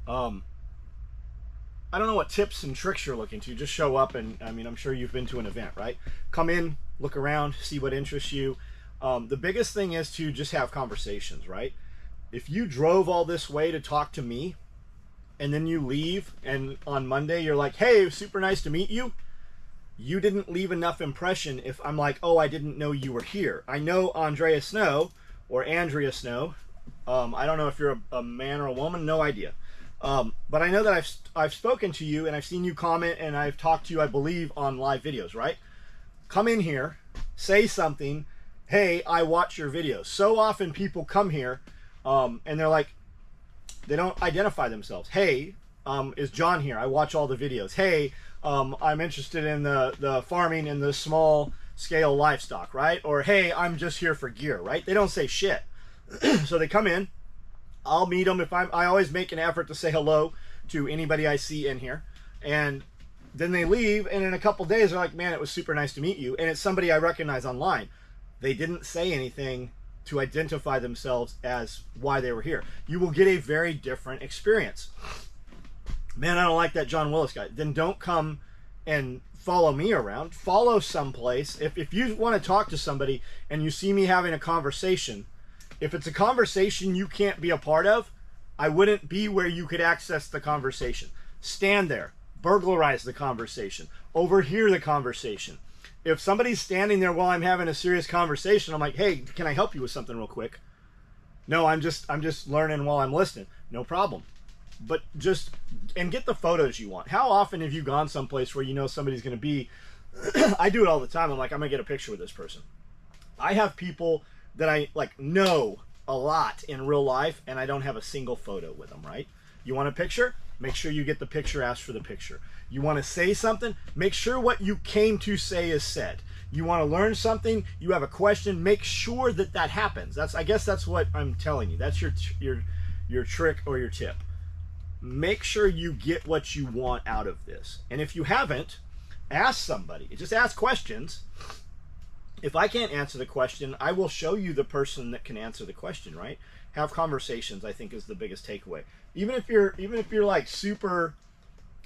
S1: I don't know what tips and tricks you're looking to. Just show up and, I mean, I'm sure you've been to an event, right? Come in, look around, see what interests you. The biggest thing is to just have conversations, right? If you drove all this way to talk to me and then you leave and on Monday you're like, hey, super nice to meet you. You didn't leave enough impression if I'm like, oh, I didn't know you were here. I know Andrea Snow or Andrea Snow. I don't know if you're a man or a woman, no idea. But I know that I've spoken to you and I've seen you comment and I've talked to you, I believe, on live videos, right? Come in here, say something. Hey, I watch your videos. So often people come here and they're like, they don't identify themselves. Hey, is John here? I watch all the videos. Hey, I'm interested in the farming and the small scale livestock, right? Or hey, I'm just here for gear, right? They don't say shit. So they come in. I'll meet them. I always make an effort to say hello to anybody I see in here, and then they leave. And in a couple days, they're like, "Man, it was super nice to meet you." And it's somebody I recognize online. They didn't say anything to identify themselves as why they were here. You will get a very different experience. Man, I don't like that John Willis guy. Then don't come and follow me around. Follow someplace. If you want to talk to somebody and you see me having a conversation, if it's a conversation you can't be a part of, I wouldn't be where you could access the conversation. Stand there. Burglarize the conversation. Overhear the conversation. If somebody's standing there while I'm having a serious conversation, I'm like, hey, can I help you with something real quick? No, I'm just learning while I'm listening. No problem. But just, and get the photos you want. How often have you gone someplace where you know somebody's going to be, I do it all the time. I'm like, I'm going to get a picture with this person. I have people that I like know a lot in real life and I don't have a single photo with them, right? You want a picture? Make sure you get the picture, ask for the picture. You want to say something? Make sure what you came to say is said. You want to learn something? You have a question? Make sure that that happens. I guess that's what I'm telling you. That's your trick or your tip. Make sure you get what you want out of this. And if you haven't, ask somebody. Just ask questions. If I can't answer the question, I will show you the person that can answer the question, right? Have conversations, I think, is the biggest takeaway. Even if you're like super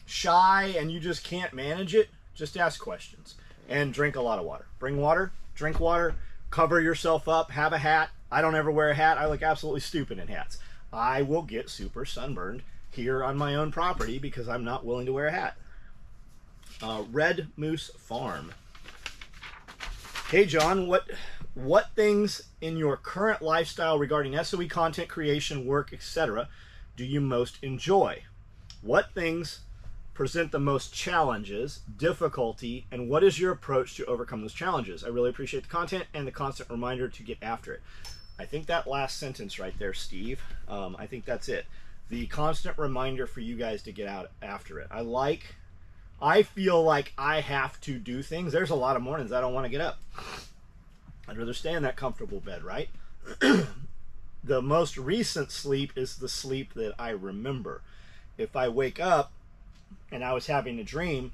S1: shy and you just can't manage it, just ask questions and drink a lot of water. Bring water, drink water, cover yourself up, have a hat. I don't ever wear a hat. I look absolutely stupid in hats. I will get super sunburned here on my own property because I'm not willing to wear a hat. Red Moose Farm. Hey John, what things in your current lifestyle regarding SOE content creation, work, etc. do you most enjoy? What things present the most challenges, difficulty, and what is your approach to overcome those challenges? I really appreciate the content and the constant reminder to get after it. I think that last sentence right there, Steve, I think that's it. the constant reminder for you guys to get out after it. I feel like I have to do things. There's a lot of mornings I don't want to get up. I'd rather stay in that comfortable bed, right? The most recent sleep is the sleep that I remember. If I wake up and I was having a dream,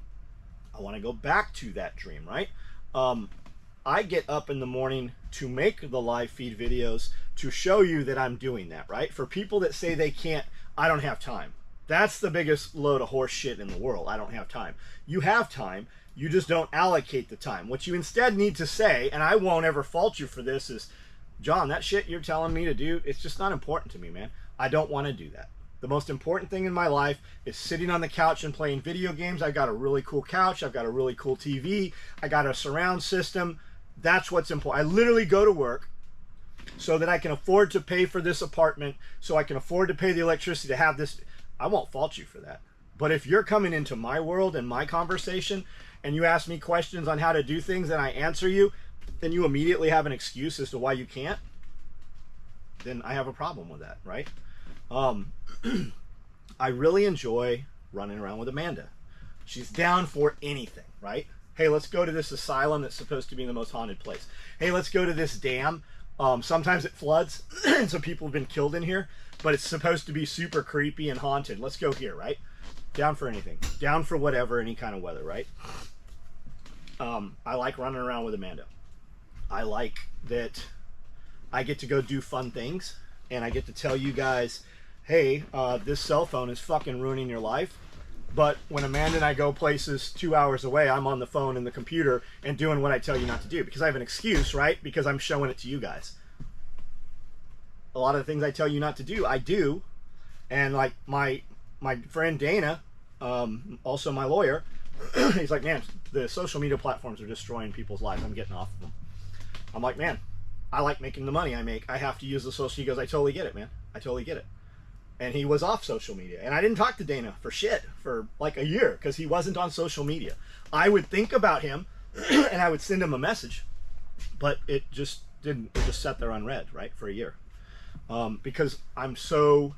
S1: I want to go back to that dream, right? I get up in the morning to make the live feed videos to show you that I'm doing that, right? For people that say they can't, I don't have time. That's the biggest load of horse shit in the world. I don't have time. You have time. You just don't allocate the time. What you instead need to say, and I won't ever fault you for this, is, John, that shit you're telling me to do, it's just not important to me, man. I don't want to do that. The most important thing in my life is sitting on the couch and playing video games. I got a really cool couch. I've got a really cool TV. I got a surround system. That's what's important. I literally go to work so that I can afford to pay for this apartment, so I can afford to pay the electricity to have this. I won't fault you for that. But if you're coming into my world and my conversation and you ask me questions on how to do things and I answer you, then you immediately have an excuse as to why you can't, then I have a problem with that, right? I really enjoy running around with Amanda. She's down for anything, right? Hey, let's go to this asylum that's supposed to be the most haunted place. Hey, let's go to this dam. Sometimes it floods, and so people have been killed in here, but it's supposed to be super creepy and haunted. Let's go here, right? Down for anything. Down for whatever, any kind of weather, right? I like running around with Amanda. I like that I get to go do fun things, and I get to tell you guys, hey, this cell phone is fucking ruining your life. But when Amanda and I go places 2 hours away, I'm on the phone and the computer and doing what I tell you not to do, because I have an excuse, right? Because I'm showing it to you guys. A lot of the things I tell you not to do, I do. And like my friend Dana, also my lawyer, he's like, man, the social media platforms are destroying people's lives. I'm getting off of them. I'm like, man, I like making the money I make. I have to use the social. He goes, I totally get it, man. I totally get it. And he was off social media. And I didn't talk to Dana for shit for like a year because he wasn't on social media. I would think about him and I would send him a message, but it just didn't. It just sat there unread, right, for a year. Because I was so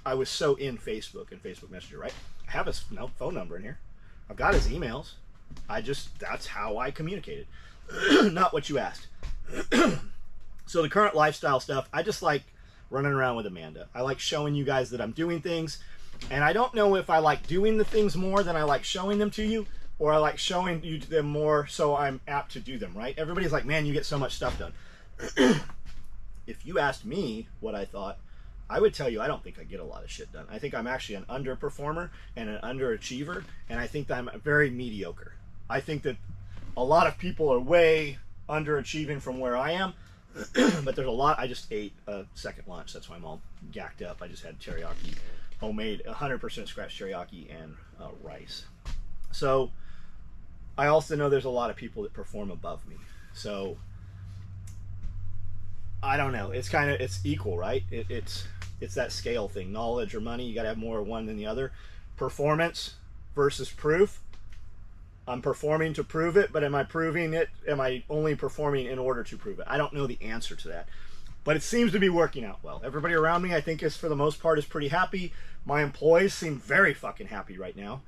S1: in Facebook and Facebook Messenger, right? I have his phone number in here. I've got his emails. That's how I communicated. Not what you asked. So the current lifestyle stuff, I just like running around with Amanda. I like showing you guys that I'm doing things, and I don't know if I like doing the things more than I like showing them to you, or I like showing you them more so I'm apt to do them, right? Everybody's like, man, you get so much stuff done. If you asked me what I thought, I would tell you I don't think I get a lot of shit done. I think I'm actually an underperformer and an underachiever, and I think that I'm very mediocre. I think that a lot of people are way underachieving from where I am, but there's a lot. I just ate a second lunch. That's why I'm all gacked up. I just had teriyaki, homemade 100% scratch teriyaki and rice. So I also know there's a lot of people that perform above me. So I don't know. It's equal, right? It's that scale thing. Knowledge or money, you got to have more of one than the other. Performance versus proof. I'm performing to prove it, but am I proving it? Am I only performing in order to prove it? I don't know the answer to that, but it seems to be working out well. Everybody around me, I think, is for the most part is pretty happy. My employees seem very fucking happy right now.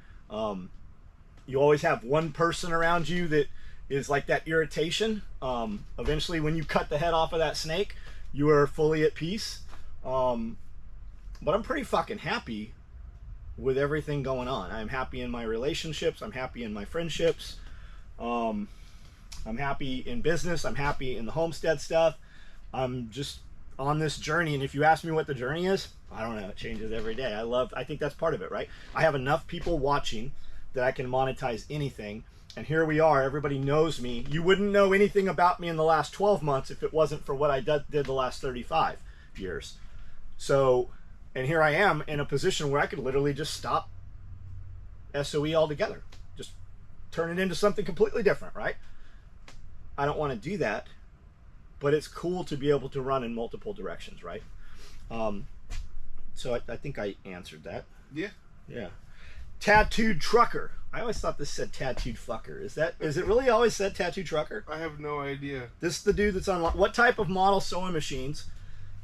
S1: You always have one person around you that is like that irritation. Eventually, when you cut the head off of that snake, you are fully at peace. But I'm pretty fucking happy with everything going on. I'm happy in my relationships. I'm happy in my friendships. I'm happy in business. I'm happy in the homestead stuff. I'm just on this journey. And if you ask me what the journey is, I don't know. It changes every day. I think that's part of it, right? I have enough people watching that I can monetize anything. And here we are. Everybody knows me. You wouldn't know anything about me in the last 12 months if it wasn't for what I did the last 35 years. So, and here I am in a position where I could literally just stop SOE altogether. Just turn it into something completely different, right? I don't want to do that, but it's cool to be able to run in multiple directions, right? So I think I answered that.
S3: Yeah.
S1: Yeah. Tattooed trucker. I always thought this said tattooed fucker. Is it really always said tattooed trucker?
S3: I have no idea.
S1: This is the dude that's on what type of model sewing machines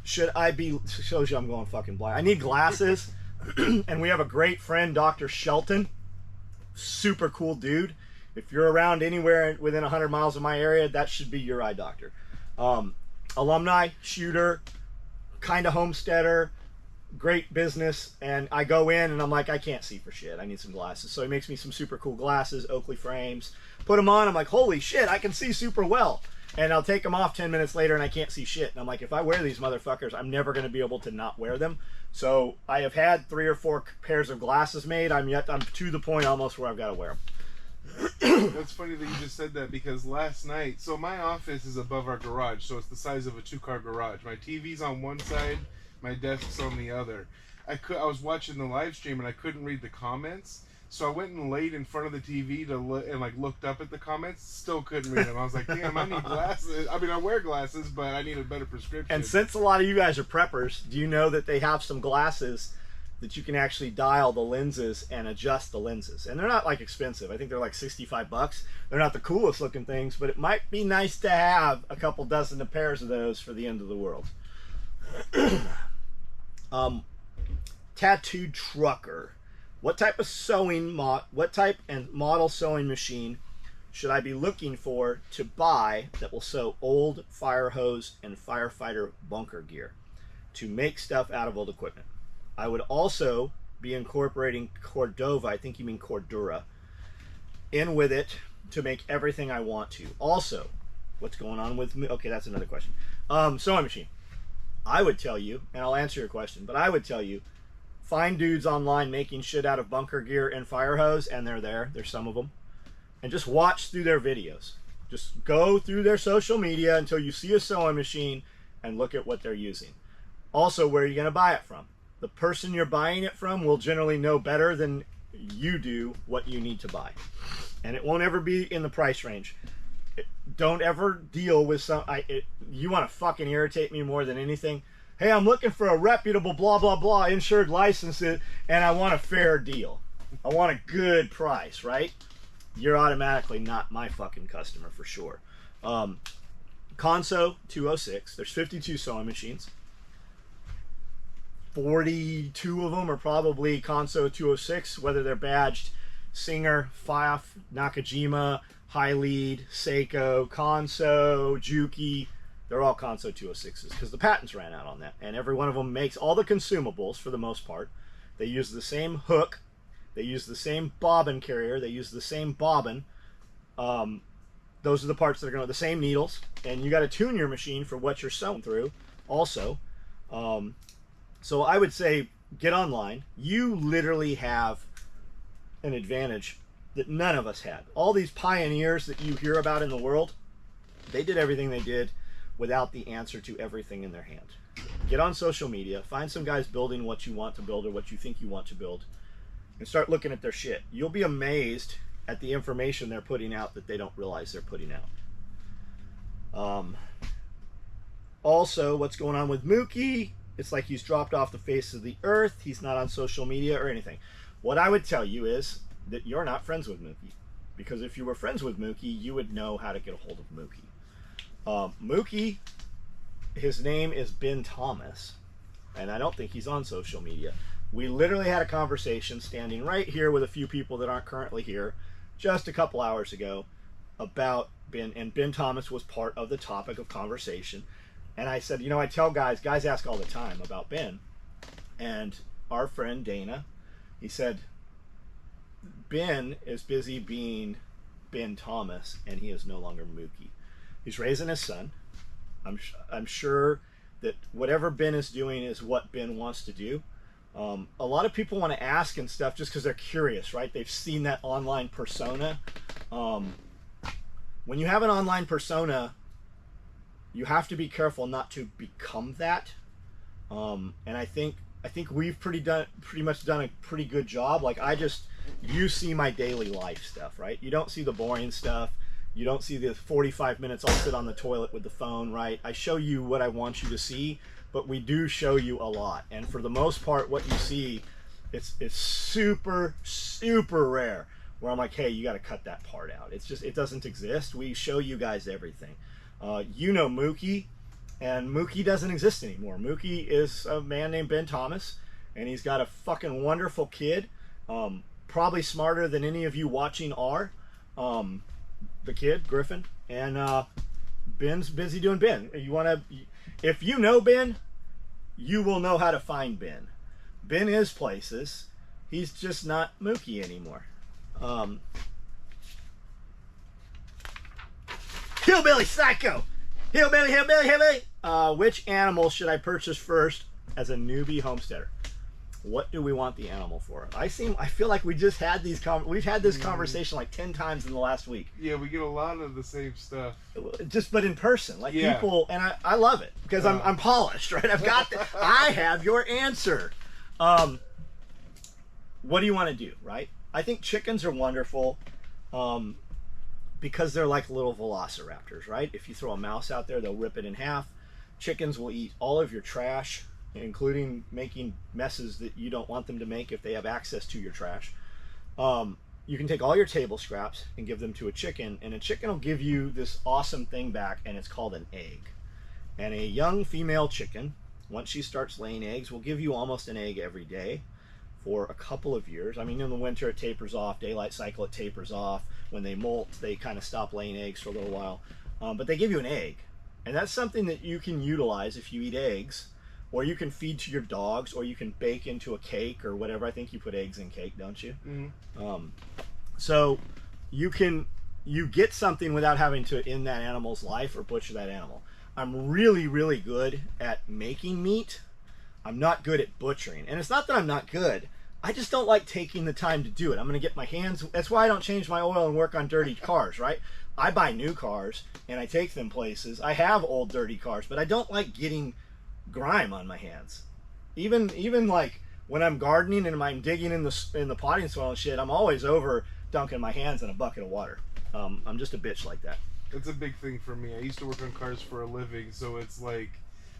S1: should I be, shows you I'm going fucking blind. I need glasses. And we have a great friend, Dr. Shelton. Super cool dude. If you're around anywhere within 100 miles of my area, that should be your eye doctor. Alumni, shooter, kind of homesteader, great business. And I go in and I'm like, I can't see for shit. I need some glasses. So he makes me some super cool glasses, Oakley frames. Put them on. I'm like, holy shit, I can see super well. And I'll take them off 10 minutes later and I can't see shit. And I'm like, if I wear these motherfuckers, I'm never going to be able to not wear them. So I have had 3 or 4 pairs of glasses made. I'm to the point almost where I've got to wear them.
S3: That's funny that you just said that, because last night, so my office is above our garage, so it's the size of a 2-car garage. My TV's on one side, my desk's on the other. I was watching the live stream and I couldn't read the comments, so I went and laid in front of the TV and looked up at the comments. Still couldn't read them. I was like, damn, I need glasses. I mean, I wear glasses, but I need a better prescription.
S1: And since a lot of you guys are preppers, do you know that they have some glasses that you can actually dial the lenses and adjust the lenses? And they're not like expensive. I think they're like $65. They're not the coolest looking things, but it might be nice to have a couple dozen of pairs of those for the end of the world. Tattooed trucker. What type of what type and model sewing machine should I be looking for to buy that will sew old fire hose and firefighter bunker gear to make stuff out of old equipment? I would also be incorporating Cordova, I think you mean Cordura, in with it to make everything I want to. Also, what's going on with me? Okay, that's another question. Sewing machine. I would tell you, and I'll answer your question, but I would tell you, find dudes online making shit out of bunker gear and fire hose, and they're there. There's some of them. And just watch through their videos. Just go through their social media until you see a sewing machine and look at what they're using. Also, where are you going to buy it from? The person you're buying it from will generally know better than you do what you need to buy. And it won't ever be in the price range. Don't ever deal with you want to fucking irritate me more than anything. Hey, I'm looking for a reputable blah, blah, blah, insured licenses, and I want a fair deal. I want a good price, right? You're automatically not my fucking customer for sure. Conso 206, there's 52 sewing machines. 42 of them are probably Conso 206, whether they're badged Singer, Pfaff, Nakajima, High Lead, Seiko, Conso, Juki. They're all Conso 206s because the patents ran out on that. And every one of them makes all the consumables for the most part. They use the same hook. They use the same bobbin carrier. They use the same bobbin. Those are the parts that are going to, the same needles. And you got to tune your machine for what you're sewing through also. So I would say get online. You literally have an advantage that none of us had. All these pioneers that you hear about in the world, they did everything they did without the answer to everything in their hand. Get on social media, find some guys building what you want to build or what you think you want to build, and start looking at their shit. You'll be amazed at the information they're putting out that they don't realize they're putting out. Also, what's going on with Mookie? It's like he's dropped off the face of the earth. He's not on social media or anything. What I would tell you is that you're not friends with Mookie. Because if you were friends with Mookie, you would know how to get a hold of Mookie. Mookie, his name is Ben Thomas, and I don't think he's on social media. We literally had a conversation standing right here with a few people that aren't currently here just a couple hours ago about Ben, and Ben Thomas was part of the topic of conversation. And I said, you know, I tell guys ask all the time about Ben, and our friend Dana, he said, Ben is busy being Ben Thomas, and he is no longer Mookie. He's raising his son. I'm sure that whatever Ben is doing is what Ben wants to do. A lot of people want to ask and stuff just because they're curious, right? They've seen that online persona. When you have an online persona, you have to be careful not to become that. And I think we've pretty much done a pretty good job. Like you see my daily life stuff, right? You don't see the boring stuff. You don't see the 45 minutes I'll sit on the toilet with the phone, right? I show you what I want you to see, but we do show you a lot. And for the most part, what you see, it's super, super rare where I'm like, hey, you got to cut that part out. It doesn't exist. We show you guys everything. You know Mookie. And Mookie doesn't exist anymore. Mookie is a man named Ben Thomas, and he's got a fucking wonderful kid, probably smarter than any of you watching are. The kid, Griffin, and Ben's busy doing Ben. If you know Ben, you will know how to find Ben. Ben is places. He's just not Mookie anymore. Hillbilly Psycho! Hillbilly, hillbilly, hillbilly! Which animal should I purchase first as a newbie homesteader? What do we want the animal for? I feel like we just had we've had this conversation like 10 times in the last week.
S3: Yeah, we get a lot of the same stuff.
S1: But in person, like people, and I love it because I'm polished, right? I have your answer. What do you want to do, right? I think chickens are wonderful because they're like little velociraptors, right? If you throw a mouse out there, they'll rip it in half. Chickens will eat all of your trash, including making messes that you don't want them to make if they have access to your trash. You can take all your table scraps and give them to a chicken, and a chicken will give you this awesome thing back, and it's called an egg. And a young female chicken, once she starts laying eggs, will give you almost an egg every day for a couple of years. I mean, in the winter it tapers off, daylight cycle it tapers off. When they molt, they kind of stop laying eggs for a little while. But they give you an egg, and that's something that you can utilize if you eat eggs. Or you can feed to your dogs, or you can bake into a cake or whatever. I think you put eggs in cake, don't you? Mm-hmm. So you get something without having to end that animal's life or butcher that animal. I'm really, really good at making meat. I'm not good at butchering. And it's not that I'm not good. I just don't like taking the time to do it. I'm going to get my hands... That's why I don't change my oil and work on dirty cars, right? I buy new cars, and I take them places. I have old, dirty cars, but I don't like getting grime on my hands. Even like when I'm gardening and I'm digging in the potting soil and shit, I'm always over dunking my hands in a bucket of water. I'm just a bitch like that.
S3: It's a big thing for me. I used to work on cars for a living, so it's like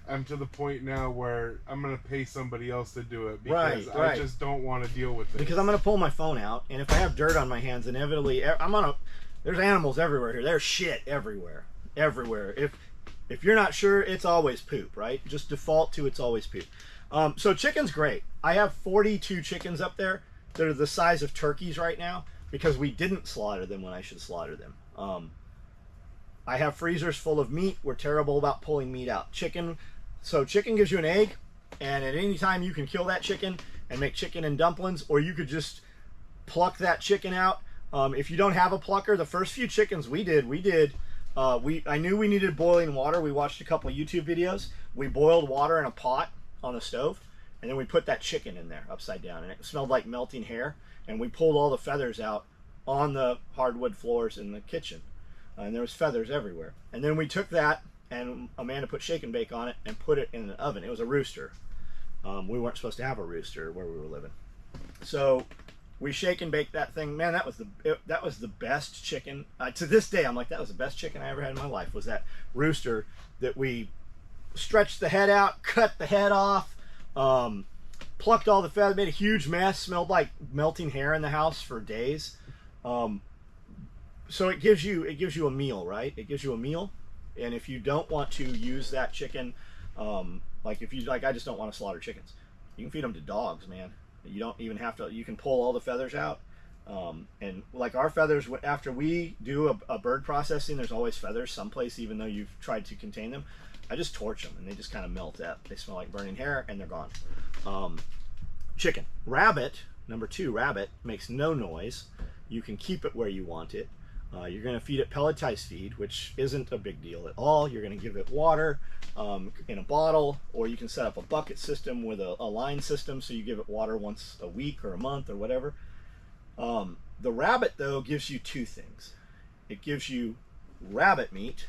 S3: I'm to the point now where I'm gonna pay somebody else to do it because I just don't want to deal with it.
S1: Because I'm gonna pull my phone out, and if I have dirt on my hands, inevitably there's animals everywhere here. There's shit everywhere. If you're not sure, it's always poop, right? Just default to it's always poop. So chicken's great. I have 42 chickens up there that are the size of turkeys right now because we didn't slaughter them when I should slaughter them. I have freezers full of meat. We're terrible about pulling meat out. Chicken gives you an egg, and at any time you can kill that chicken and make chicken and dumplings, or you could just pluck that chicken out. If you don't have a plucker, the first few chickens we did. I knew we needed boiling water. We watched a couple of YouTube videos. We boiled water in a pot on the stove, and then we put that chicken in there upside down, and it smelled like melting hair. And we pulled all the feathers out on the hardwood floors in the kitchen, and there was feathers everywhere. And then we took that, and Amanda put shake and bake on it and put it in an oven. It was a rooster. We weren't supposed to have a rooster where we were living, so we shake and bake that thing. Man, that was the best chicken. To this day, I'm like, that was the best chicken I ever had in my life. Was that rooster that we stretched the head out, cut the head off, plucked all the feathers, made a huge mess, smelled like melting hair in the house for days. So it gives you a meal, right? It gives you a meal, and if you don't want to use that chicken, I just don't want to slaughter chickens. You can feed them to dogs, man. You don't even have to. You can pull all the feathers out, and like our feathers, after we do a bird processing, there's always feathers someplace, even though you've tried to contain them. I just torch them, and they just kind of melt up. They smell like burning hair, and they're gone. Chicken. Rabbit, number 2, rabbit makes no noise. You can keep it where you want it. You're going to feed it pelletized feed, which isn't a big deal at all. You're going to give it water in a bottle, or you can set up a bucket system with a line system, so you give it water once a week or a month or whatever. The rabbit, though, gives you 2 things. It gives you rabbit meat,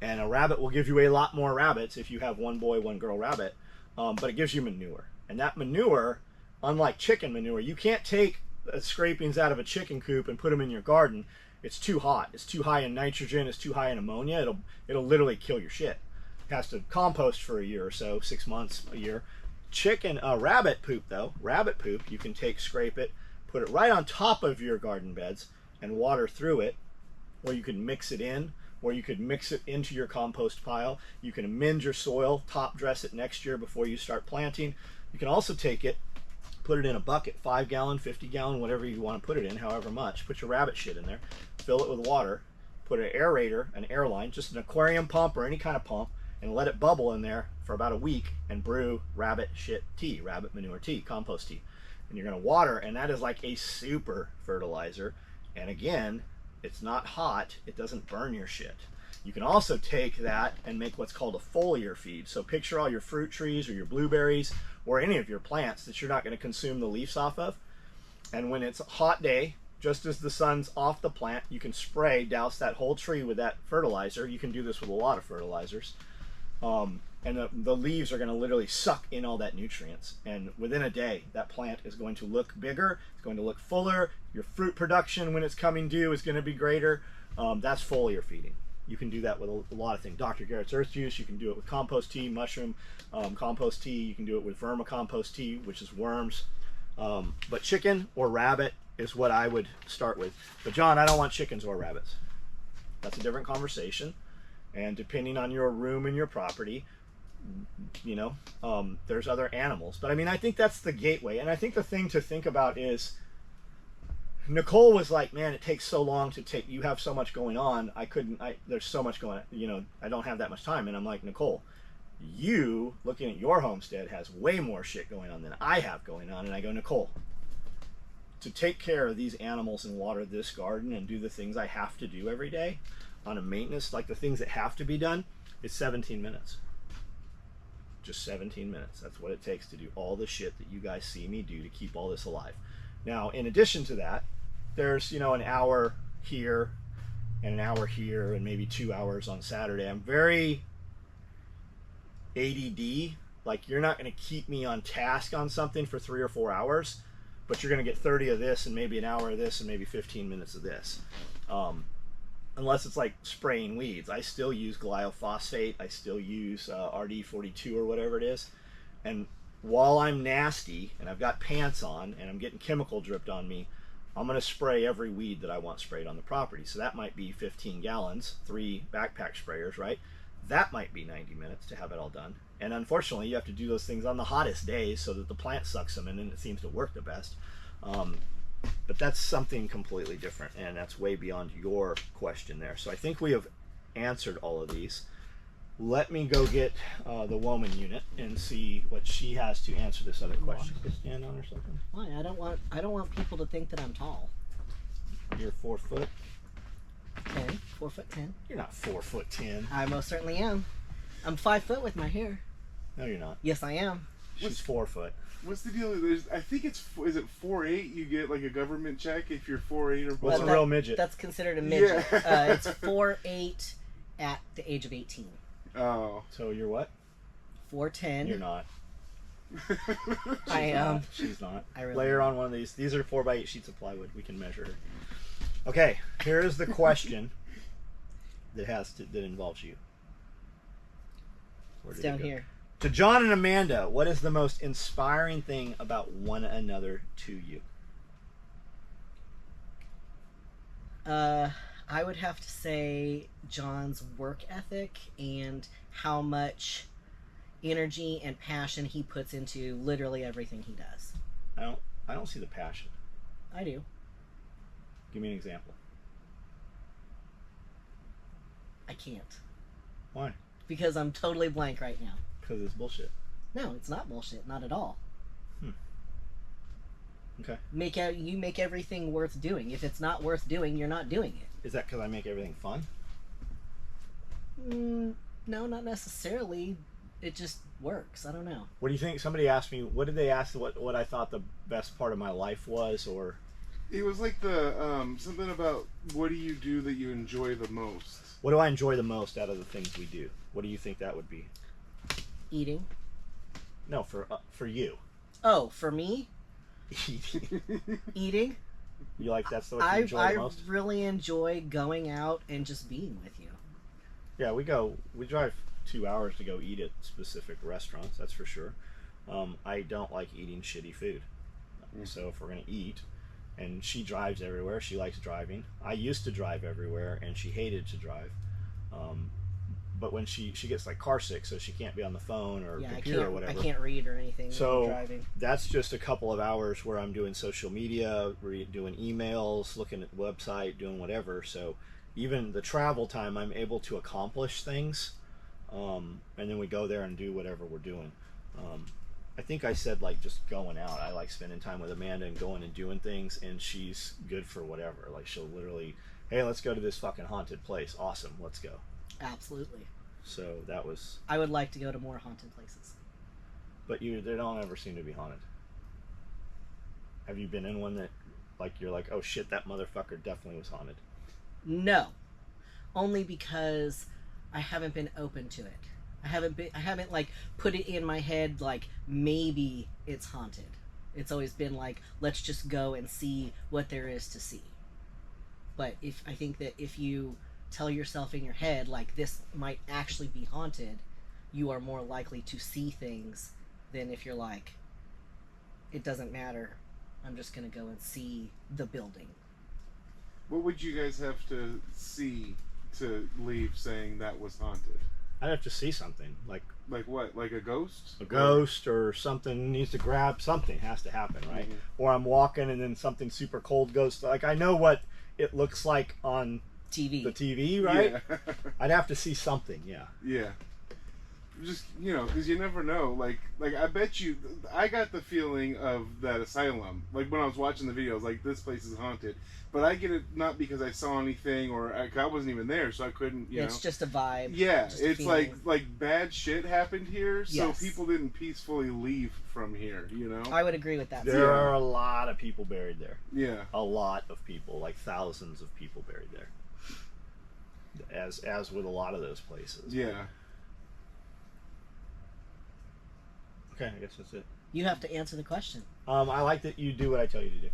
S1: and a rabbit will give you a lot more rabbits if you have one boy, one girl rabbit, but it gives you manure. And that manure, unlike chicken manure, you can't take scrapings out of a chicken coop and put them in your garden. It's too hot. It's too high in nitrogen. It's too high in ammonia. It'll literally kill your shit. It has to compost for a year or so, 6 months, a year. Rabbit poop, though, you can scrape it, put it right on top of your garden beds and water through it, or you can mix it in where you could mix it into your compost pile. You can amend your soil, top dress it next year before you start planting. You can also take it, put it in a bucket, 5 gallon, 50 gallon, whatever you want to put it in, however much. Put your rabbit shit in there, fill it with water, put an aerator, an air line, just an aquarium pump or any kind of pump, and let it bubble in there for about a week and brew rabbit shit tea, rabbit manure tea, compost tea. And you're going to water, and that is like a super fertilizer. And again, it's not hot, it doesn't burn your shit. You can also take that and make what's called a foliar feed. So picture all your fruit trees or your blueberries or any of your plants that you're not going to consume the leaves off of. And when it's a hot day, just as the sun's off the plant, you can spray, douse that whole tree with that fertilizer. You can do this with a lot of fertilizers. And the leaves are going to literally suck in all that nutrients. And within a day, that plant is going to look bigger, it's going to look fuller. Your fruit production when it's coming due is going to be greater. That's foliar feeding. You can do that with a lot of things. Dr. Garrett's earth juice, you can do it with compost tea, mushroom compost tea. You can do it with vermicompost tea, which is worms. But chicken or rabbit is what I would start with. But John, I don't want chickens or rabbits. That's a different conversation. And depending on your room and your property, you know, there's other animals. But I mean, I think that's the gateway. And I think the thing to think about is, Nicole was like, man, it takes so long to take, you have so much going on. There's so much going on, you know, I don't have that much time. And I'm like, Nicole, you looking at your homestead has way more shit going on than I have going on. And I go, Nicole, to take care of these animals and water this garden and do the things I have to do every day on a maintenance, like the things that have to be done, it's 17 minutes. Just 17 minutes. That's what it takes to do all the shit that you guys see me do to keep all this alive. Now, in addition to that, there's, you know, an hour here and an hour here and maybe 2 hours on Saturday. I'm very ADD. Like, you're not going to keep me on task on something for 3 or 4 hours, but you're going to get 30 of this and maybe an hour of this and maybe 15 minutes of this. Unless it's like spraying weeds. I still use glyphosate. I still use RD42 or whatever it is. And while I'm nasty and I've got pants on and I'm getting chemical dripped on me, I'm going to spray every weed that I want sprayed on the property. So that might be 15 gallons, 3 backpack sprayers, right? That might be 90 minutes to have it all done. And unfortunately, you have to do those things on the hottest days so that the plant sucks them in and it seems to work the best. But that's something completely different, and that's way beyond your question there. So I think we have answered all of these. Let me go get the woman unit and see what she has to answer this other question. Stand on or something?
S2: Why? I don't want people to think that I'm tall.
S1: You're 4 foot?
S2: 10, 4'10".
S1: You're not 4'10".
S2: I most certainly am. I'm 5 foot with my hair.
S1: No, you're not.
S2: Yes, I am.
S1: She's 4 foot.
S3: What's the deal? I think is it 4'8"? You get like a government check if you're 4'8" or
S1: What's
S3: below.
S1: a real midget?
S2: That's considered a midget.
S3: Yeah.
S2: It's 4'8" at the age of 18.
S3: Oh.
S1: So you're what?
S2: 4'10".
S1: You're not.
S2: I am.
S1: She's not.
S2: I really
S1: Lay her on one of these. These are 4x8 sheets of plywood. We can measure her. Okay, here is the question that involves you.
S2: It's down here.
S1: To John and Amanda, what is the most inspiring thing about one another to you?
S2: I would have to say John's work ethic and how much energy and passion he puts into literally everything he does.
S1: I don't see the passion.
S2: I do.
S1: Give me an example.
S2: I can't.
S1: Why?
S2: Because I'm totally blank right now.
S1: Because it's bullshit.
S2: No, it's not bullshit. Not at all.
S1: Okay.
S2: You make everything worth doing. If it's not worth doing, you're not doing it.
S1: Is that because I make everything fun?
S2: No, not necessarily. It just works. I don't know.
S1: What do you think? Somebody asked me, what did they ask what I thought the best part of my life was, or...
S3: It was like the something about what do you do that you enjoy the most?
S1: What do I enjoy the most out of the things we do? What do you think that would be?
S2: Eating.
S1: No, for you.
S2: Oh, for me?
S1: Eating.
S2: Eating.
S1: You like that's what you enjoy the most?
S2: I really enjoy going out and just being with you.
S1: Yeah, we drive 2 hours to go eat at specific restaurants, that's for sure. I don't like eating shitty food. So if we're going to eat, and she drives everywhere, she likes driving. I used to drive everywhere, and she hated to drive. But when she gets like car sick, so she can't be on the phone or computer or whatever.
S2: I can't read or anything.
S1: So
S2: while driving.
S1: that's just a couple of hours where I'm doing social media, doing emails, looking at the website, doing whatever. So even the travel time, I'm able to accomplish things, and then we go there and do whatever we're doing. I think I said like just going out. I like spending time with Amanda and going and doing things, and she's good for whatever. Like she'll literally, hey, let's go to this fucking haunted place. Awesome, let's go.
S2: Absolutely.
S1: So that was.
S2: I would like to go to more haunted places.
S1: But they don't ever seem to be haunted. Have you been in one that, like, you're like, oh shit, that motherfucker definitely was haunted?
S2: No, only because I haven't been open to it. I haven't like put it in my head like maybe it's haunted. It's always been like, let's just go and see what there is to see. But I think that if you tell yourself in your head like this might actually be haunted, you are more likely to see things than if you're like, it doesn't matter, I'm just gonna go and see the building.
S3: What would you guys have to see to leave saying that was haunted?
S1: I'd have to see something like
S3: what? Like a ghost?
S1: A ghost or something needs to grab. Something has to happen, right? Mm-hmm. Or I'm walking and then something super cold goes. Like I know what it looks like on
S2: TV.
S1: The TV, right?
S3: Yeah.
S1: I'd have to see something, yeah.
S3: Yeah. Just, because you never know. Like I bet you, I got the feeling of that asylum. Like when I was watching the videos, like this place is haunted. But I get it not because I saw anything or I wasn't even there, so I couldn't, you know.
S2: It's just a vibe.
S3: Yeah, it's like bad shit happened here, so
S2: Yes.
S3: people didn't peacefully leave from here, you know?
S2: I would agree with that.
S1: There are a lot of people buried there.
S3: Yeah.
S1: A lot of people, like thousands of people buried there. As with a lot of those places.
S3: Yeah.
S1: Okay, I guess that's it.
S2: You have to answer the question.
S1: I like that you do what I tell you to do.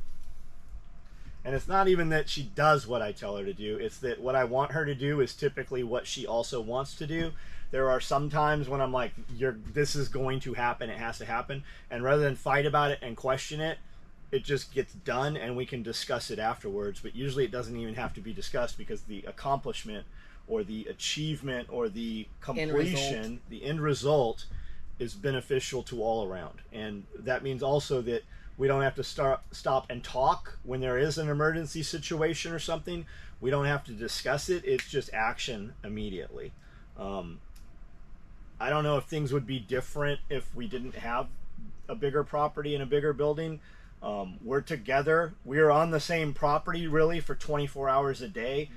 S1: And it's not even that she does what I tell her to do. It's that what I want her to do is typically what she also wants to do. There are some times when I'm like, this is going to happen. It has to happen. And rather than fight about it and question it, it just gets done and we can discuss it afterwards. But usually it doesn't even have to be discussed because the accomplishment or the achievement or the completion, the end result is beneficial to all around. And that means also that we don't have to stop and talk when there is an emergency situation or something. We don't have to discuss it. It's just action immediately. I don't know if things would be different if we didn't have a bigger property and a bigger building. We're together. We're on the same property really for 24 hours a day,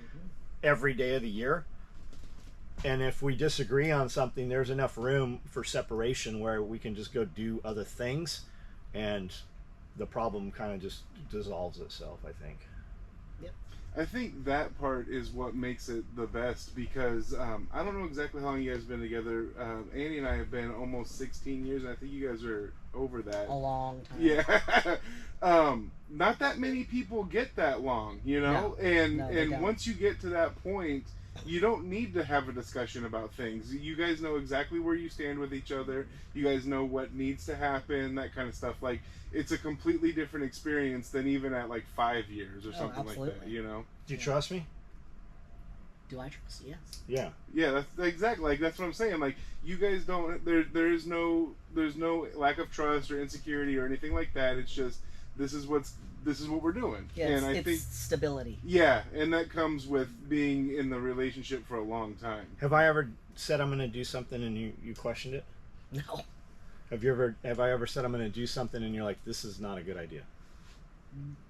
S1: every day of the year. And if we disagree on something, there's enough room for separation where we can just go do other things and the problem kind of just dissolves itself, I think.
S2: Yep.
S3: I think that part is what makes it the best because I don't know exactly how long you guys have been together. Annie and I have been almost 16 years, and I think you guys are over that.
S2: A long time.
S3: Yeah. Not that many people get that long, you know?
S2: No,
S3: and once you get to that point, you don't need to have a discussion about things. You guys know exactly where you stand with each other. You guys know what needs to happen, that kind of stuff. Like, it's a completely different experience than even at like 5 years or something like that, you know?
S1: Do you trust me?
S2: Do I trust? Yes.
S1: Yeah.
S3: Yeah, that's exactly, like, that's what I'm saying. Like, you guys don't, there's no lack of trust or insecurity or anything like that. It's just, this is what we're doing.
S2: Yeah,
S3: and I
S2: think stability.
S3: Yeah, and that comes with being in the relationship for a long time.
S1: Have I ever said I'm going to do something and you questioned it?
S2: No.
S1: Have I ever said I'm going to do something and you're like, this is not a good idea?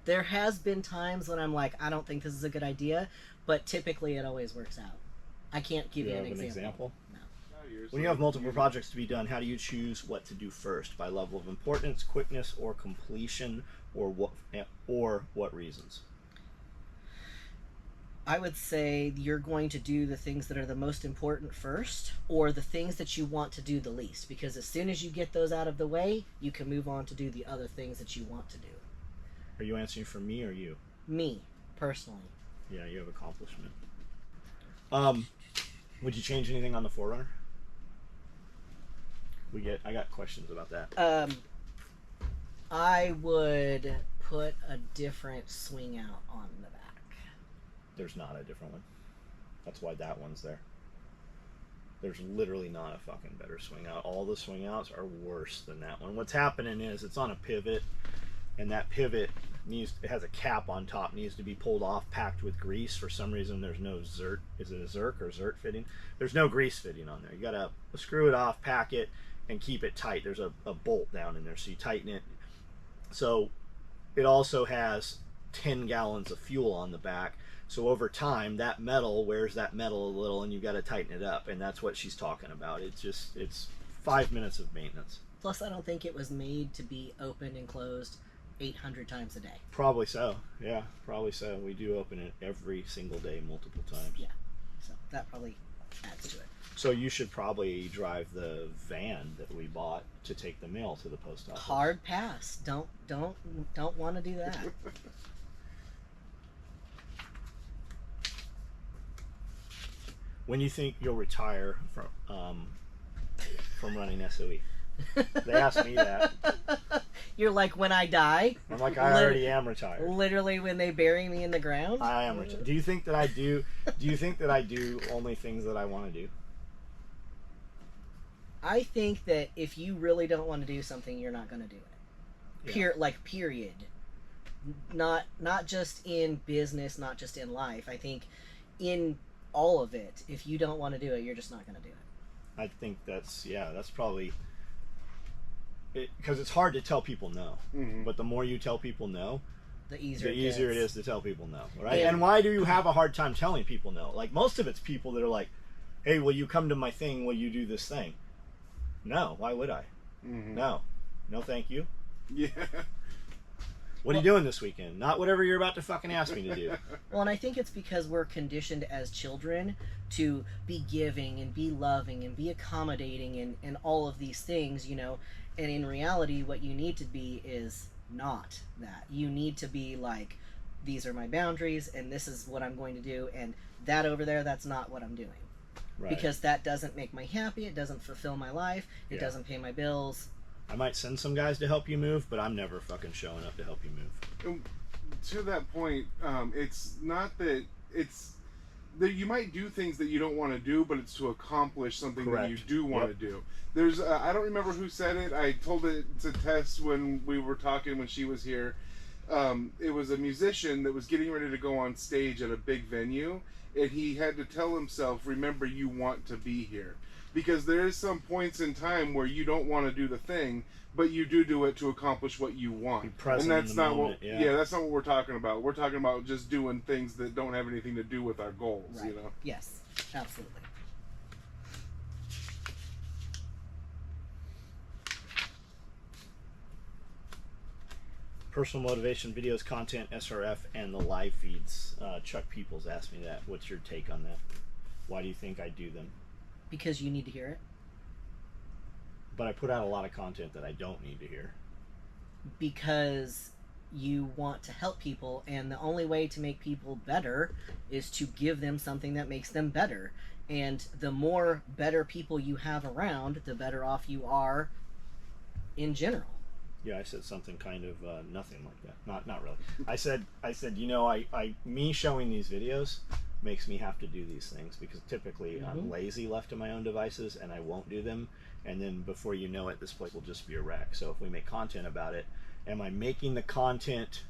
S2: There has been times when I'm like, I don't think this is a good idea, but typically it always works out. I can't give you an example. No.
S1: When you have multiple projects to be done, how do you choose what to do first? By level of importance, quickness, or completion, or what reasons?
S2: I would say you're going to do the things that are the most important first, or the things that you want to do the least, because as soon as you get those out of the way, you can move on to do the other things that you want to do.
S1: Are you answering for me or you?
S2: Me, personally.
S1: Yeah, you have accomplishment. Would you change anything on the Forerunner? I got questions about that.
S2: I would put a different swing out on the back.
S1: There's not a different one. That's why that one's there. There's literally not a fucking better swing out. All the swing outs are worse than that one. What's happening is it's on a pivot, and that pivot it has a cap on top, needs to be pulled off, packed with grease. For some reason, there's no Zert. Is it a Zerk or Zert fitting? There's no grease fitting on there. You gotta screw it off, pack it, and keep it tight. There's a bolt down in there, so you tighten it. So it also has 10 gallons of fuel on the back. So over time, that metal wears that metal a little, and you've got to tighten it up. And that's what she's talking about. It's 5 minutes of maintenance.
S2: Plus, I don't think it was made to be opened and closed 800 times a day.
S1: Probably so. Yeah, probably so. We do open it every single day, multiple times.
S2: Yeah, so that probably adds to it.
S1: So you should probably drive the van that we bought to take the mail to the post office.
S2: Hard pass. Don't want to do that.
S1: When you think you'll retire from running SOE? They asked me that.
S2: You're like, when I die?
S1: I'm like, I already am retired.
S2: Literally, when they bury me in the ground?
S1: I am retired. Do you think that I do? Do you think that I do only things that I want to do?
S2: I think that if you really don't want to do something, you're not going to do it.
S1: Yeah.
S2: Period. Not just in business, not just in life. I think in all of it, if you don't want to do it, you're just not going to do it.
S1: I think that's probably it, because it's hard to tell people no. Mm-hmm. But the more you tell people no,
S2: the easier
S1: it is to tell people no, right? And why do you have a hard time telling people no? Like, most of it's people that are like, hey, will you come to my thing? Will you do this thing? No, why would I? Mm-hmm. No, thank you.
S3: Yeah.
S1: What are you doing this weekend? Not whatever you're about to fucking ask me to do.
S2: Well, and I think it's because we're conditioned as children to be giving and be loving and be accommodating and all of these things, you know. And in reality, what you need to be is not that. You need to be like, these are my boundaries and this is what I'm going to do, and that over there, that's not what I'm doing. Right. Because that doesn't make me happy, it doesn't fulfill my life, it doesn't pay my bills.
S1: I might send some guys to help you move, but I'm never fucking showing up to help you move.
S3: To that point, it's not that it's that you might do things that you don't want to do, but it's to accomplish something that you do want to do. There's I don't remember who said it. I told it to Tess when we were talking when she was here. It was a musician that was getting ready to go on stage at a big venue, and he had to tell himself, remember, you want to be here. Because there is some points in time where you don't want to do the thing, but you do it to accomplish what you want. And that's not what that's not what we're talking about. We're talking about just doing things that don't have anything to do with our goals,
S2: right.
S3: You know?
S2: Yes, absolutely.
S1: Personal motivation videos, content, SRF, and the live feeds. Chuck Peoples asked me that. What's your take on that? Why do you think I do them?
S2: Because you need to hear it.
S1: But I put out a lot of content that I don't need to hear.
S2: Because you want to help people, and the only way to make people better is to give them something that makes them better. And the more better people you have around, the better off you are in general.
S1: Yeah, I said something kind of nothing like that. Not really. I said, you know, me showing these videos makes me have to do these things because typically I'm lazy left to my own devices and I won't do them, and then before you know it, this place will just be a wreck. So if we make content about it, am I making the content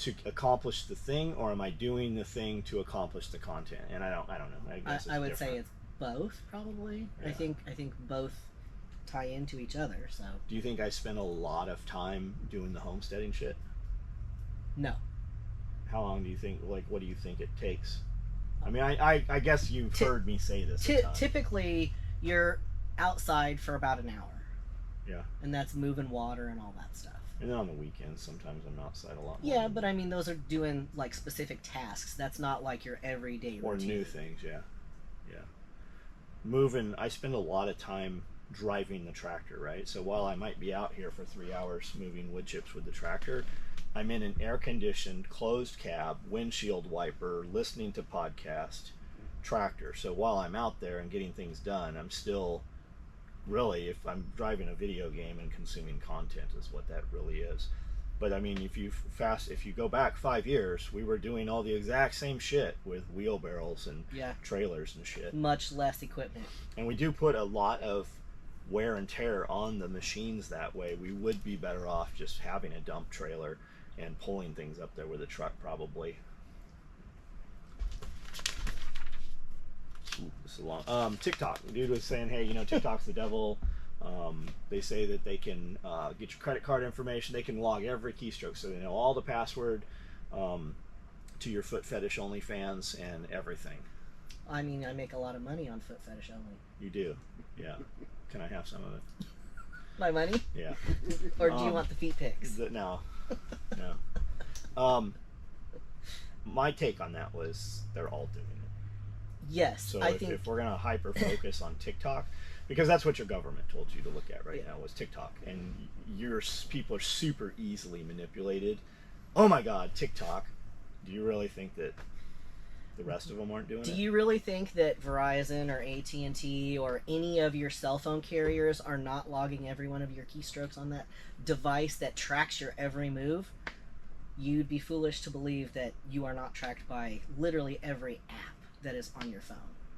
S1: to accomplish the thing, or am I doing the thing to accomplish the content? And I don't know. I guess
S2: I would say it's both, probably. Yeah. I think both tie into each other. So
S1: do you think I spend a lot of time doing the homesteading shit?
S2: No. How
S1: long do you think, like, what do you think it takes? I mean, I guess you've heard me say this.
S2: Typically, you're outside for about an hour.
S1: Yeah.
S2: And that's moving water and all that stuff.
S1: And then on the weekends, sometimes I'm outside a lot more.
S2: Yeah, but I mean, those are doing, like, specific tasks. That's not, like, your everyday routine.
S1: Or new things, yeah. Yeah. Moving, I spend a lot of time driving the tractor, right? So while I might be out here for 3 hours moving wood chips with the tractor, I'm in an air-conditioned, closed cab, windshield wiper, listening to podcast, tractor. So while I'm out there and getting things done, I'm still really, if I'm driving a video game and consuming content is what that really is. But I mean, if you go back 5 years, we were doing all the exact same shit with wheelbarrows and
S2: Yeah.
S1: trailers and shit.
S2: Much less equipment.
S1: And we do put a lot of wear and tear on the machines that way. We would be better off just having a dump trailer and pulling things up there with a truck, probably. Ooh, this is long. TikTok. The dude was saying, hey, TikTok's the devil. They say that they can get your credit card information. They can log every keystroke, so they know all the password to your foot fetish OnlyFans and everything.
S2: I mean, I make a lot of money on foot fetish only.
S1: You do, yeah. Can I have some of it?
S2: My money?
S1: Yeah.
S2: Or do you want the feet pics?
S1: No. My take on that was they're all doing it.
S2: Yes,
S1: So
S2: I
S1: if,
S2: think.
S1: if we're going to hyper focus on TikTok, because that's what your government told you to look at right
S2: Yeah.
S1: now was TikTok, and people are super easily manipulated. Oh my God, TikTok! Do you really think that the rest of them aren't doing it?
S2: Do you really think that Verizon or AT&T or any of your cell phone carriers are not logging every one of your keystrokes on that device that tracks your every move? You'd be foolish to believe that you are not tracked by literally every app that is on your phone.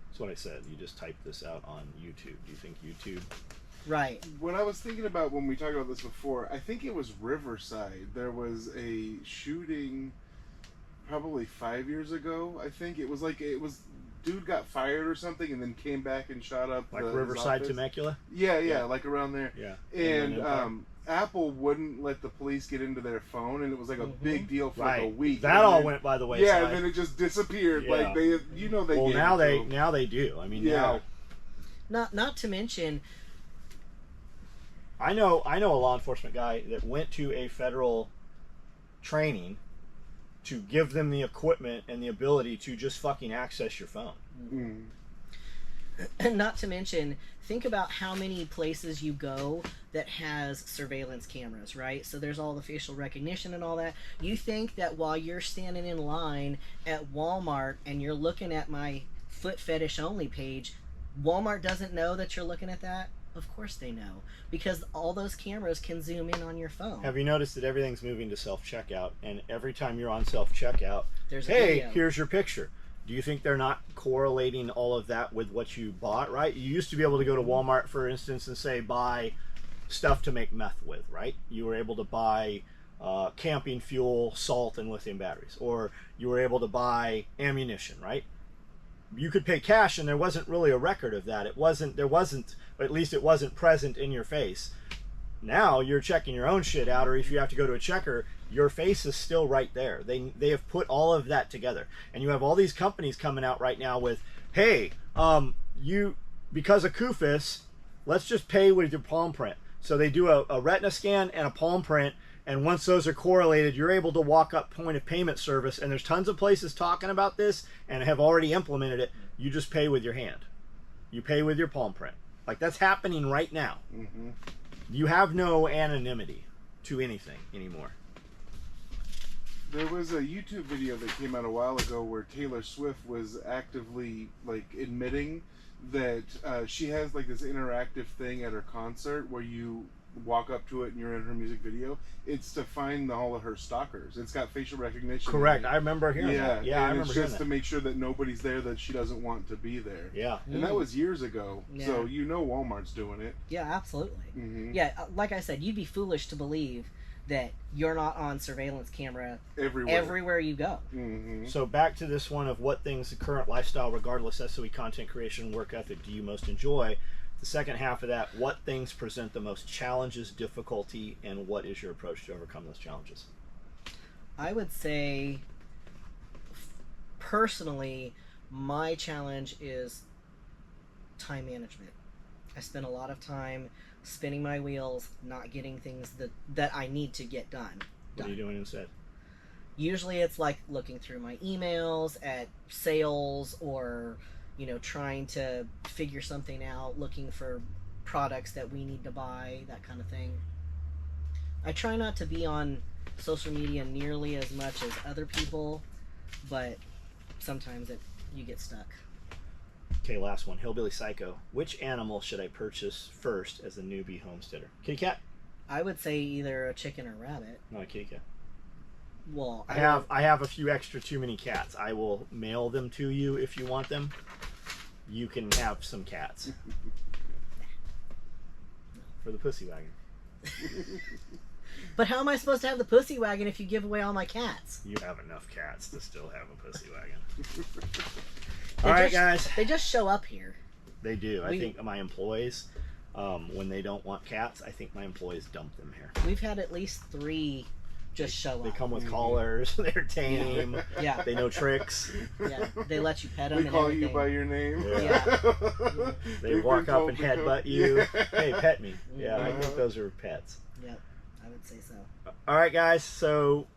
S1: That's what I said. You just typed this out on YouTube. Do you think YouTube?
S2: Right.
S3: What I was thinking about when we talked about this before, I think it was Riverside. There was a shooting probably 5 years ago. I think it was dude got fired or something and then came back and shot up
S1: Like
S3: his
S1: Riverside,
S3: office.
S1: Temecula?
S3: Yeah,
S1: Yeah.
S3: like around there.
S1: Yeah.
S3: And
S1: Inland Empire.
S3: Apple wouldn't let the police get into their phone, and it was like a big deal for like a
S1: Right.
S3: week.
S1: That
S3: And
S1: all
S3: then-
S1: went by the wayside.
S3: Yeah, and then it just disappeared.
S1: Yeah.
S3: Like they
S1: Well,
S3: gave
S1: now
S3: it to
S1: they
S3: them.
S1: now they do. I mean,
S3: Yeah.
S1: now
S2: Not to mention,
S1: I know a law enforcement guy that went to a federal training to give them the equipment and the ability to just fucking access your phone.
S3: Mm.
S2: and not to mention, think about how many places you go that has surveillance cameras, right? So there's all the facial recognition and all that. You think that while you're standing in line at Walmart and you're looking at my foot fetish only page, Walmart doesn't know that you're looking at that? Of course they know, because all those cameras can zoom in on your phone.
S1: Have you noticed that everything's moving to self-checkout, and every time you're on self-checkout,
S2: There's a
S1: hey,
S2: video.
S1: here's your picture. Do you think they're not correlating all of that with what you bought, right? You used to be able to go to Walmart, for instance, and say, buy stuff to make meth with, right? You were able to buy camping fuel, salt, and lithium batteries. Or you were able to buy ammunition, right? You could pay cash, and there wasn't really a record of that. At least it wasn't present in your face. Now you're checking your own shit out, or if you have to go to a checker, your face is still right there. They have put all of that together, and you have all these companies coming out right now with, hey, because of CUFIS, let's just pay with your palm print. So they do a retina scan and a palm print, and once those are correlated, you're able to walk up point of payment service, and there's tons of places talking about this and have already implemented it. You just pay with your hand. You pay with your palm print. Like, that's happening right now.
S3: Mm-hmm.
S1: You have no anonymity to anything anymore.
S3: There was a YouTube video that came out a while ago where Taylor Swift was actively admitting that she has this interactive thing at her concert where you walk up to it and you're in her music video. It's to find all of her stalkers. It's got facial recognition.
S1: Correct. I remember hearing that. Yeah, I
S3: and
S1: remember
S3: it's
S1: hearing
S3: just
S1: that.
S3: to make sure that nobody's there that she doesn't want to be there.
S1: Yeah.
S3: And that was years ago.
S2: Yeah.
S3: So Walmart's doing it.
S2: Yeah, absolutely.
S3: Mm-hmm.
S2: Yeah, like I said, you'd be foolish to believe that you're not on surveillance camera everywhere you go.
S3: Mm-hmm.
S1: So back to this one of what things the current lifestyle, regardless SOE content creation, work ethic, do you most enjoy? The second half of that, what things present the most challenges, difficulty, and what is your approach to overcome those challenges?
S2: I would say, personally, my challenge is time management. I spend a lot of time spinning my wheels, not getting things that I need to get done.
S1: What are you doing instead?
S2: Usually it's like looking through my emails at sales, or trying to figure something out, looking for products that we need to buy, that kind of thing. I try not to be on social media nearly as much as other people, but sometimes you get stuck.
S1: Okay, last one. Hillbilly Psycho. Which animal should I purchase first as a newbie homesteader? Kitty cat?
S2: I would say either a chicken or rabbit.
S1: Not a kitty cat.
S2: Well,
S1: I have a few extra too many cats. I will mail them to you if you want them. You can have some cats. For the pussy wagon.
S2: But how am I supposed to have the pussy wagon if you give away all my cats?
S1: You have enough cats to still have a pussy wagon. All right, guys.
S2: They just show up here.
S1: They do. I think my employees, when they don't want cats, I think my employees dump them here.
S2: We've had at least 3 just show up.
S1: They come with collars. They're tame.
S2: Yeah.
S1: They know tricks.
S2: Yeah. They let you pet them.
S3: They call you by your name.
S1: Yeah. They walk up and headbutt you. Hey, pet me. Yeah, I think those are pets.
S2: Yep, I would say so.
S1: All right, guys. So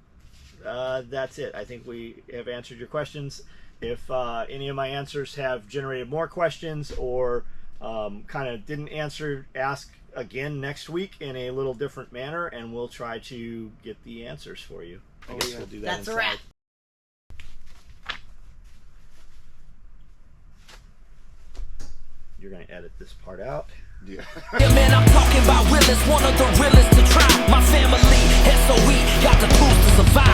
S1: that's it. I think we have answered your questions. If any of my answers have generated more questions or kind of didn't answer, ask again next week in a little different manner, and we'll try to get the answers for you. I guess we'll do that.
S2: That's a wrap.
S1: You're going to edit this part out.
S3: Yeah.
S4: Yeah, man, I'm talking about realest, one of the realest to try. My family, SOE, got the tools to survive.